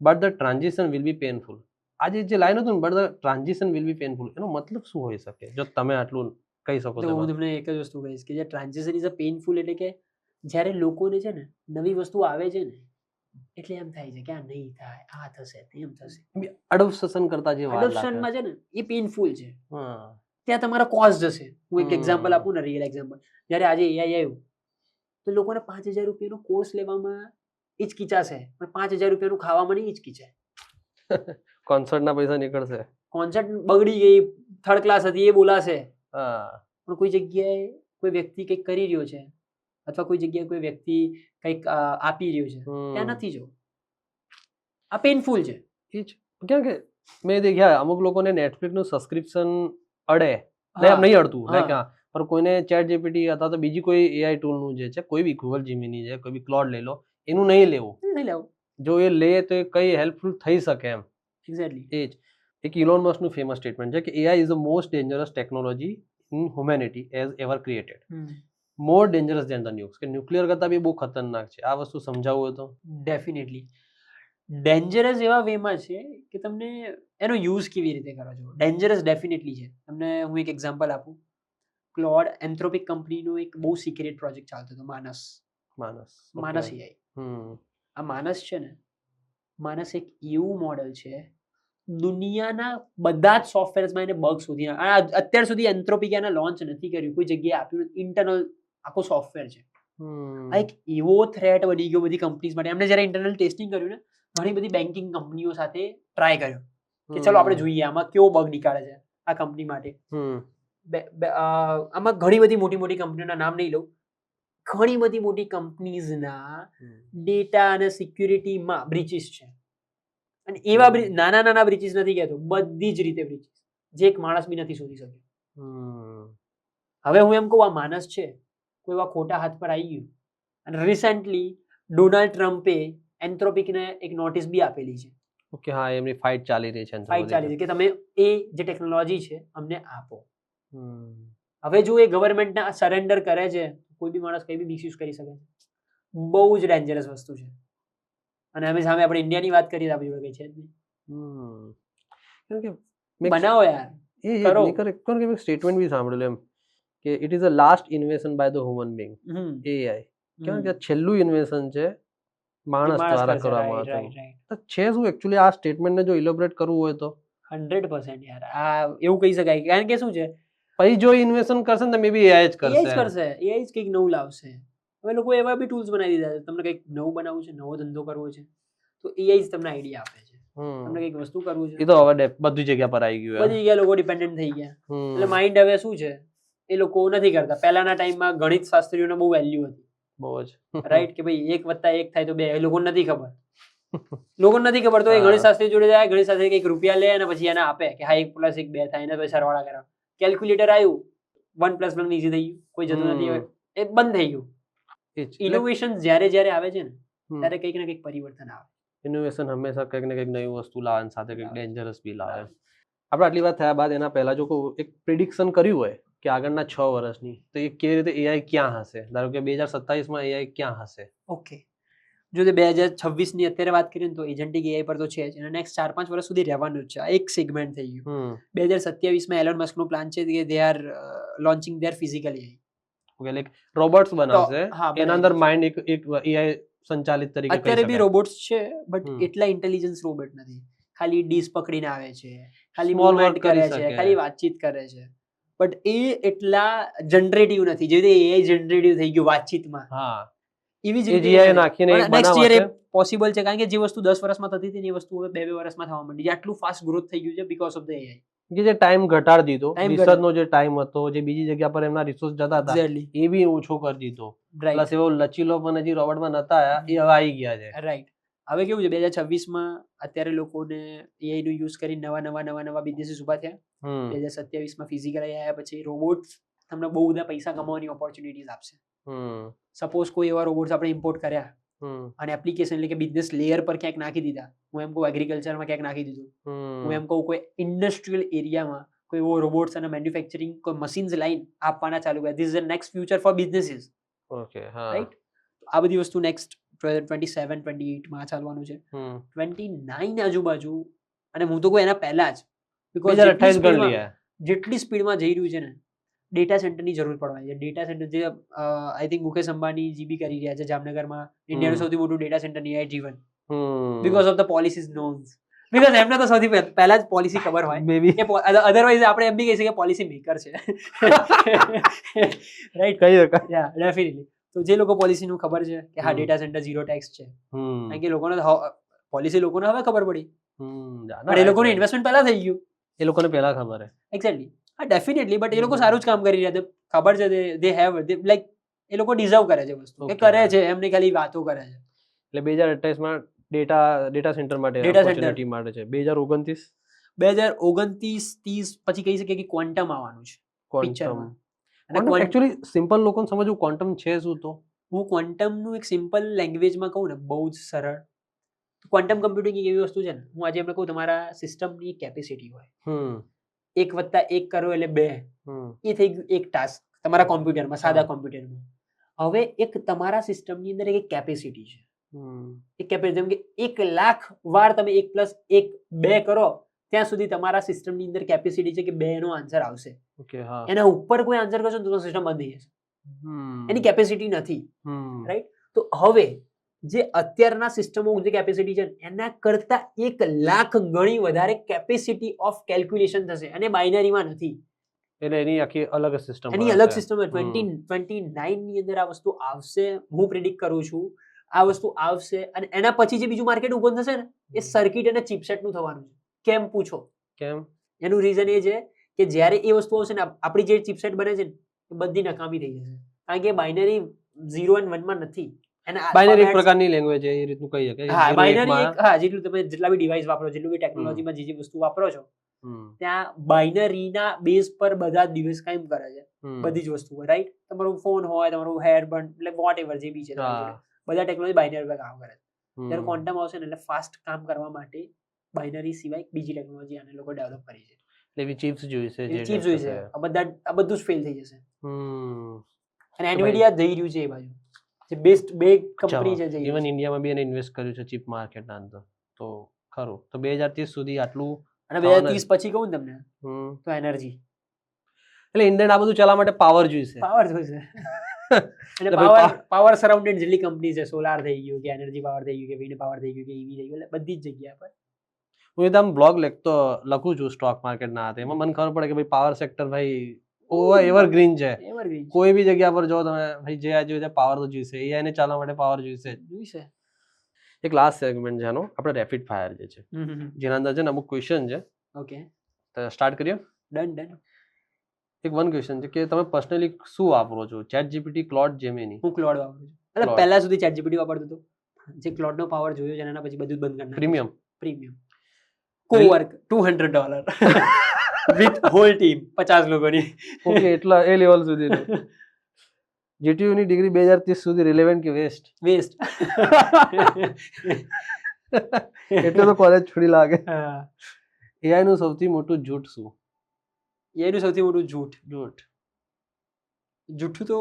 but the transition will be painful. આજે જે લાઈન હતું ને, but the transition will be painful, એનો મતલબ શું હોઈ શકે જો તમે આટલું કહી શકો? તો હું તમને એક જ વસ્તુ કહીશ કે જે ટ્રાન્ઝિશન ઇઝ અ પેનફુલ, એટલે કે જ્યારે લોકોને છે ને નવી વસ્તુ આવે છે ને એટલે એમ થાય છે કે આ નહીં થાય, આ થશે, તેમ થશે. એડોપ્શન કરતા જે એડોપ્શનમાં છે ને એ પેનફુલ છે. ત્યાં તમારો કોસ્ટ જશે. હું એક એક્ઝામ્પલ આપું ને, રિયલ એક્ઝામ્પલ. જ્યારે આજે એઆઈ આવ્યું તો લોકોને 5,000 રૂપિયાનો કોર્સ લેવામાં હિચકિચાશે, પણ 5,000 રૂપિયાનું ખાવામાં નહીં હિચકિચાય. કોન્સર્ટના પૈસા નીકળશે, કોન્સર્ટ બગડી ગઈ, થર્ડ ક્લાસ હતી એ બોલાશે, પણ કોઈ જગ્યાએ કોઈ વ્યક્તિ કંઈક કરી રહ્યો છે અથવા કોઈ જગ્યાએ કોઈ વ્યક્તિ કંઈક આપી રહ્યો છે, ત્યાં નથી જો. આ પેનફુલ છે. એ જ કેમ કે મેં દેખ્યા અમુક લોકોને નેટફ્લિક્સનું સબસ્ક્રિપ્શન અડે, નહીં અડતું, પણ કોઈને ચેટ જીપીટી અથવા તો બીજી કોઈ એઆઈ ટૂલનું જે છે, કોઈ બી ગૂગલ જીમિની છે, કોઈ બી ક્લોડ લઈ લો, એનું નહીં લેવું. જો એ લે તો એ કઈ હેલ્પફુલ થઈ શકે એમ. એક્ઝેક્ટલી. એ જ એક ઇલોન મસ્કનું ફેમસ સ્ટેટમેન્ટ છે કે AI is the most dangerous technology in humanity as ever created, more dangerous than the nuclear. કે ન્યુક્લિયર કરતાં બી બહુ ખતરનાક છે. આ વસ્તુ સમજાવવું હોય તો ડેફિનેટલી ડેન્જરસ એવા વેમાં છે કે તમને એનો યુઝ કેવી રીતે કરો છો. ડેન્જરસ ડેફિનેટલી છે. તમને હું એક એક્ઝામ્પલ આપું. ક્લોડ એન્થ્રોપિક કંપનીનો એક બહુ સિક્રેટ પ્રોજેક્ટ ચાલતો હતો, માનસ એઆઈ. આ માનસ છે ને, માનસ એક એવું મોડલ છે, દુનિયાના બધા જ સોફ્ટવેર્સમાં એને બગ શોધી. અત્યાર સુધી એન્થ્રોપિક એને લોન્ચ નથી કર્યું, કોઈ જગ્યાએ આપ્યું, ઇન્ટરનલ આખો સોફ્ટવેર છે. આ એક એવો થ્રેટ બની ગયો બધી કંપનીઝ માટે. એમને જ્યારે ઇન્ટરનલ ટેસ્ટિંગ કર્યું ને, ઘણી બધી બેન્કિંગ કંપનીઓ સાથે ટ્રાય કર્યો કે ચલો આપણે જોઈએ આમાં કેવો બગ નીકાળે છે આ કંપની માટે. આમાં ઘણી બધી મોટી મોટી કંપનીઓના નામ નહીં લઉં, ઘણી બધી મોટી કંપનીઝના ડેટા અને સિક્યુરિટીમાં બ્રીચીસ છે. અને એવા નાના નાના બ્રીચીસ નથી કહેતો, બધી જ રીતે બ્રીચીસ જે એક માણસ બી નથી શોધી શક્યો. હવે હું એમ કહું, આ માણસ છે કોઈ એવા ખોટા હાથ પર આવી ગયું. અને રિસેન્ટલી ડોનાલ્ડ ટ્રમ્પે એન્થ્રોપિકને એક નોટિસ બી આપેલી છે. ઓકે, હા, એમની ફાઇટ ચાલી રહી છે. ફાઇટ ચાલી છે કે તમે એ જે ટેકનોલોજી છે અમને આપો. હવે જો એ ગવર્મેન્ટને સરેન્ડર કરે છે, કોઈ બી માણસ કઈ બી મિસયુઝ કરી શકે. બહુ જ ડેન્જરસ વસ્તુ છે. અને અમે સામે આપણે ઇન્ડિયાની વાત કરીએ તો આપણી જોડે કઈ છે જ નહીં. બનાવો યાર, કરો. એક સ્ટેટમેન્ટ બી સાંભળેલું એમ કે it is a last invention by the human being, AI. કેમ કે છેલ્લું ઇન્વેશન છે માણસ દ્વારા કરવામાં આવતું. તો છે શું એકચ્યુઅલી આ સ્ટેટમેન્ટને જો ઇલોબરેટ કરવું હોય તો 100% યાર આ એવું કહી શકાય. કારણ કે શું છે, પછી જો ઇન્વેસ્ટ કરશે ને મે બી એઆઈ જ કરશે. એઆઈ જ કંઈક નવું લાવશે. હવે લોકો એવા બી ટૂલ્સ બનાવી દીધા છે. તમને કંઈક નવું બનાવવું છે, નવો ધંધો કરવો છે, તો એઆઈ જ તમને આઈડિયા આપે છે. તમને કંઈક વસ્તુ કરવું છે, એ તો હવે બધી જગ્યા પર આવી ગયું. બધી જગ્યાએ લોકો ડિપેન્ડન્ટ થઈ ગયા. એટલે માઇન્ડ હવે શું છે, એ લોકો નથી કરતા. પહેલાના ટાઈમમાં ગણિત શાસ્ત્રીઓને બહુ વેલ્યુ હતી. બહુ જ રાઈટ કે ભાઈ 1 + 1 થાય તો 2. એ લોકોને નથી ખબર. લોકોને નથી ખબર તો એ ગણિત શાસ્ત્રી જોડે જાય, ગણિત શાસ્ત્રી કંઈક રૂપિયા લે અને પછી એને આપે કે હા 1 + 1 2 થાય, એને પછી સરવાળા કરાવ. કેલ્ક્યુલેટર આવ્યું, 1 + 1 ઈઝી થઈ ગયું, કોઈ જતું નથી. હવે એ બંધ થઈ ગયું. ઇનોવેશન જ્યારે જ્યારે આવે છે ને ત્યારે કંઈક ને કંઈક પરિવર્તન આવે. ઇનોવેશન હંમેશા કંઈક ને કંઈક નવી વસ્તુ લાવે અને સાથે કંઈક ડેન્જરસ બી લાવે. આપણે આટલી વાત થયા બાદ એના પહેલા જો કોઈ એક પ્રિડિક્શન કર્યું હોય કે આગળના 6 વર્ષની, તો એ કેવી રીતે એઆઈ ક્યાં હશે? ધારો કે 2027માં એઆઈ ક્યાં હશે? ઓકે, જો તે 2026 ની અત્યારે વાત કરીએ ને તો એજન્ટિક એઆઈ પર તો છે જ, અને નેક્સ્ટ 4-5 વર્ષ સુધી રહેવાનું જ છે. આ એક સેગમેન્ટ થઈ ગયું. 2027માં એલોન મસ્કનો પ્લાન છે કે they are launching there physical AI. Okay, like robots બનાવશે, એના અંદર માઇન્ડ એક એઆઈ સંચાલિત તરીકે. અત્યારે બી રોબોટ્સ છે, બટ એટલા ઇન્ટેલિજન્સ રોબોટ નથી. ખાલી ડીશ પકડીને આવે છે, ખાલી મૂવમેન્ટ કરે છે, ખાલી વાતચીત કરે છે, બટ એ એટલા જનરેટિવ નથી. જેવી રીતે એઆઈ જનરેટિવ થઈ ગયું વાતચીતમાં, એવી જ રીતે નાખીને નેક્સ્ટ યર એ પોસિબલ છે. કારણ કે જે વસ્તુ 10 વર્ષમાં થતી હતી એ વસ્તુ હવે 2 વર્ષમાં થવા માંડી છે. આટલું ફાસ્ટ ગ્રોથ થઈ ગયું છે બીકોઝ ઓફ ધ એઆઈ. કે જે ટાઈમ ઘટાડી દીધો, રિસર્ચનો જે ટાઈમ હતો, જે બીજી જગ્યા પર એમના રિસોર્સ જતા હતા એ બી ઓછો કરી દીધો. પ્લસ એવો લચીલો પણ હજી રોબોટમાં નતા આયા, એ હવે આવી ગયા છે. રાઈટ. હવે કેવું છે, 2026માં અત્યારે લોકોને એઆઈ નો યુઝ કરી નવા બિઝનેસીસ ઉભા થયા. 2027માં ફિઝિકલ એઆઈ આવ્યા પછી રોબોટ્સ તમને બહુ બધા પૈસા કમાવાની ઓપોર્ચ્યુનિટીઝ આપશે. સપોઝ કોઈ એવા રોબોટ્સ આપણે ઇમ્પોર્ટ કર્યા અને એપ્લિકેશન એટલે કે બિઝનેસ લેયર પર ક્યાંક નાખી દીધા. હું એમ કહું એગ્રીકલ્ચરમાં ક્યાંક નાખી દીધું. હું એમ કહું કોઈ ઇન્ડસ્ટ્રીયલ એરિયામાં કોઈ એવો રોબોટ્સ અને મેન્યુફેક્ચરિંગ કોઈ મશીન્સ લાઈન આપવાના ચાલુ કર્યા. This is the next future for businesses. Okay, હા, રાઈટ. આ બધી વસ્તુ નેક્સ્ટ 27-28માં ચાલવાનું છે. 29 આજુબાજુ, અને હું તો કહું એના પહેલા જ, બીકોઝ જેટલી સ્પીડમાં જઈ રહ્યું છે ને, ડેટા સેન્ટરની જરૂર પડવાની છે. ડેટા સેન્ટર જે આઈ થિંક મુકેશ અંબાણી જીબી કરી રહ્યા છે જામનગરમાં, ઇન્ડિયાનું સૌથી મોટું data centre AI driven, because of the policies નોન્સ. બીકોઝ એમને તો સૌથી પહેલા જ પોલિસી ખબર હોય, મે બી અધરવાઇઝ આપણે એમ બી કહી શકીએ પોલિસી મેકર છે. રાઈટ, કહી શકાય. યા, ડેફિનેટલી. તો જે લોકો પોલિસીનું ખબર છે કે હા ડેટા સેન્ટર ઝીરો ટેક્સ છે, કારણ કે લોકોને પોલિસી લોકોને હવે ખબર પડી, પણ એ લોકોનું ઇન્વેસ્ટમેન્ટ પહેલા થઈ ગયું. એ લોકોને પહેલા ખબર હે. એક્ઝેક્ટલી. હા, ડેફિનેટલી. બટ એ લોકો સારું જ કામ કરી રહ્યા છે, ખબર છે. દે હેવ લાઈક એ લોકો ડિઝર્વ કરે છે વસ્તુ, કે કરે છે, એમને ખાલી વાતો કરે છે. એટલે 2028માં ડેટા સેન્ટર માટે ઓપોર્ચ્યુનિટી માટે છે. 2029-30 પછી કહી શકીએ કે ક્વોન્ટમ આવવાનું છે પિક્ચરમાં. અને એક્ચ્યુઅલી સિમ્પલ લોકોને સમજવું ક્વોન્ટમ છે શું? તો હું ક્વોન્ટમનું એક સિમ્પલ લેંગ્વેજમાં કહું ને, બહુ જ સરળ. ક્વોન્ટમ કમ્પ્યુટિંગ એક એવી વસ્તુ છે ને, હું આજે એમને કહું તમારા સિસ્ટમની કેપેસિટી હોય, 1 + 1 કરો એટલે 2, એ થઈ ગયું એક ટાસ્ક તમારા કોમ્પ્યુટરમાં, સાદા કોમ્પ્યુટરમાં. હવે એક તમારા સિસ્ટમની અંદર એક કેપેસિટી છે. એક કેપેસિટી, જેમ કે 1 લાખ વાર તમે 1 + 1 2 કરો ત્યાં સુધી તમારા સિસ્ટમની અંદર કેપેસિટી છે કે 2 નો આન્સર આવશે. એના ઉપર કોઈ આન્સર કરશો તો સિસ્ટમ બંધ થઈ જશે. એની કેપેસિટી નથી. રાઈટ. તો હવે જે અત્યારના સિસ્ટમો જે કેપેસિટી છે એના કરતા 1 લાખ ગણી વધારે કેપેસિટી ઓફ કેલ્ક્યુલેશન થશે, અને બાઇનરીમાં નથી. એટલે એની આખી અલગ સિસ્ટમ એની અલગ સિસ્ટમ 2029 ની અંદર આ વસ્તુ આવશે. હું પ્રિડિક્ટ કરું છું આ વસ્તુ આવશે અને એના પછી જે બીજું માર્કેટ ઊભું થશે ને એ સર્કિટ અને ચિપસેટ નું થવાનું છે. કેમ પૂછો? કેમ? એનું રીઝન એ છે કે જ્યારે એ વસ્તુ આવશે ને આપણી જે ચિપસેટ બને છે ને એ બધી નકામી થઈ જશે, કારણ કે બાઇનરી 0 અને 1 માં નથી. બાઇનરી એક પ્રકારની લેંગ્વેજ છે, એ રીતનું કહી શકે. હા, બાઇનરી જેટલું તમે જેટલા બી ડિવાઇસ વાપરો, જેટલું બી ટેકનોલોજીમાં જે વસ્તુ વાપરો છો ત્યાં બાઇનરીના બેઝ પર બધા ડિવાઇસ કામ કરે છે, બધી જ વસ્તુ, રાઈટ? તમારો ફોન હોય, તમારું હેડબન્ડ, એટલે વોટએવર જે બી છે બધા ટેકનોલોજી બાઇનરી પર કામ કરે છે. જ્યારે ક્વોન્ટમ આવશે ને એટલે ફાસ્ટ કામ કરવા માટે બાઇનરી સિવાય બીજી ટેકનોલોજી આને લોકો ડેવલપ કરી છે. એવી ચિપ્સ જોઈશે, જે ચિપ્સ જોઈશે. આ બધું જ ફેલ થઈ જશે. અને એનવીડિયા જઈ રહ્યું છે એ બાજુ, જે બેસ્ટ બે કંપની છે. ઇવન ઇન્ડિયામાં બી એને ઇન્વેસ્ટ કર્યું છે ચિપ માર્કેટના અંદર. તો ખરું, તો 2030 સુધી આટલું. અને 2030 પછી કહું તમને તો એનર્જી, એટલે ઇન્ડિયન આ બધું ચલાવવા માટે પાવર જોઈશે. પાવર જોઈશે. અને પાવર સરાઉન્ડેડ જેટલી કંપની છે, સોલાર થઈ ગયું કે એનર્જી પાવર થઈ ગયું કે વિન્ડ પાવર થઈ ગયું કે ઈવી થઈ ગયું, એટલે બધી જ જગ્યા પર હું એકદમ બ્લોગ લખું છું સ્ટોક માર્કેટના હાથે. એમાં મને ખબર પડે કે ભાઈ પાવર સેક્ટર ભાઈ એવરગ્રીન છે. કોઈ બી જગ્યા પર જો તમે ભાઈ જે આ જોઈએ પાવર તો જોઈશે, એઆઈ ને ચાલવા માટે પાવર જોઈશે. એક લાસ્ટ સેગમેન્ટ છે આનો, આપણે રેપિડ ફાયર જે છે, જેના અંદર છે ને અમુક ક્વેશ્ચન છે. ઓકે, તો સ્ટાર્ટ કરીએ. ડન. એક વન ક્વેશ્ચન છે કે તમે પર્સનલી શું વાપરો છો, ચેટ જીપીટી, ક્લોડ, જેમિની? હું ક્લોડ વાપરું છું. એટલે પહેલા સુધી ચેટ જીપીટી વાપરતો હતો, જે ક્લોડ નો પાવર જોયો છે એના પછી બધું જ બંધ કરી નાખ્યું. પ્રીમિયમ કોવર્ક $200 વિથ હોલ ટીમ 50 લોકોની. ઓકે, એટલા એ લેવલ સુધી. જીટીયુ ની ડિગ્રી 2030 સુધી રિલેવન્ટ કે વેસ્ટ? એટલે તો કોલેજ છોડી લાગે. એઆઈ નું સૌથી મોટું જૂઠ શું? એઆઈ નું સૌથી મોટું જૂઠું તો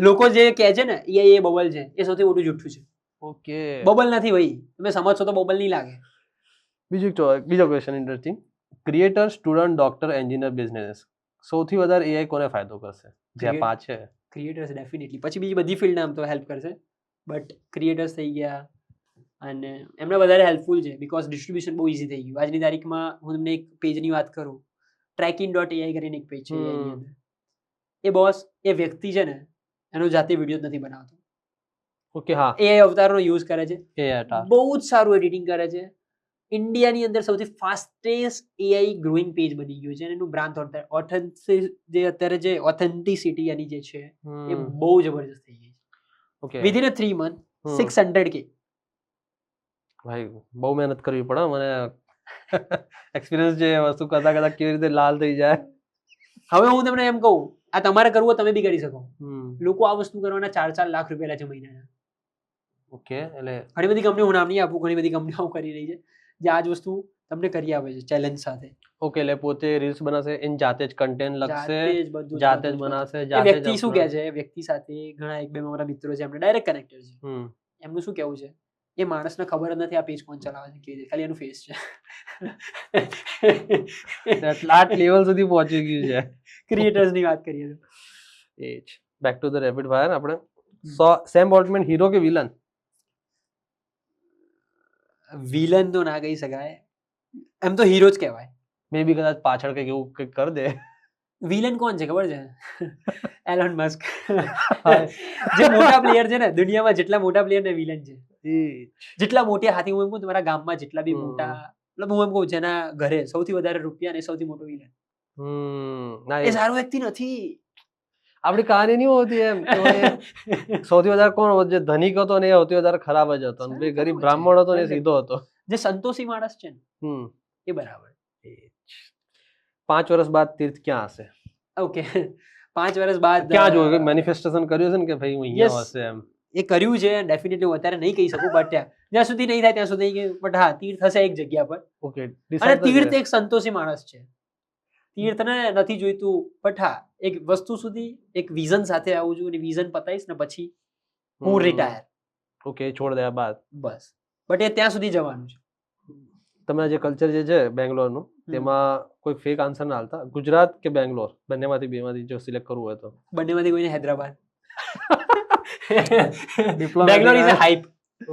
લોકો જે કહે છે ને એઆઈ એ બબલ છે, એ સૌથી મોટું જૂઠું છે. ઓકે, બબલ નથી ભાઈ, તમે સમજશો તો બબલ નહીં લાગે. બીજો question interesting. Creator, student, doctor, engineer, business, સૌથી વધારે એઆઈ કોને ફાયદો કરશે? જે આ પાંચ છે. ક્રિએટર્સ ડેફિનેટલી, પછી બીજી બધી ફિલ્ડ આમ તો હેલ્પ કરશે, બટ ક્રિએટર્સ થઈ ગયા અને એમને વધારે હેલ્પફુલ છે બીકોઝ ડિસ્ટ્રીબ્યુશન બહુ ઇઝી થઈ ગયું. આજની તારીખમાં હું તમને એક પેજની વાત કરું, tracking.ai કરીને એક પેજ છે એની અંદર. એ બોસ એ વ્યક્તિ છે ને એનો જાતે વિડીયો નથી બનાવતો. ઓકે, હા, એઆઈ અવતારનો યુઝ કરે છે, બહુ જ સારું એડિટિંગ કરે છે. ઇન્ડિયાની અંદર સૌથી ફાસ્ટેસ્ટ એઆઈ ગ્રોઈંગ પેજ બની ગયું છે અને એનું બ્રાન્ડ જે અત્યારે જે ઓથેન્ટિસિટી એની જે છે એ બહુ જબરજસ્ત થઈ ગઈ છે. Okay, within 3 month 600K. ભાઈ બહુ મહેનત કરવી પડે. મને એક્સપિરિયન્સ છે વસ્તુ કરતા કેવી રીતે લાલ થઈ જાય. હવે હું તમને એમ કહું, આ તમારે કરવું હોય તમે બી કરી શકો. લોકો આ વસ્તુ કરવાના 4 લાખ રૂપિયા લે છે મહિનાના. ઓકે, એટલે ઘણી બધી કંપનીઓ, હું નામ નહીં આપું, ઘણી બધી કંપનીઓ કરી રહી છે જે આ જ વસ્તુ તમને કરી આપે છે ચેલેન્જ સાથે. ઓકે, એટલે પોતે રીલ્સ બનાવશે, એન જાતે જ કન્ટેન્ટ લખશે, જાતે જ બનાવશે. વ્યક્તિ શું કહે છે, વ્યક્તિ સાથે ઘણા 1-2 મારા મિત્રો છે, એમને ડાયરેક્ટ કનેક્ટેડ છે. એમનું શું કહેવું છે, એ માણસને ખબર જ નથી આ પેજ કોણ ચલાવે છે, કેવી રીતે, ખાલી એનું ફેસ છે. લાટ લેવલ સુધી પહોંચી ગયું છે. ક્રિએટર્સની વાત કરીએ તો એ જ. Back to the rapid fire. આપણે સેમ ઓલ્ટમેન હીરો કે વિલન? વિલન તો ના કહી શકાય, એમ તો હીરો જ કહેવાય. મે બી કદાચ પાછળ કંઈક એવું કંઈક કરી દે. વિલન કોણ છે ખબર છે? Alone Musk. જે મોટા પ્લેયર છે ને દુનિયામાં, જેટલા મોટા પ્લેયર ને વિલન છે. જેટલા મોટા હાથી, હું એમ કહું તમારા ગામમાં જેટલા બી મોટા, મતલબ હું એમ કહું જેના ઘરે સૌથી વધારે રૂપિયા ને સૌથી મોટો વિલન, એ સારો વ્યક્તિ નથી. આપણી કહાની નહીં હોતી એમ. સૌથી વધારે કોણ હતો? જે ધનિક હતો ને એ સૌથી વધારે ખરાબ જ હતો, અને ગરીબ બ્રાહ્મણ હતો ને સીધો હતો. જે સંતોષી માણસ છે ને એ બરાબર. 5 વર્ષ બાદ તીર્થ ક્યાં હશે? ઓકે, 5 વર્ષ બાદ ક્યાં જોયું? મેનિફેસ્ટેશન કર્યું છે ને કે ભાઈ હું અહીંયા હશે એમ? એ કર્યું છે ડેફિનેટલી. હું અત્યારે નહીં કહી શકું, બટ જ્યાં સુધી નહીં થાય ત્યાં સુધી, બટ હા, તીર્થ હશે એક જગ્યા પર. ઓકે, અને તીર્થ એક સંતોષી માણસ છે. તીર્થને નથી જોઈતું, બટ હા, એક વસ્તુ સુધી એક વિઝન સાથે આવું છું, અને વિઝન પતાવીશ ને પછી હું રિટાયર. ઓકે, છોડ દયા બાદ બસ. બટ એ ત્યાં સુધી જવાનું છે. તમે જે કલ્ચર જે છે બેંગ્લોરનું, તેમાં કોઈ ફેક આન્સર ના હાલતા. ગુજરાત કે બેંગ્લોર, બંનેમાંથી બેમાંથી જો સિલેક્ટ કરવું હોય તો? બંનેમાંથી કોઈને Hyderabad. Bangalore is a hype.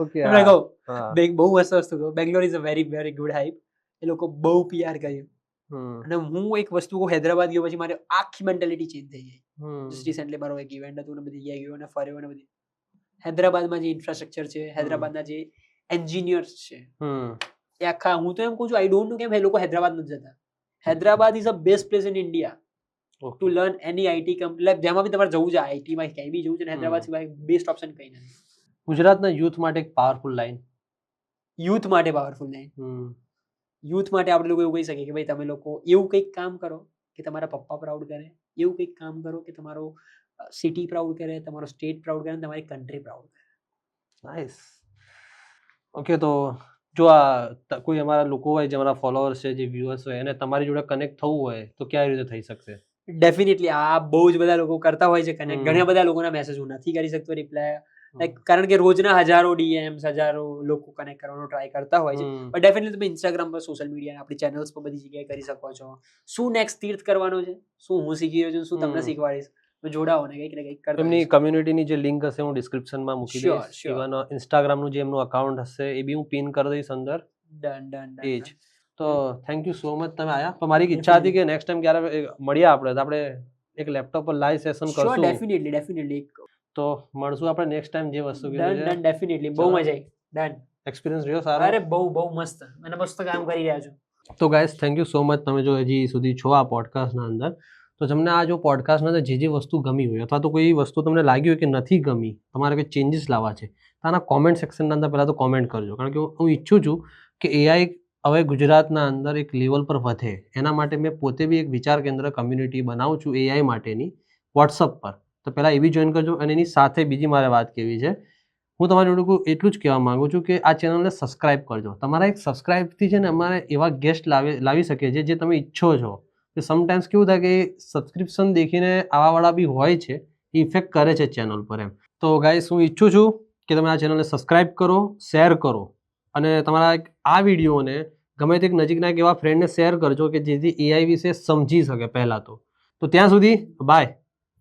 Okay, તમને કહું, બહુ મસ્ત વસ્તુ કહું, Bangalore is a very very good hype. એ લોકો બહુ પીઆર કર્યું. અને હું એક વસ્તુ કહું, હૈદરાબાદ ગયો પછી મારી આખી મેન્ટાલિટી ચેન્જ થઈ ગઈ. જસ્ટ રિસેન્ટલી મારો એક ઇવેન્ટ હતું ને બધી જગ્યાએ ગયો અને ફર્યો અને બધી હૈદરાબાદમાં જે ઇન્ફ્રાસ્ટ્રક્ચર છે, હૈદરાબાદના જે એન્જિનિયર્સ છે, એ આખા, હું તો એમ કહું છું, આઈ ડોન્ટ નો કેમ એ લોકો હૈદરાબાદ નથી જતા. Hyderabad is a best place in India to learn any IT company. Like જેમાં બી તમારે જવું છે, આઈટીમાં ક્યાંય બી જવું છે ને, હૈદરાબાદ સિવાય બેસ્ટ ઓપ્શન કંઈ નથી. ગુજરાતના યુથ માટે એક પાવરફુલ લાઈન. યુથ માટે પાવરફુલ નહીં. યુથ માટે આપણે લોકો એવું કહી શકીએ કે ભાઈ તમે લોકો એવું કંઈક કામ કરો કે તમારા પપ્પા પ્રાઉડ કરે, એવું કંઈક કામ કરો કે તમારો સિટી પ્રાઉડ કરે, તમારો સ્ટેટ પ્રાઉડ કરે, તમારી કન્ટ્રી પ્રાઉડ કરે. નાઇસ. ઓકે, તો જો આ કોઈ અમારા લોકો હોય, જે અમારા ફોલોઅર્સ છે, જે વ્યુઅર્સ હોય, એને તમારી જોડે કનેક્ટ થવું હોય તો કયા રીતે થઈ શકશે? ડેફિનેટલી આ બહુ જ બધા લોકો કરતા હોય છે કનેક્ટ. ઘણા બધા લોકોના મેસેજ હું નથી કરી શકતો રિપ્લાય, લાઈક કારણ કે રોજના હજારો ડીએમ્સ, હજારો લોકો કનેક્ટ કરવાનો ટ્રાય કરતા હોય છે. પણ ડેફિનેટલી તમે ઇન્સ્ટાગ્રામ પર, સોશિયલ મીડિયા, આપણી ચેનલ્સ પર બધી જગ્યાએ કરી શકો છો. શું નેક્સ્ટ તીર્થ કરવાનો છે, શું હું શીખી રહ્યો છું, શું તમને શીખવાડીશ, તો જોડાઓ ને કંઈક ને કંઈક કરતા. એમની કમ્યુનિટીની જે લિંક હશે હું ડિસ્ક્રિપ્શનમાં મૂકી દઈશ. ઇવન ઇન્સ્ટાગ્રામનું જે એમનું અકાઉન્ટ હશે એ બી હું પિન કરી દઈશ અંદર. ડન. એ જ. તો થેન્ક યુ સો મચ, તમે આયા. તો મારી ઈચ્છા હતી કે નેક્સ્ટ ટાઈમ ક્યારે મળીએ આપણે, તો આપણે એક લેપટોપ પર લાઈવ સેશન કરશું. ડેફિનેટલી. તો મળશું આપણે નેક્સ્ટ ટાઈમ. જે વસ્તુ ડન, ડેફિનેટલી. બહુ મજા આવી. ડન. એક્સપિરિયન્સ રહ્યો સારો? અરે બહુ મસ્ત, અને મસ્ત કામ કરી રહ્યા છો. તો guys, thank you so much. તમે જો હજી સુધી છો આ પોડકાસ્ટના અંદર, તો તમને આ જો પોડકાસ્ટના અંદર જે વસ્તુ ગમી હોય, અથવા તો કોઈ વસ્તુ તમને લાગી હોય કે નથી ગમી, તમારે કંઈ ચેન્જીસ લાવવા છે, તો આના કોમેન્ટ સેક્શનના અંદર પહેલાં તો કોમેન્ટ કરજો. કારણ કે હું ઈચ્છું છું કે એઆઈ હવે ગુજરાતના અંદર એક લેવલ પર વધે. એના માટે મેં પોતે બી એક વિચાર કેન્દ્ર કમ્યુનિટી બનાવું છું એઆઈ માટેની, વોટ્સઅપ પર. તો પહેલાં એ બી જોઈન કરજો. અને એની સાથે બીજી મારે વાત કહેવી છે, હું તમારી જોડે એટલું જ કહેવા માગું છું કે આ ચેનલને સબસ્ક્રાઇબ કરજો. તમારા એક સબસ્ક્રાઇબથી છે ને અમારે એવા ગેસ્ટ લાવી શકીએ છીએ જે તમે ઈચ્છો છો. કે સમટાઈમ્સ કેવું થાય કે સબસ્ક્રિપ્શન દેખીને આવાવાળા બી હોય છે, એ ઇફેક્ટ કરે છે ચેનલ પર એમ. તો ગાઈસ, હું ઈચ્છું છું કે તમે આ ચેનલને સબસ્ક્રાઇબ કરો, શેર કરો, અને તમારા આ વિડીયોને ગમે તે નજીકના એક એવા ફ્રેન્ડને શેર કરજો કે જેથી એઆઈ વિશે સમજી શકે પહેલાં તો. ત્યાં સુધી બાય.